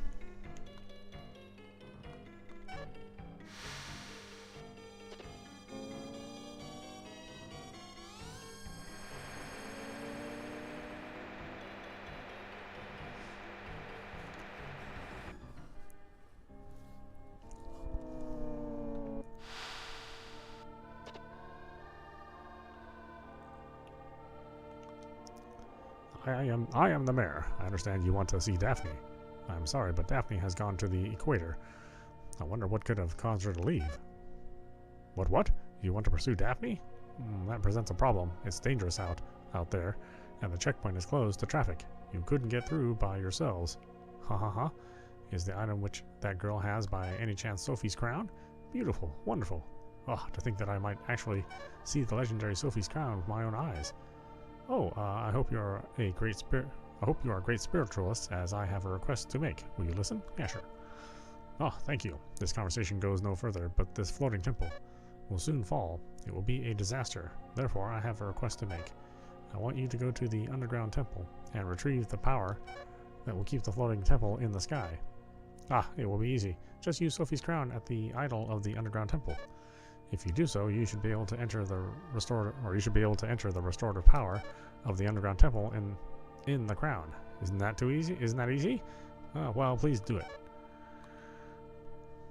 I am the mayor. I understand you want to see Daphne. I'm sorry, but Daphne has gone to the equator. I wonder what could have caused her to leave. What? You want to pursue Daphne? That presents a problem. It's dangerous out there, and the checkpoint is closed to traffic. You couldn't get through by yourselves. Ha ha ha. Is the item which that girl has by any chance Sophie's crown? Beautiful. Wonderful. Oh, to think that I might actually see the legendary Sophie's crown with my own eyes. Oh, I hope you are a great spiritualist, as I have a request to make. Will you listen? Yeah, sure. Oh, thank you. This conversation goes no further, but this floating temple will soon fall. It will be a disaster. Therefore, I have a request to make. I want you to go to the underground temple and retrieve the power that will keep the floating temple in the sky. Ah, it will be easy. Just use Sophie's crown at the idol of the underground temple. If you do so, you should be able to enter the restorative power of the underground temple in the crown. Isn't that too easy? Isn't that easy? Well, please do it.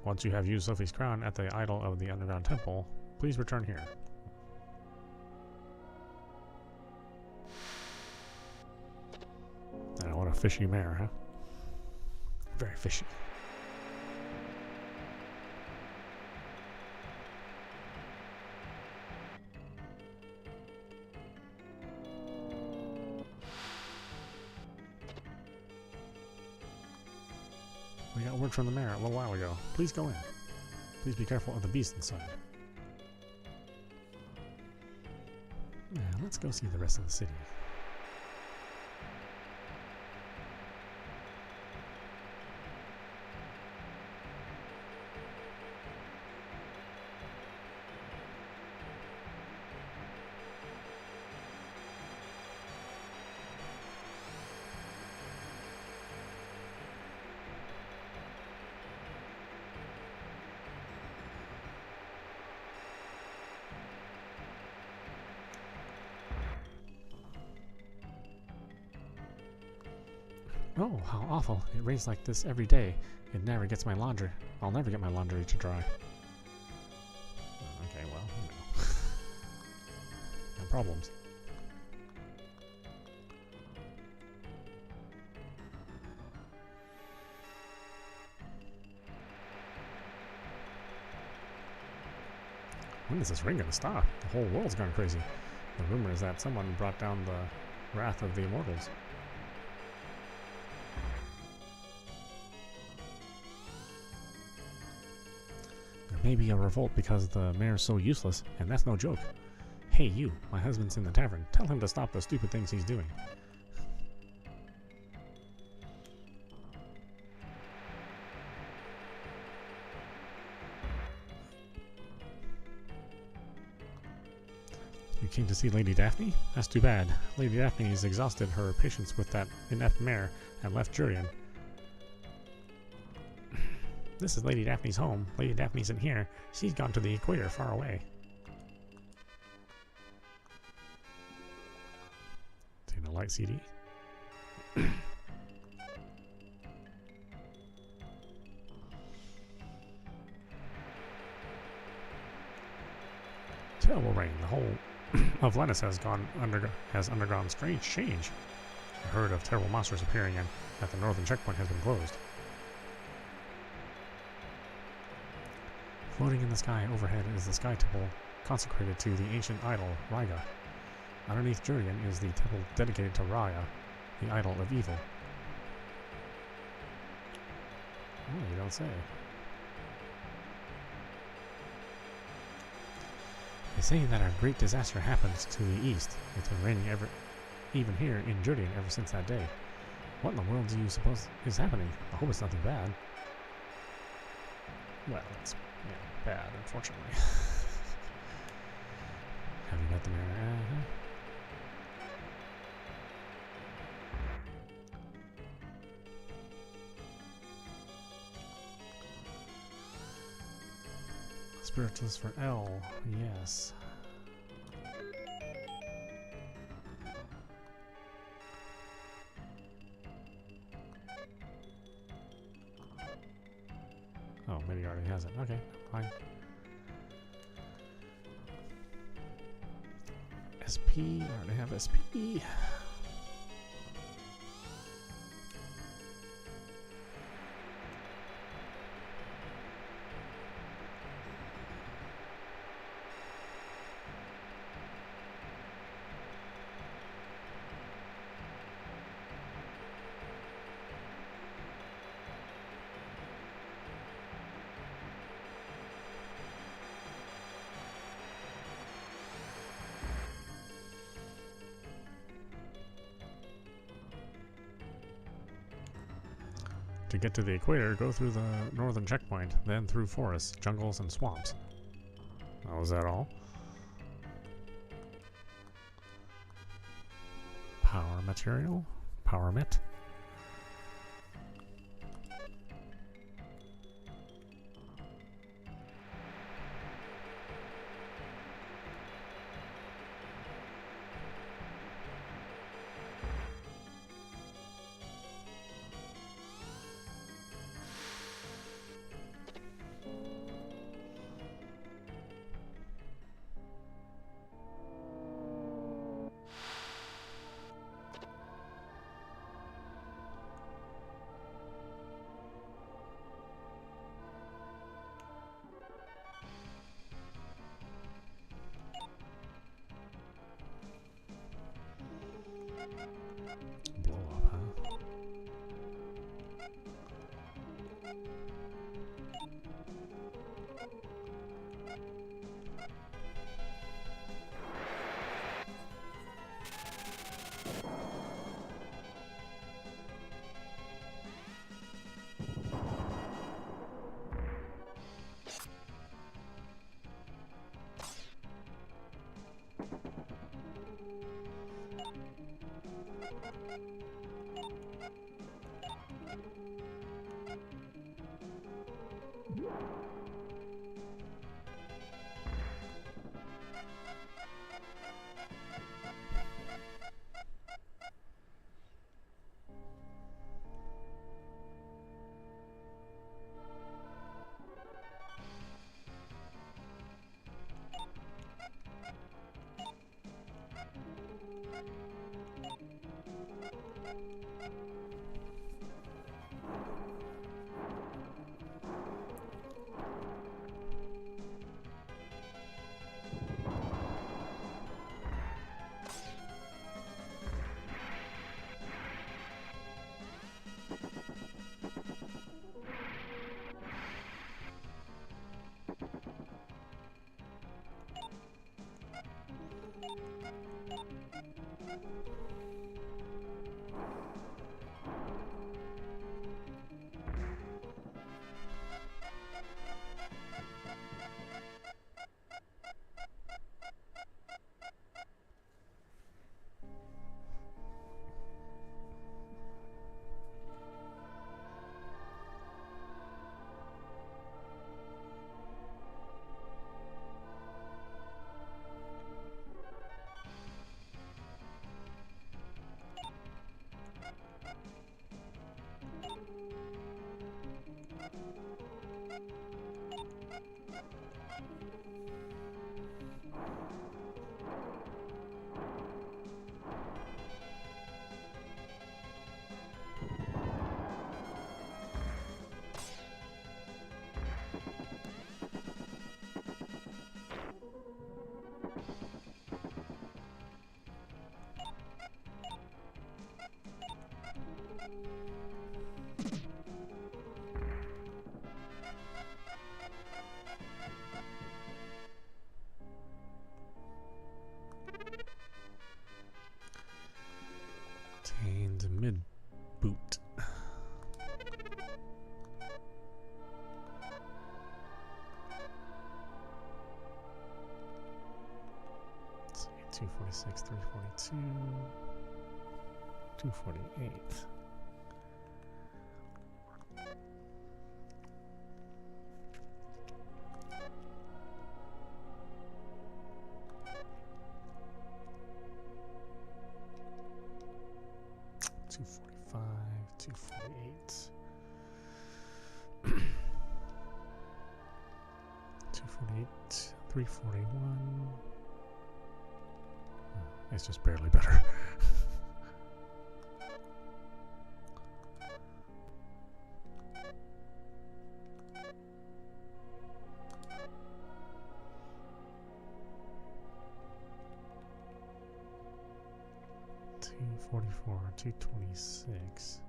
Once you have used Sophie's crown at the idol of the underground temple, please return here. And what a fishy mare, huh? Very fishy. We got word from the mayor a little while ago. Please go in. Please be careful of the beast inside. Now, let's go see the rest of the city. Oh, how awful. It rains like this every day. It never gets my laundry. I'll never get my laundry to dry. Okay, well, you know. No problems. When is this rain gonna stop? The whole world's gone crazy. The rumor is that someone brought down the wrath of the immortals. Maybe a revolt because the mayor's so useless, and that's no joke. Hey you, my husband's in the tavern. Tell him to stop the stupid things he's doing. You came to see Lady Daphne? That's too bad. Lady Daphne's exhausted her patience with that inept mayor and left Jurian. This is Lady Daphne's home. Lady Daphne's in here. She's gone to the equator far away. Taking a light CD. Terrible rain. The whole of Lennis has undergone strange change. A herd of terrible monsters appearing and at the northern checkpoint has been closed. Floating in the sky overhead is the sky temple consecrated to the ancient idol, Raiga. Underneath Jurian is the temple dedicated to Raya, the idol of evil. Oh, you don't say. They say that a great disaster happens to the east. It's been raining even here in Jurian ever since that day. What in the world do you suppose is happening? I hope it's nothing bad. Well, it's bad, unfortunately. Have you met the mayor? Spiritualist for L, yes. Oh, maybe he already has it. Okay, fine. SP, I already have SP. To get to the equator, go through the northern checkpoint, then through forests, jungles, and swamps. Oh, is that all? Power material? Power mit? Obtained mid boot. Let's see, 246, 342, 248. $245, $248, $248, $341. It's just barely better. $244, $226.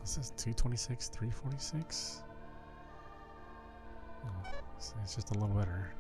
This is 226, 346. Oh, it's just a little better.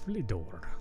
Flidor.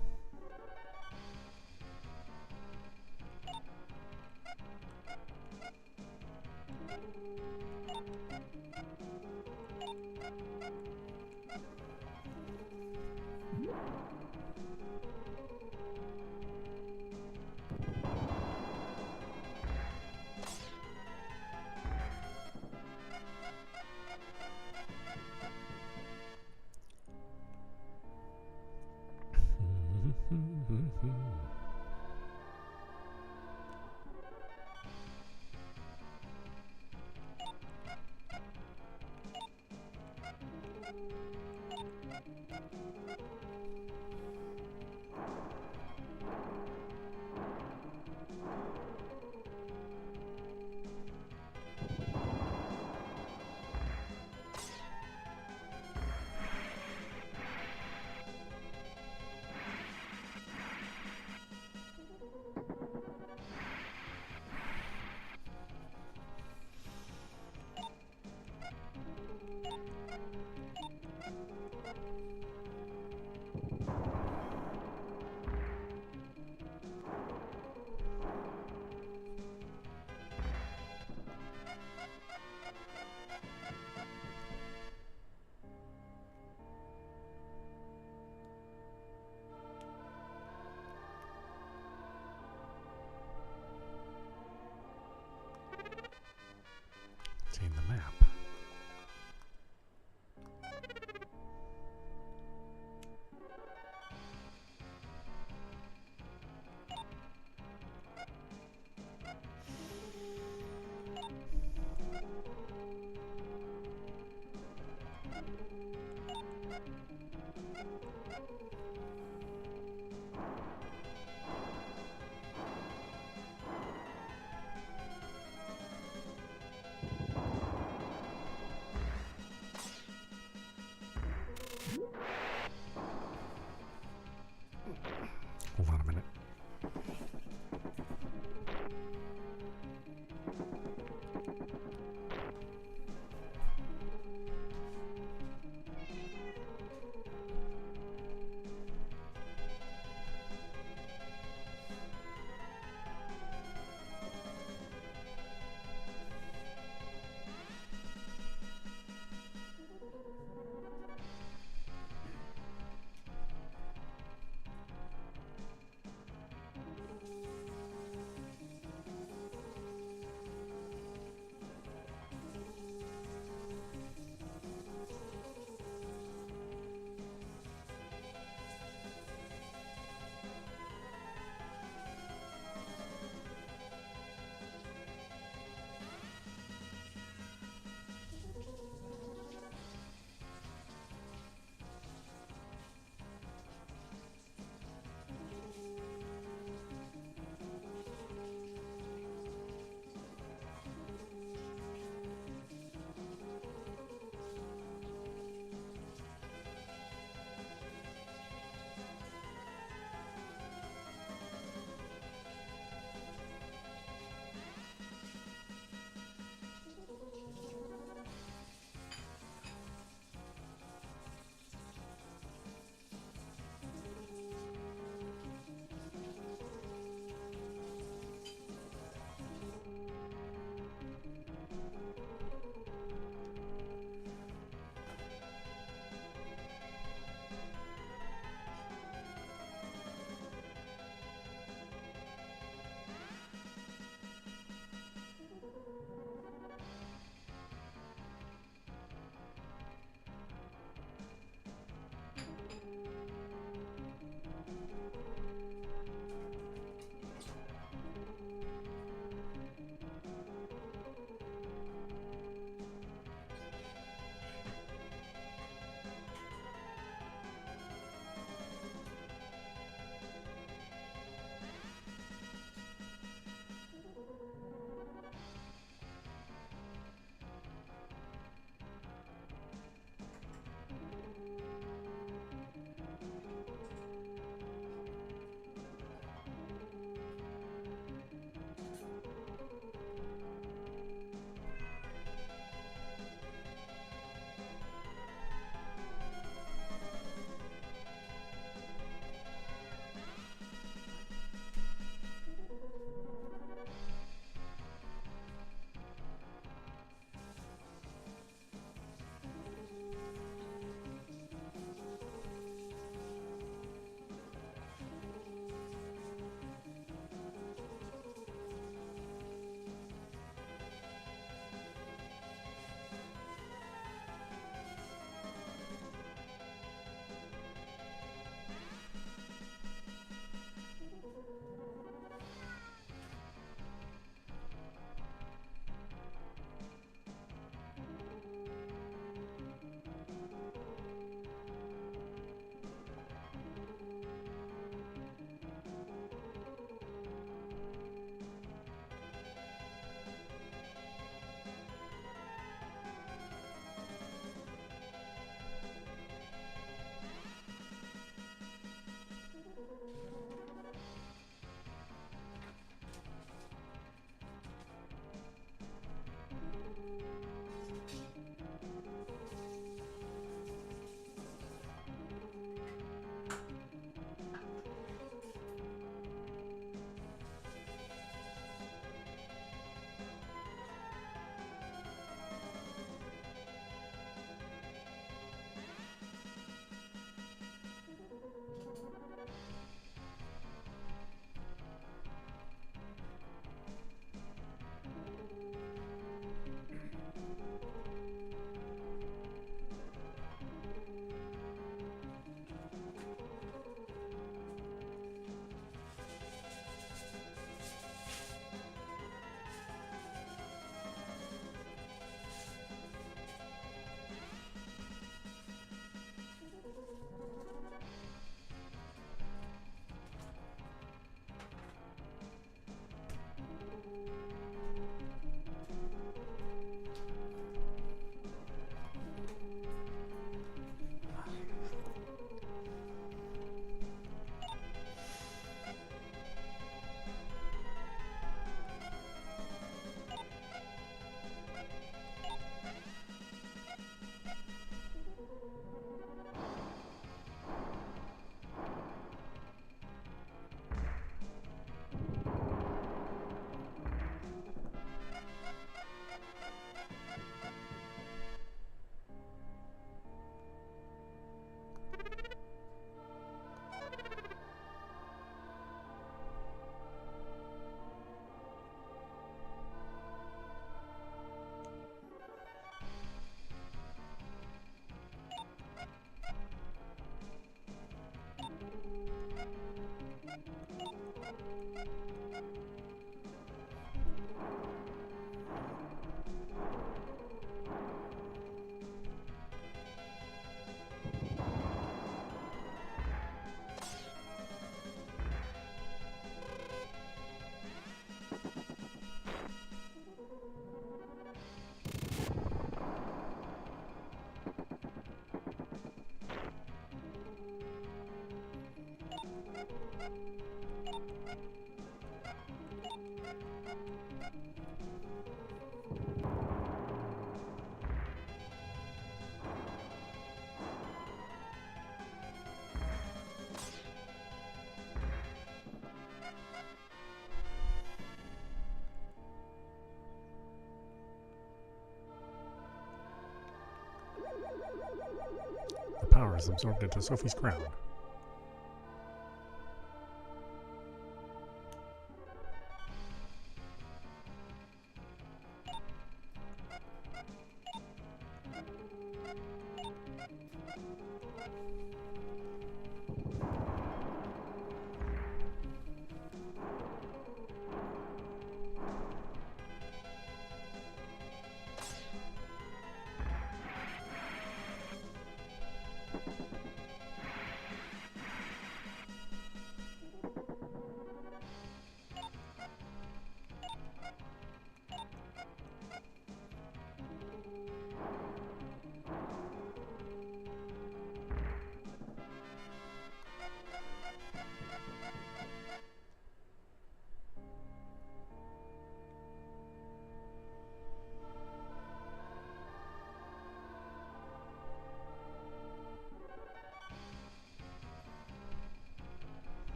The power is absorbed into Sophie's crown.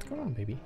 Come on, baby.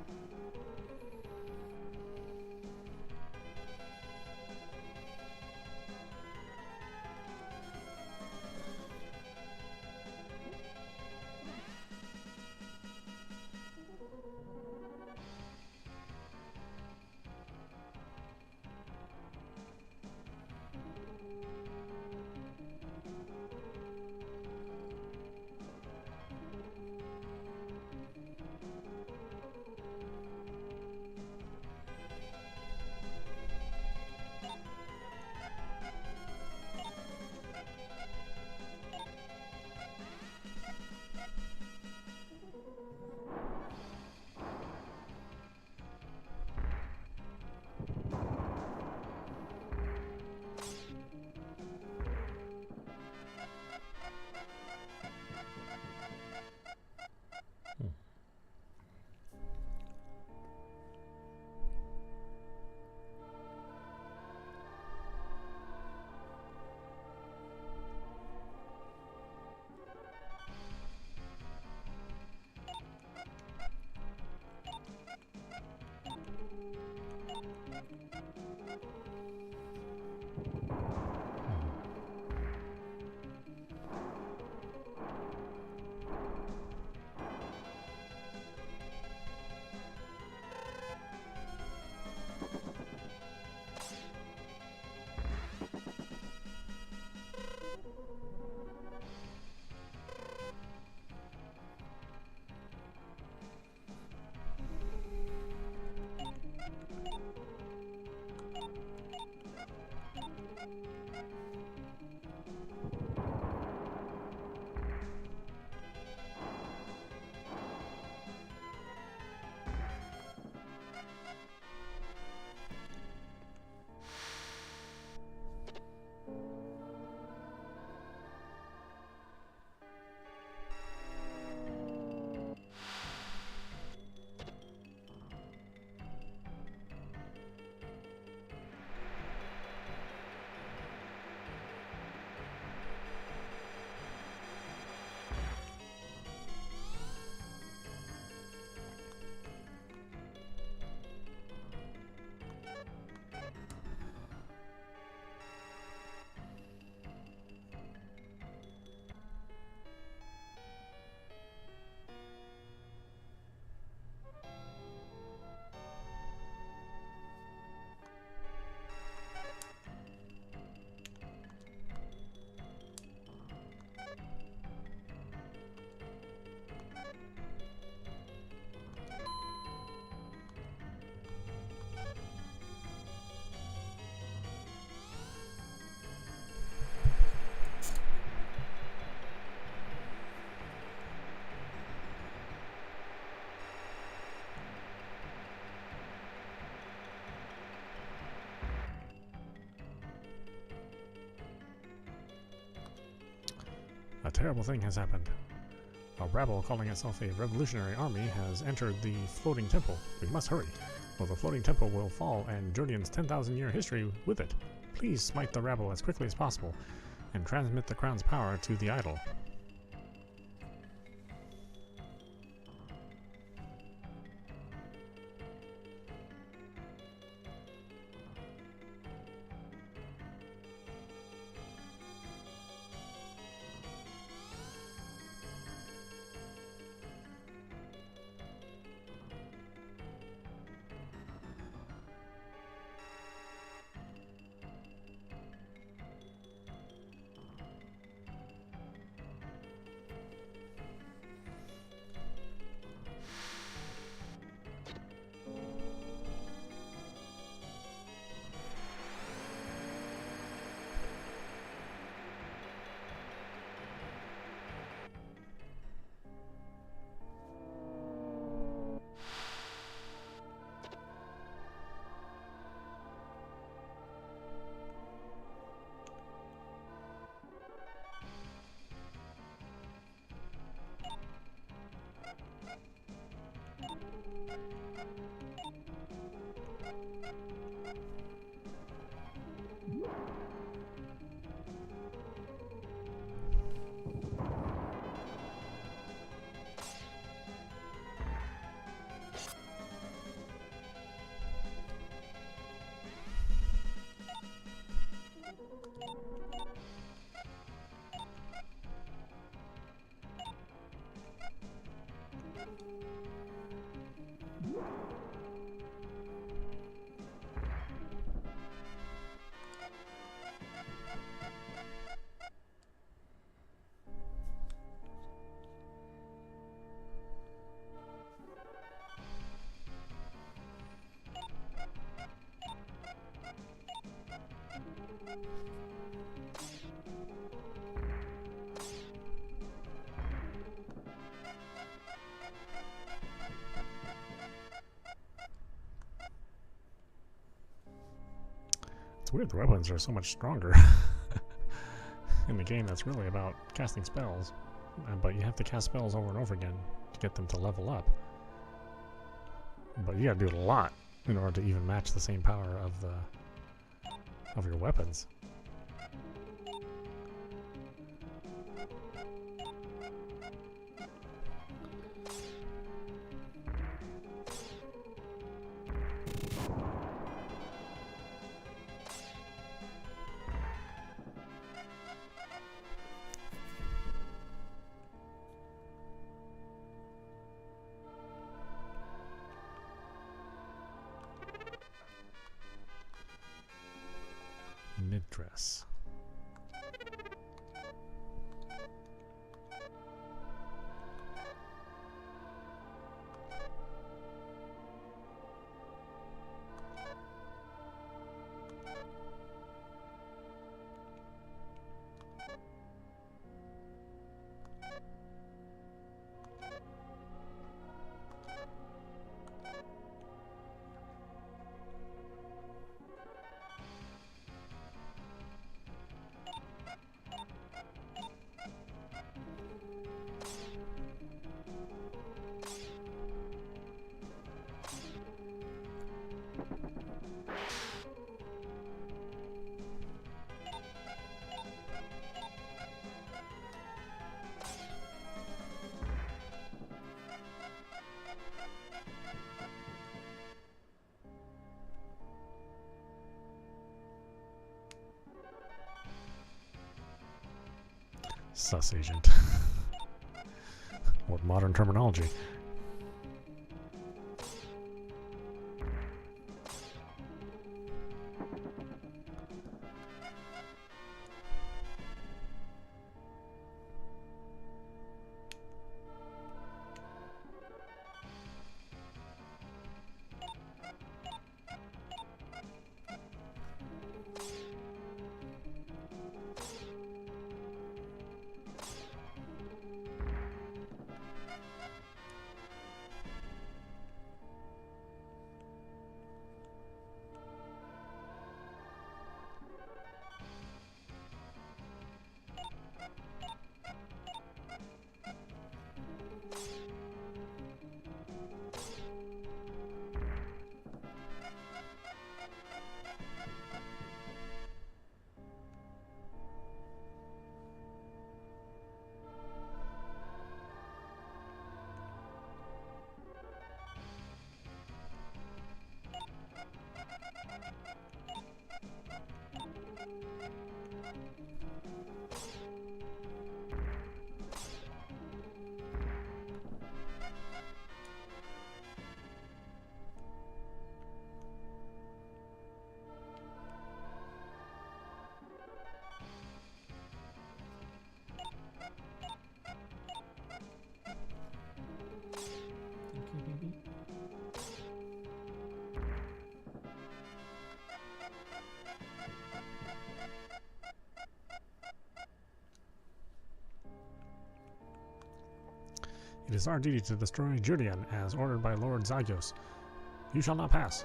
terrible thing has happened. A rabble calling itself a revolutionary army has entered the floating temple. We must hurry, or the floating temple will fall and Jordian's 10,000-year history with it. Please smite the rabble as quickly as possible and transmit the crown's power to the idol. It's weird the weapons are so much stronger in the game that's really about casting spells, but you have to cast spells over and over again to get them to level up. But you gotta do it a lot in order to even match the same power of your weapons. Mid-dress. Sus agent. What modern terminology? It is our duty to destroy Julian as ordered by Lord Zygios. You shall not pass.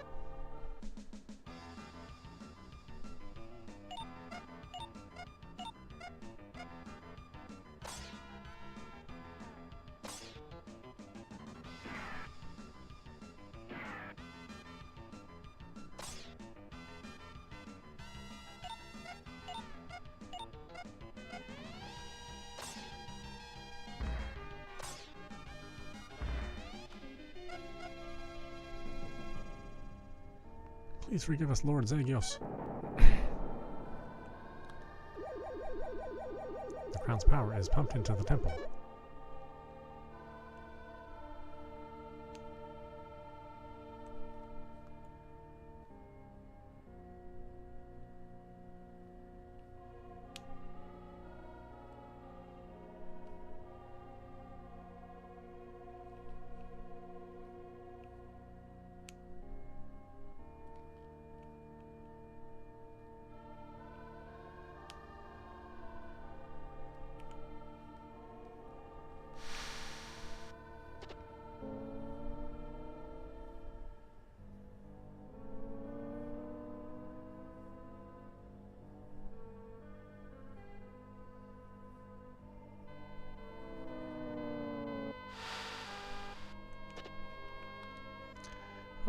Please forgive us, Lord Zygios. The crown's power is pumped into the temple.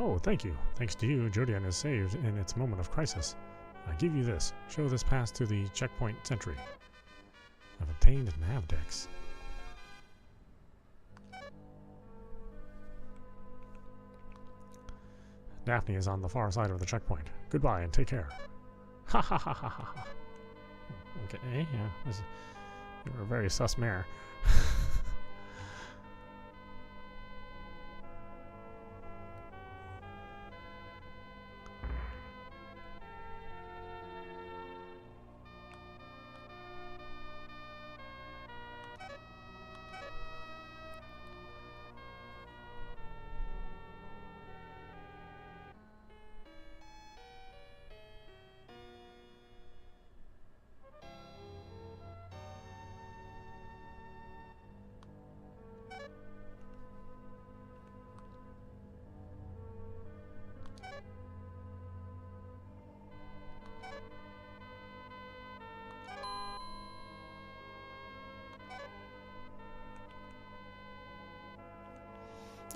Oh, thank you. Thanks to you, Jodian is saved in its moment of crisis. I give you this. Show this pass to the checkpoint sentry. I've obtained Navdex. Daphne is on the far side of the checkpoint. Goodbye and take care. Ha ha ha ha ha ha. Okay, yeah. You're a very sus mare.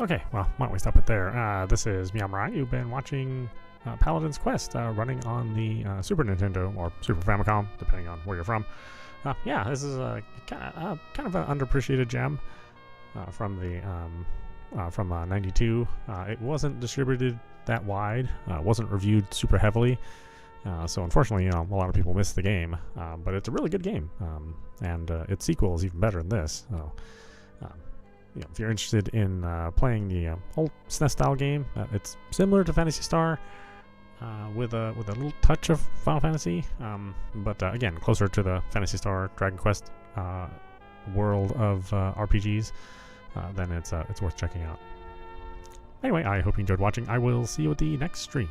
Okay, well, why don't we stop it there? This is meowmurai. You've been watching Paladin's Quest, running on the Super Nintendo or Super Famicom, depending on where you're from. Yeah, this is a kind of an underappreciated gem from the from '92. It wasn't distributed that wide. Wasn't reviewed super heavily. So unfortunately, a lot of people missed the game. But it's a really good game, and its sequel is even better than this. So. If you're interested in playing the old SNES style game, it's similar to Phantasy Star with a little touch of Final Fantasy, but again closer to the Phantasy Star Dragon Quest world of RPGs. Then it's worth checking out. Anyway, I hope you enjoyed watching. I will see you at the next stream.